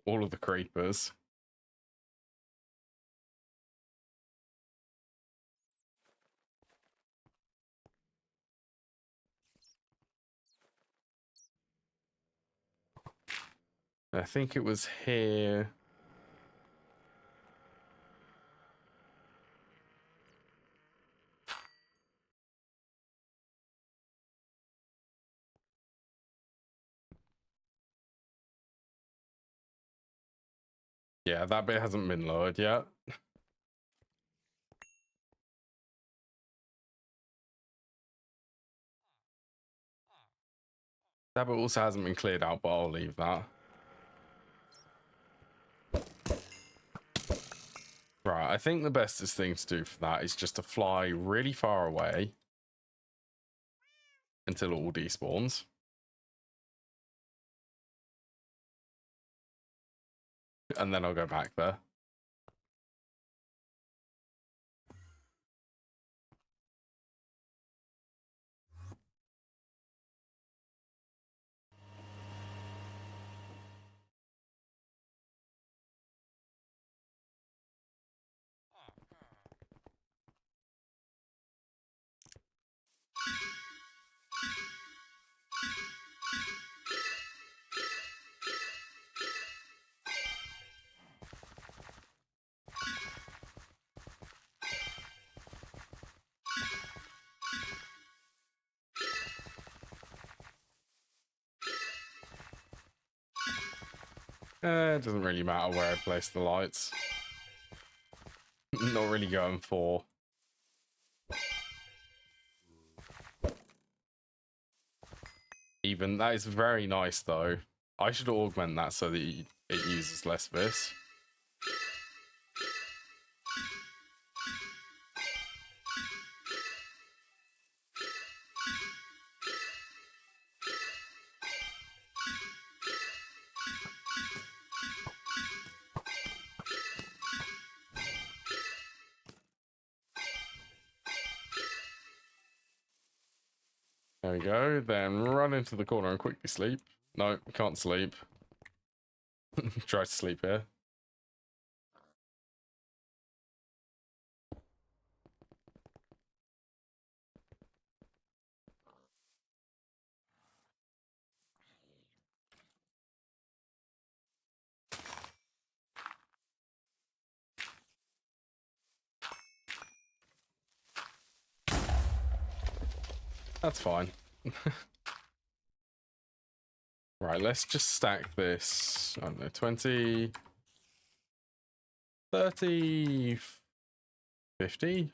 All of the creepers. I think it was here. Yeah, that bit hasn't been lowered yet. That bit also hasn't been cleared out, but I'll leave that. Right, I think the bestest thing to do for that is just to fly really far away until it all despawns. And then I'll go back there. It doesn't really matter where I place the lights. Not really going for. Even that is very nice though. I should augment that so that it uses less of this. There we go. Then run into the corner and quickly sleep. No, can't sleep. Try to sleep here. That's fine. Right, let's just stack this. I don't know, 20, 30, 50,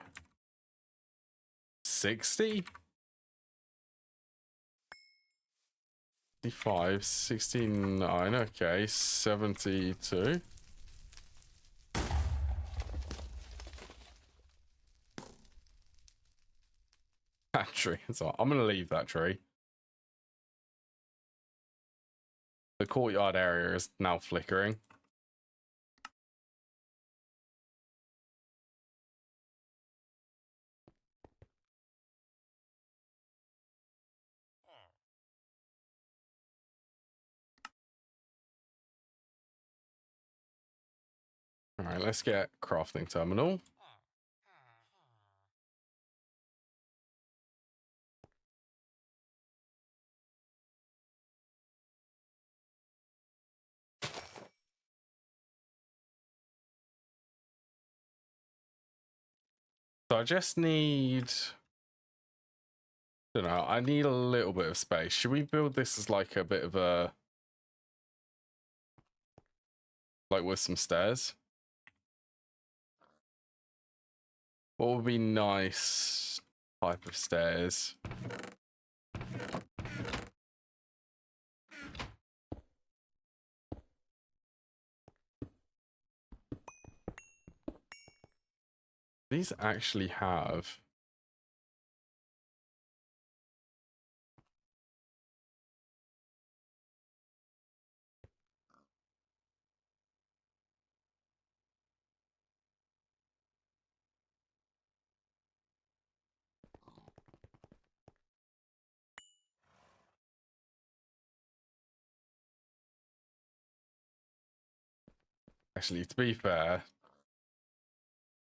60, 65, 69, okay, 72. That tree, so I'm going to leave that tree. The courtyard area is now flickering. All right, let's get crafting terminal. So I just need, I don't know, I need a little bit of space. Should we build this as like a bit of a like with some stairs. What would be nice type of stairs? These actually have... Actually, to be fair,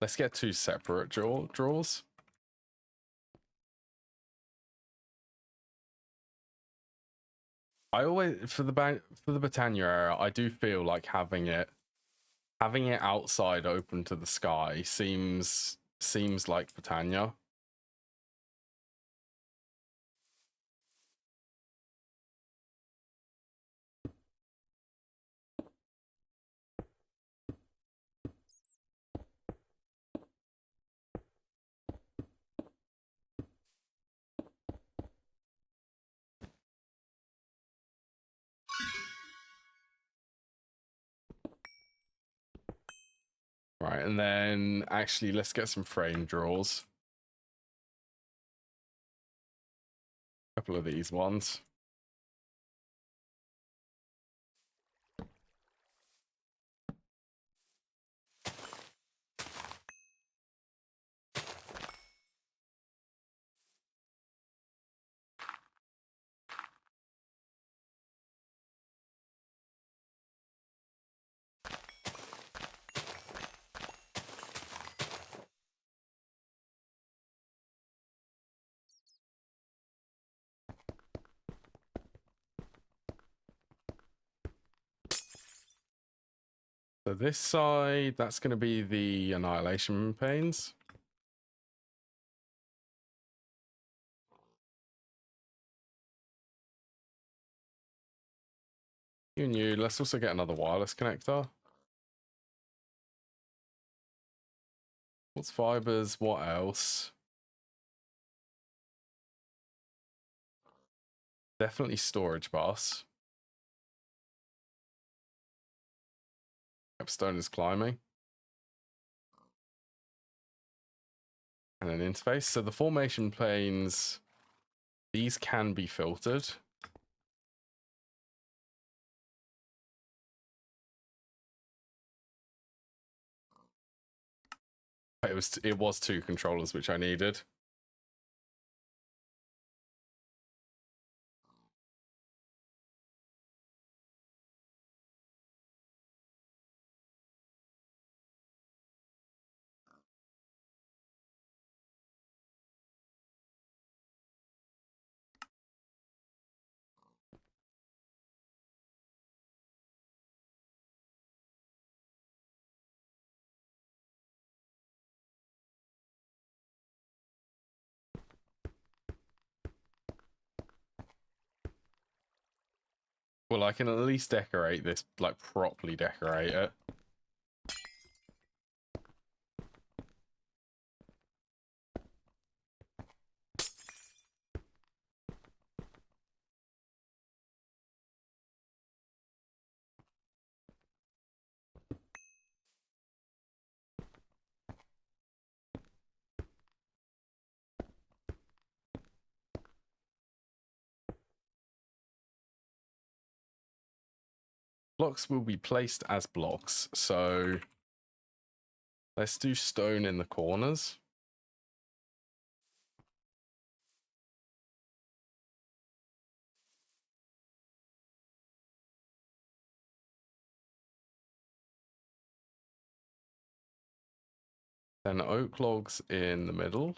let's get 2 separate drawers. I always, for the Britannia area, I do feel like having it outside open to the sky seems like Britannia. Right, and then actually let's get some frame drawers. A couple of these ones. So this side, that's going to be the annihilation panes. You knew. Let's also get another wireless connector. What's fibers? What else? Definitely storage bus. Stone is climbing. And an interface. So the formation planes, these can be filtered. It was 2 controllers which I needed. Well, I can at least decorate this, like properly decorate it. Blocks will be placed as blocks. So let's do stone in the corners. Then oak logs in the middle.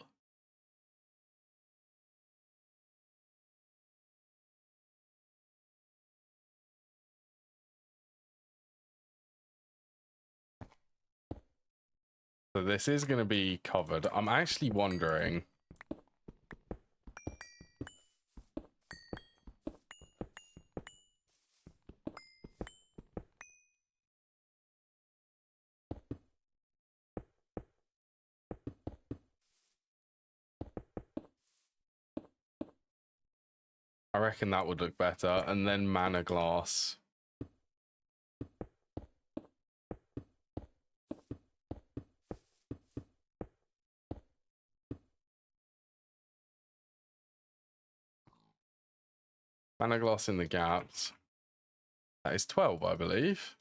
So this is going to be covered. I'm actually wondering... I reckon that would look better. And then mana glass. Mana glass in the gaps. That is 12, I believe.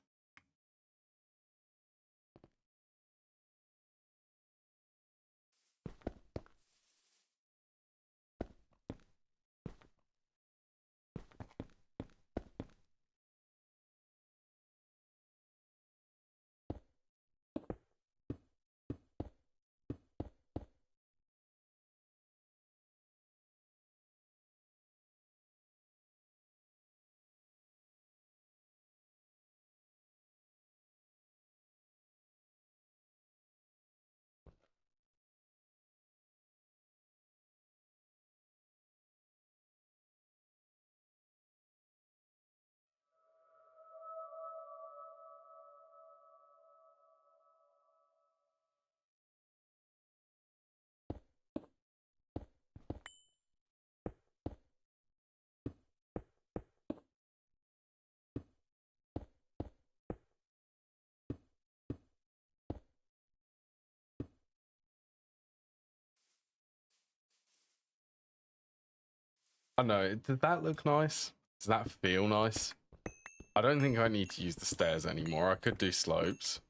I know. Did that look nice? Does that feel nice? I don't think I need to use the stairs anymore. I could do slopes.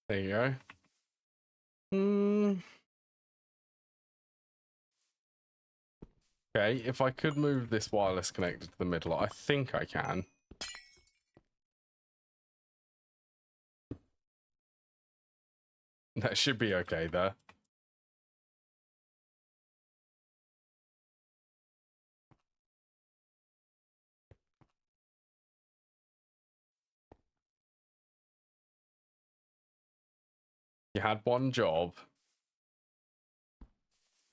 There you go. Okay, if I could move this wireless connector to the middle, I think I can. That should be okay there. You had one job.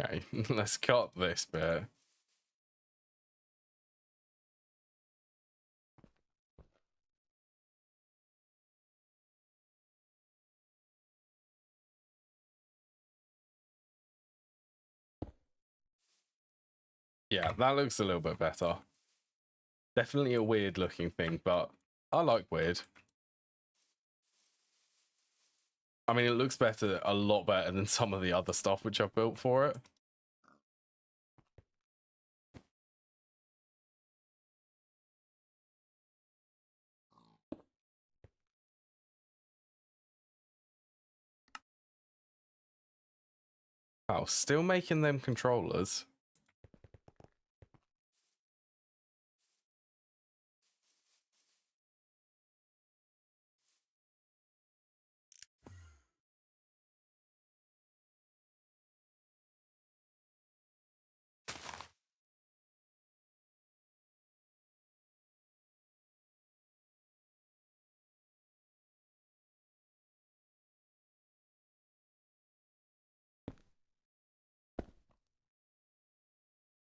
Okay, let's cut this bit. Yeah, that looks a little bit better. Definitely a weird looking thing, but I like weird. I mean, it looks better, a lot better than some of the other stuff which I've built for it. Oh, still making them controllers.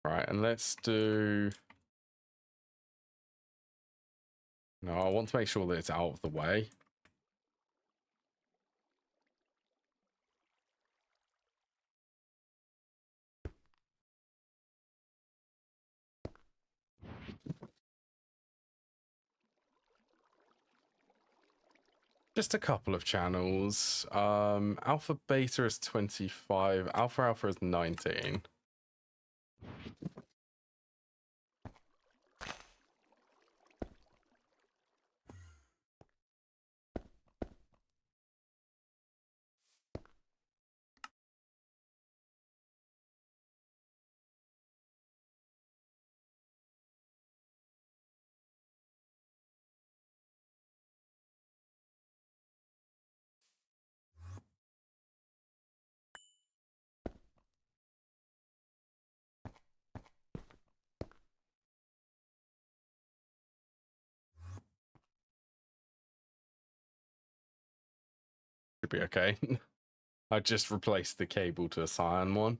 Right, and let's do... No, I want to make sure that it's out of the way. Just a couple of channels. Alpha beta is 25. Alpha alpha is 19. Should be okay. I just replaced the cable to a cyan one.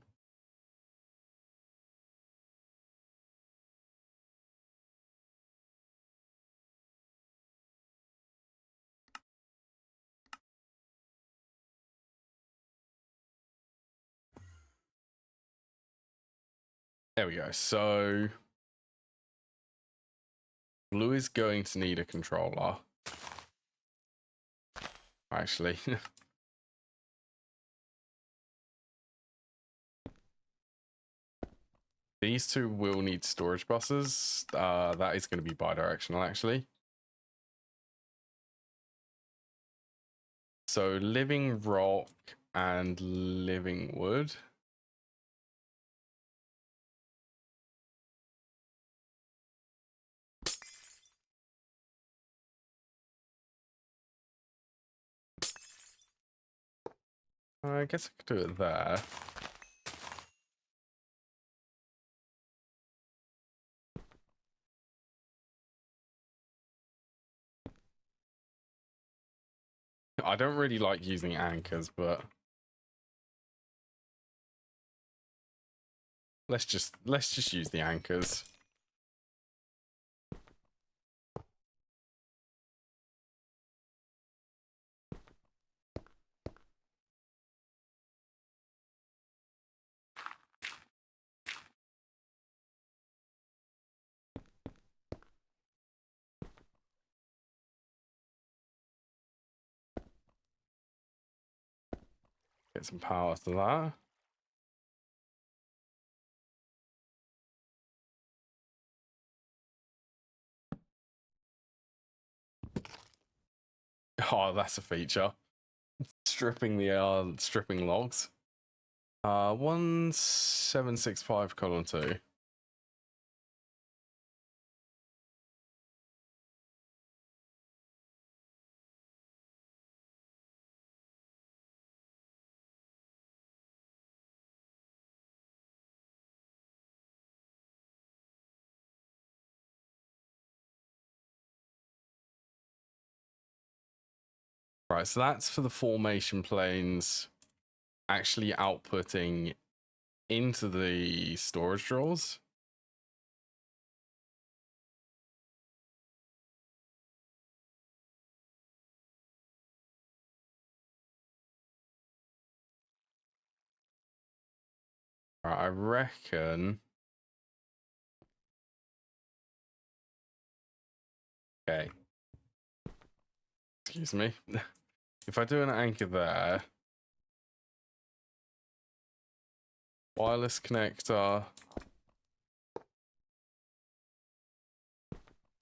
There we go. So blue is going to need a controller. Actually. These two will need storage buses. That is going to be bidirectional, actually. So living rock and living wood. I guess I could do it there. I don't really like using anchors, but let's just use the anchors. Get some power to that. Oh, that's a feature. Stripping logs. 1765:2. Right, so that's for the formation planes actually outputting into the storage drawers. All right, I reckon. Okay. Excuse me. If I do an anchor there, wireless connector,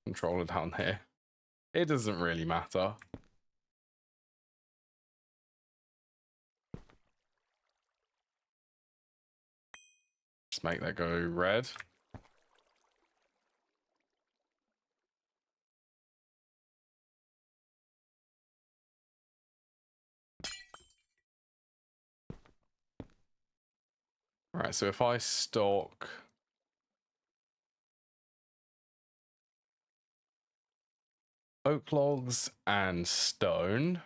controller down here, it doesn't really matter. Just make that go red. All right, so if I stock oak logs and stone,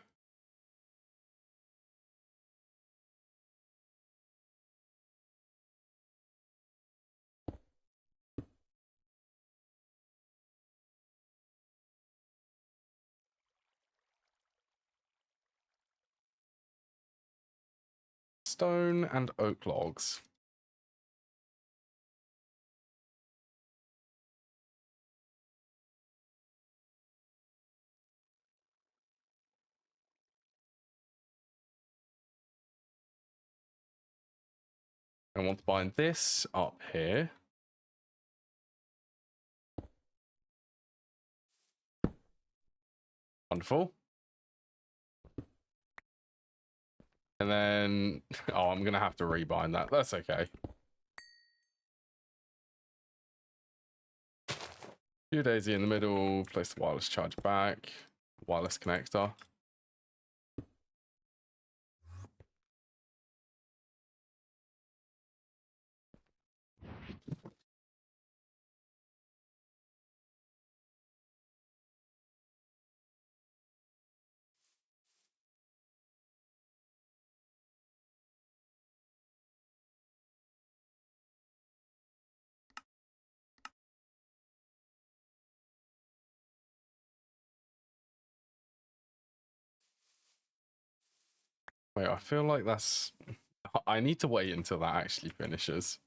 stone and oak logs. I want to bind this up here. Wonderful. And then, oh, I'm going to have to rebind that. That's okay. Daisy in the middle, place the wireless charge back, wireless connector. Wait, I feel like that's... I need to wait until that actually finishes.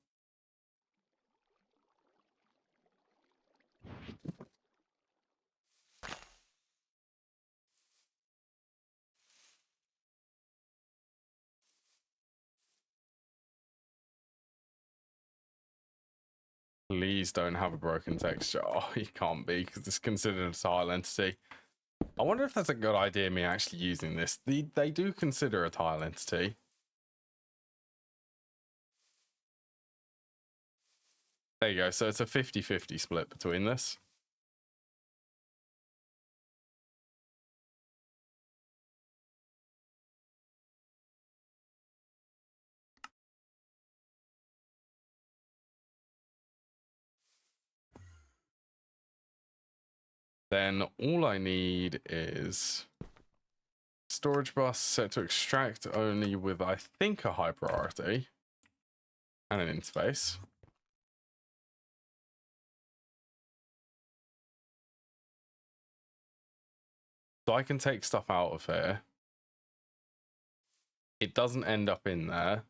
Please don't have a broken texture. Oh, you can't be, because it's considered a tile entity. I wonder if that's a good idea, me actually using this. They do consider a tile entity. There you go. So it's a 50-50 split between this. Then all I need is storage bus set to extract only with, I think, a high priority and an interface. So I can take stuff out of here. It doesn't end up in there.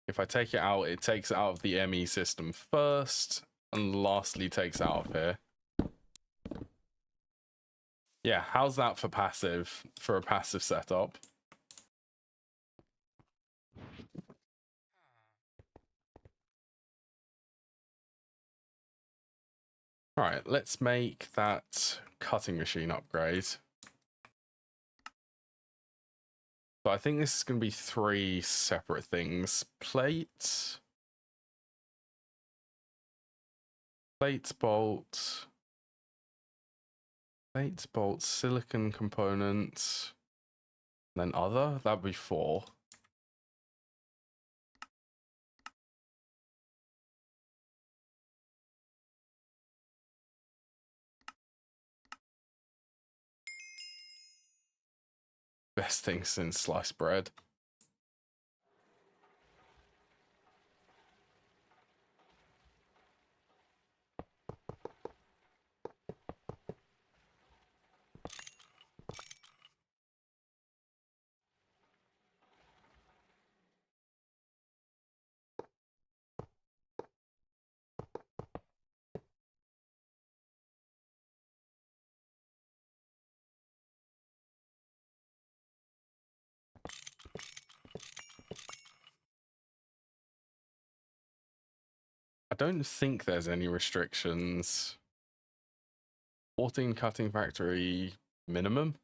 If I take it out, it takes it out of the ME system first, and lastly takes out of here. Yeah, how's that for passive, for a passive setup? All right, let's make that cutting machine upgrade. So I think this is going to be 3 separate things. Plate, bolt, silicon components, then other. That'd be 4. Best thing since sliced bread. I don't think there's any restrictions. 14 cutting factory minimum.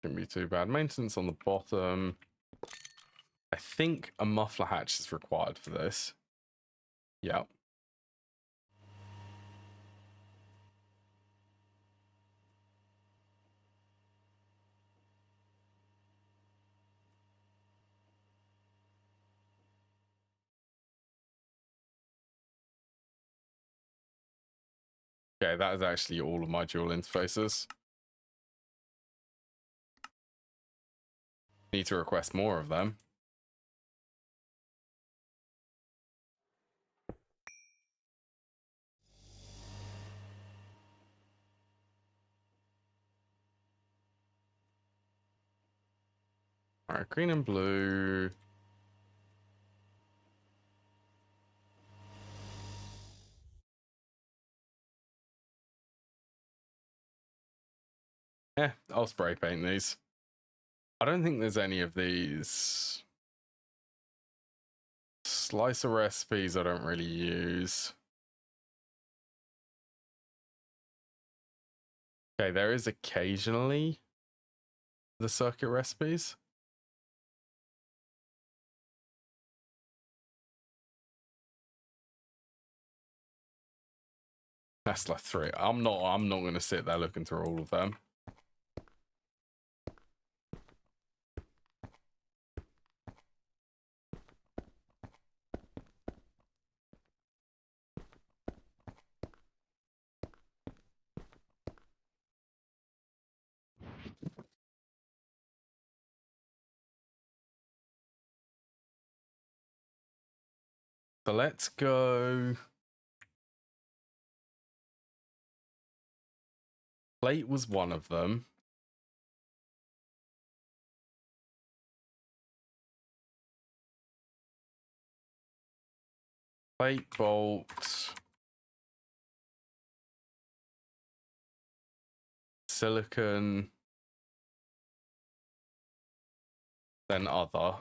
Shouldn't be too bad. Maintenance on the bottom. I think a muffler hatch is required for this. Yep. Okay, that is actually all of my dual interfaces. Need to request more of them. All right, green and blue. Yeah, I'll spray paint these. I don't think there's any of these. Slicer recipes I don't really use. Okay, there is occasionally the circuit recipes. That's like 3. I'm not gonna sit there looking through all of them. So let's go. Plate was one of them. Plate, bolt, silicon, then other.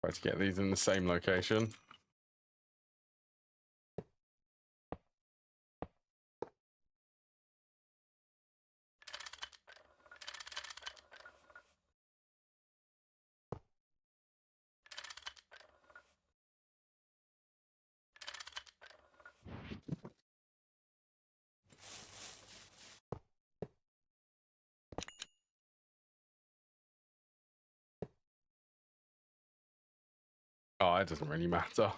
Try to get these in the same location. Oh, it doesn't really matter.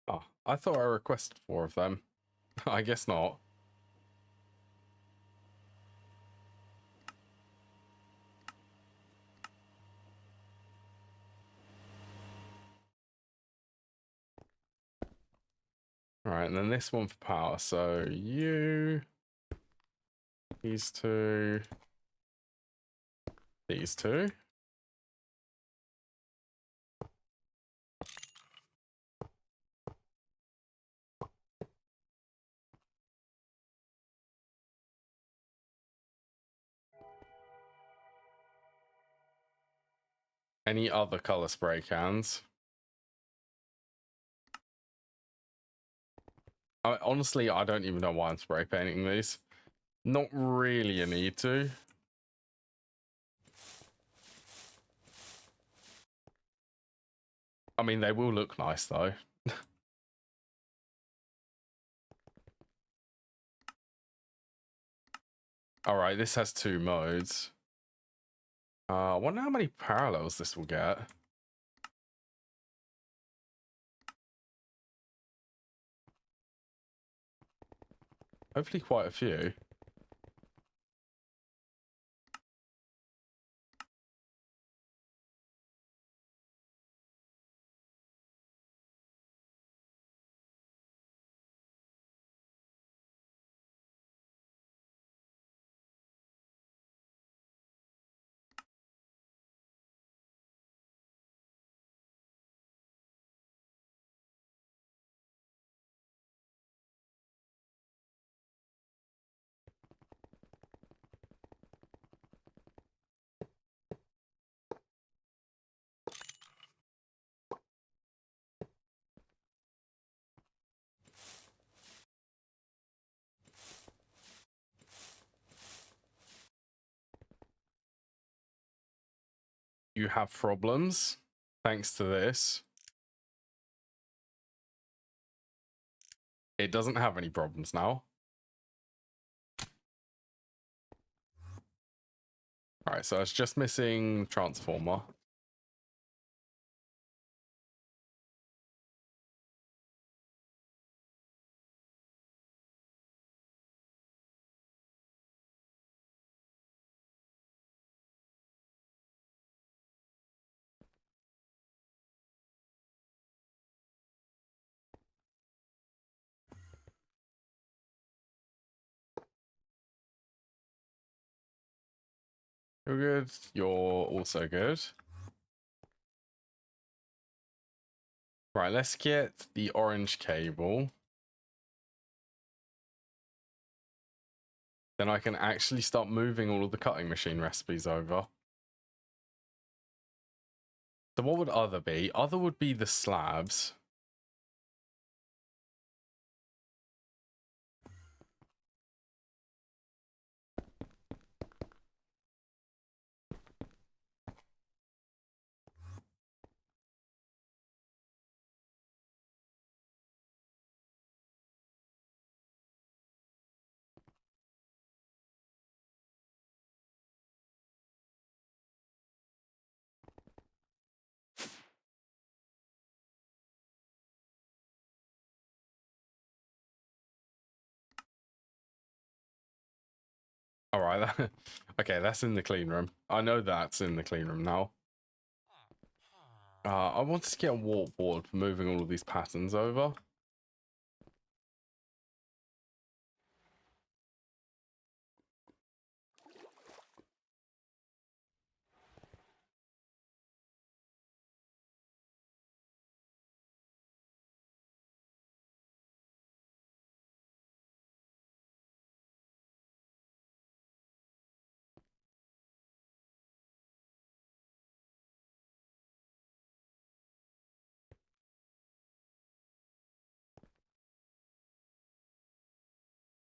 Oh, I thought I requested 4 of them. I guess not. All right, and then this one for power. So you, these two, these two. Any other color spray cans? Honestly, I don't even know why I'm spray painting these. Not really a need to. I mean, they will look nice though. All right, this has 2 modes. I wonder how many parallels this will get. Hopefully quite a few. You have problems thanks to this. It doesn't have any problems now. All right, so it's just missing transformer. You're good. You're also good. Right, let's get the orange cable. Then I can actually start moving all of the cutting machine recipes over. So what would other be? Other would be the slabs. All right. Okay, that's in the clean room. I know that's in the clean room now. I want to get a warp board for moving all of these patterns over.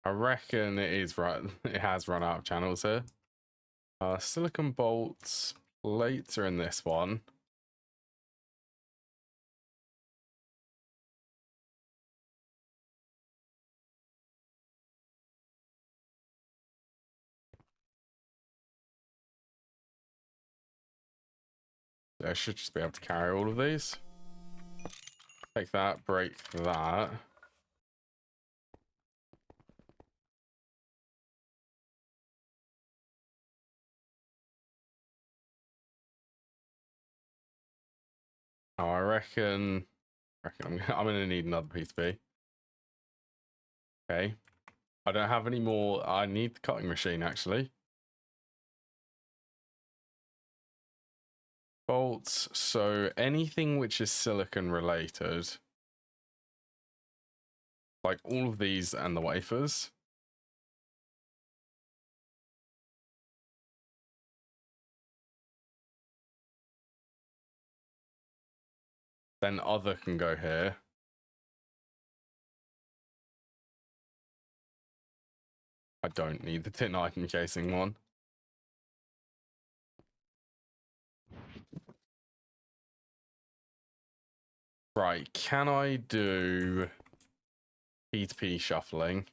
I reckon it is right. It has run out of channels here. Silicon bolts, plates are in this one. I should just be able to carry all of these. Take that, break that. Oh, I reckon I'm gonna need another PCB. Okay. I don't have any more. I need the cutting machine actually. Bolts. So anything which is silicon related, like all of these and the wafers. Then other can go here. I don't need the tin item casing one. Right, can I do P2P shuffling?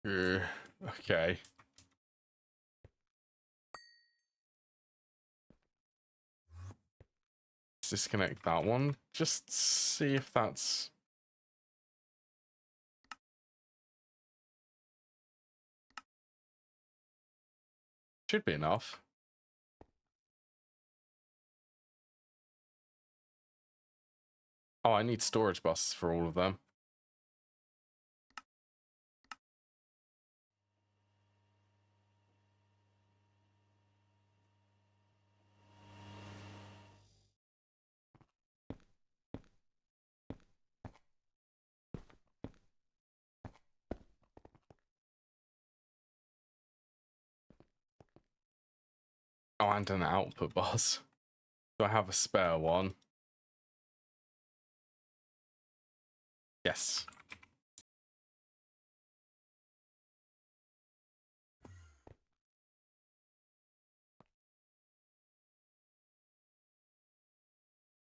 Okay. Let's disconnect that one. Just see if that's... Should be enough. Oh, I need storage buses for all of them. Oh, and an output bus. Do I have a spare one? Yes.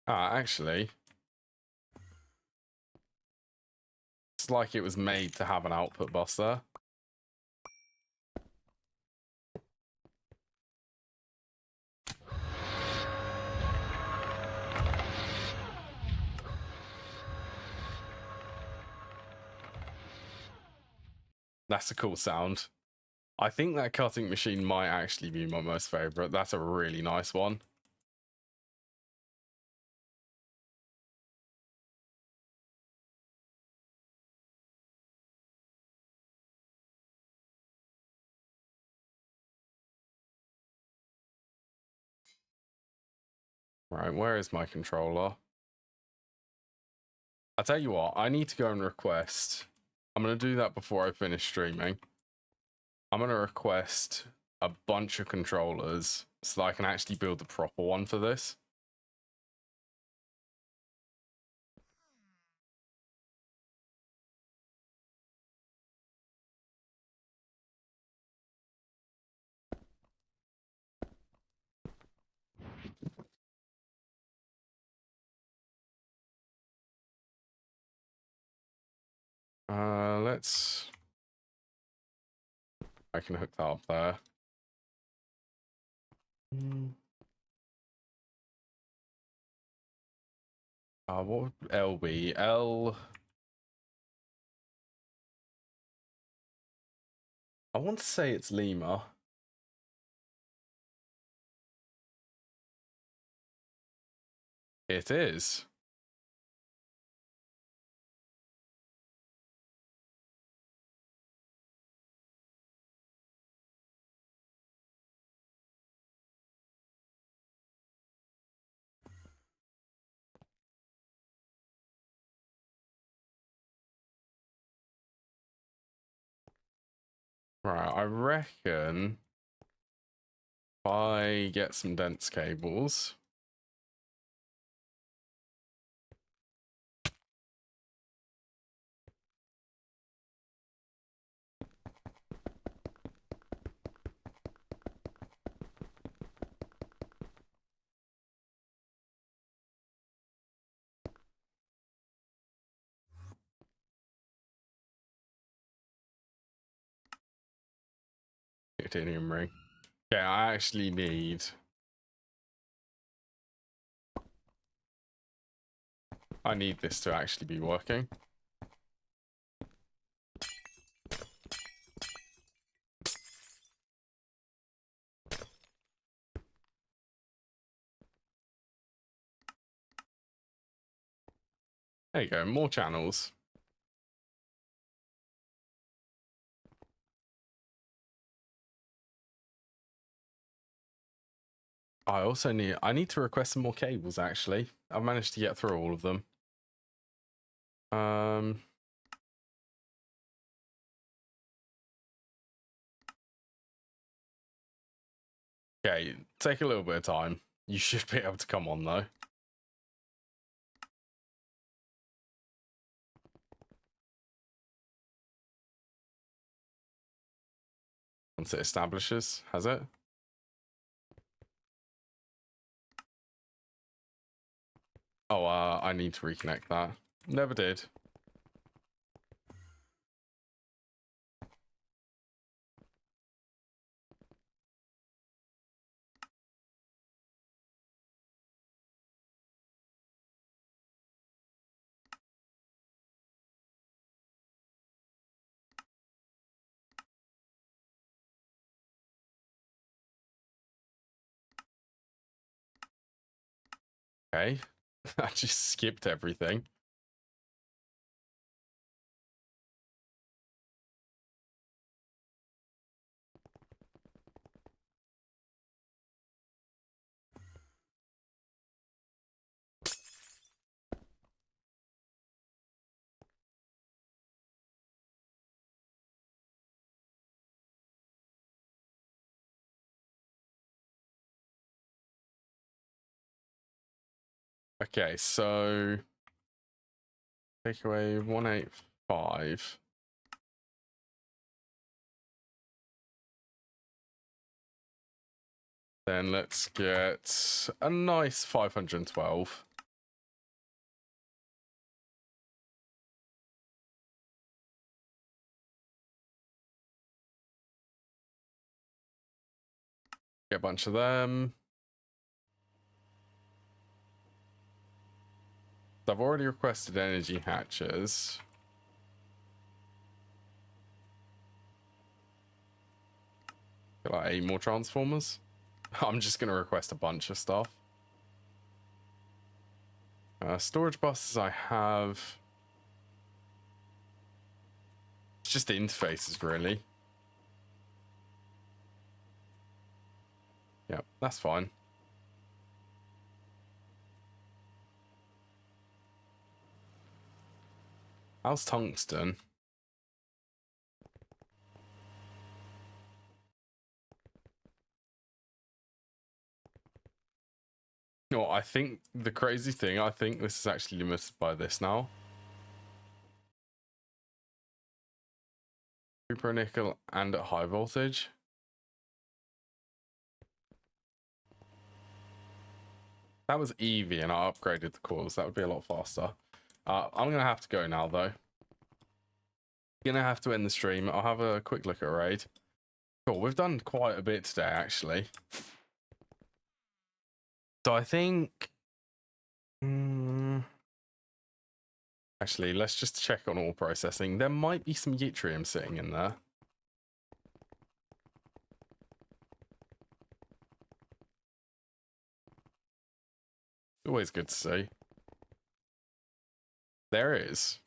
Ah, actually, it's like it was made to have an output bus there. That's a cool sound. I think that cutting machine might actually be my most favorite. That's a really nice one. Right, where is my controller? I'll tell you what, I need to go and request. I'm going to do that before I finish streaming. I'm going to request a bunch of controllers so that I can actually build the proper one for this. Let's... I can hook that up there. What would L be? L... I want to say it's Lima. It is. Right, I reckon if I get some dense cables. Titanium ring. Okay, I actually need... I need this to actually be working. There you go, more channels. I need to request some more cables actually. I've managed to get through all of them. Okay, take a little bit of time. You should be able to come on though. Once it establishes, has it? Oh, I need to reconnect that. Never did. Okay. I just skipped everything. Okay, so take away 185. Then let's get a nice 512. Get a bunch of them. I've already requested energy hatches. Get like 8 more transformers. I'm just going to request a bunch of stuff. Storage buses I have. It's just the interfaces, really. Yep, that's fine. How's tungsten? No, I think the crazy thing, I think this is actually limited by this now. Super nickel and at high voltage. That was Eevee and I upgraded the cores. That would be a lot faster. I'm going to have to go now, though. Gonna have to end the stream. I'll have a quick look at a raid. Cool, we've done quite a bit today, actually. So I think... Actually, let's just check on all processing. There might be some yttrium sitting in there. Always good to see. There is.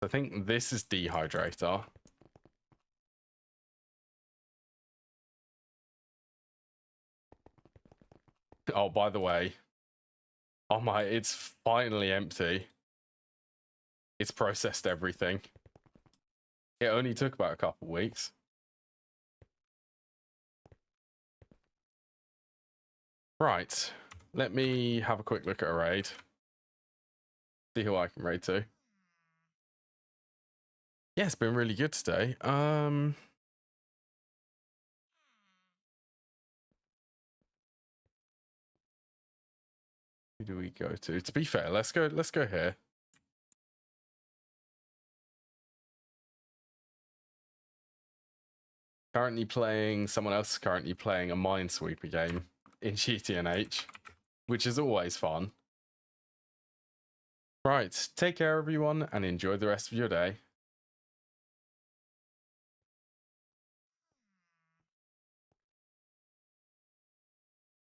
I think this is dehydrator. Oh, by the way. Oh my, it's finally empty. It's processed everything. It only took about a couple weeks. Right. Let me have a quick look at a raid. See who I can raid to. Yeah, it's been really good today. Who do we go to? To be fair, let's go here. Currently playing, someone else is currently playing a Minesweeper game in GTNH, which is always fun. Right, take care everyone and enjoy the rest of your day.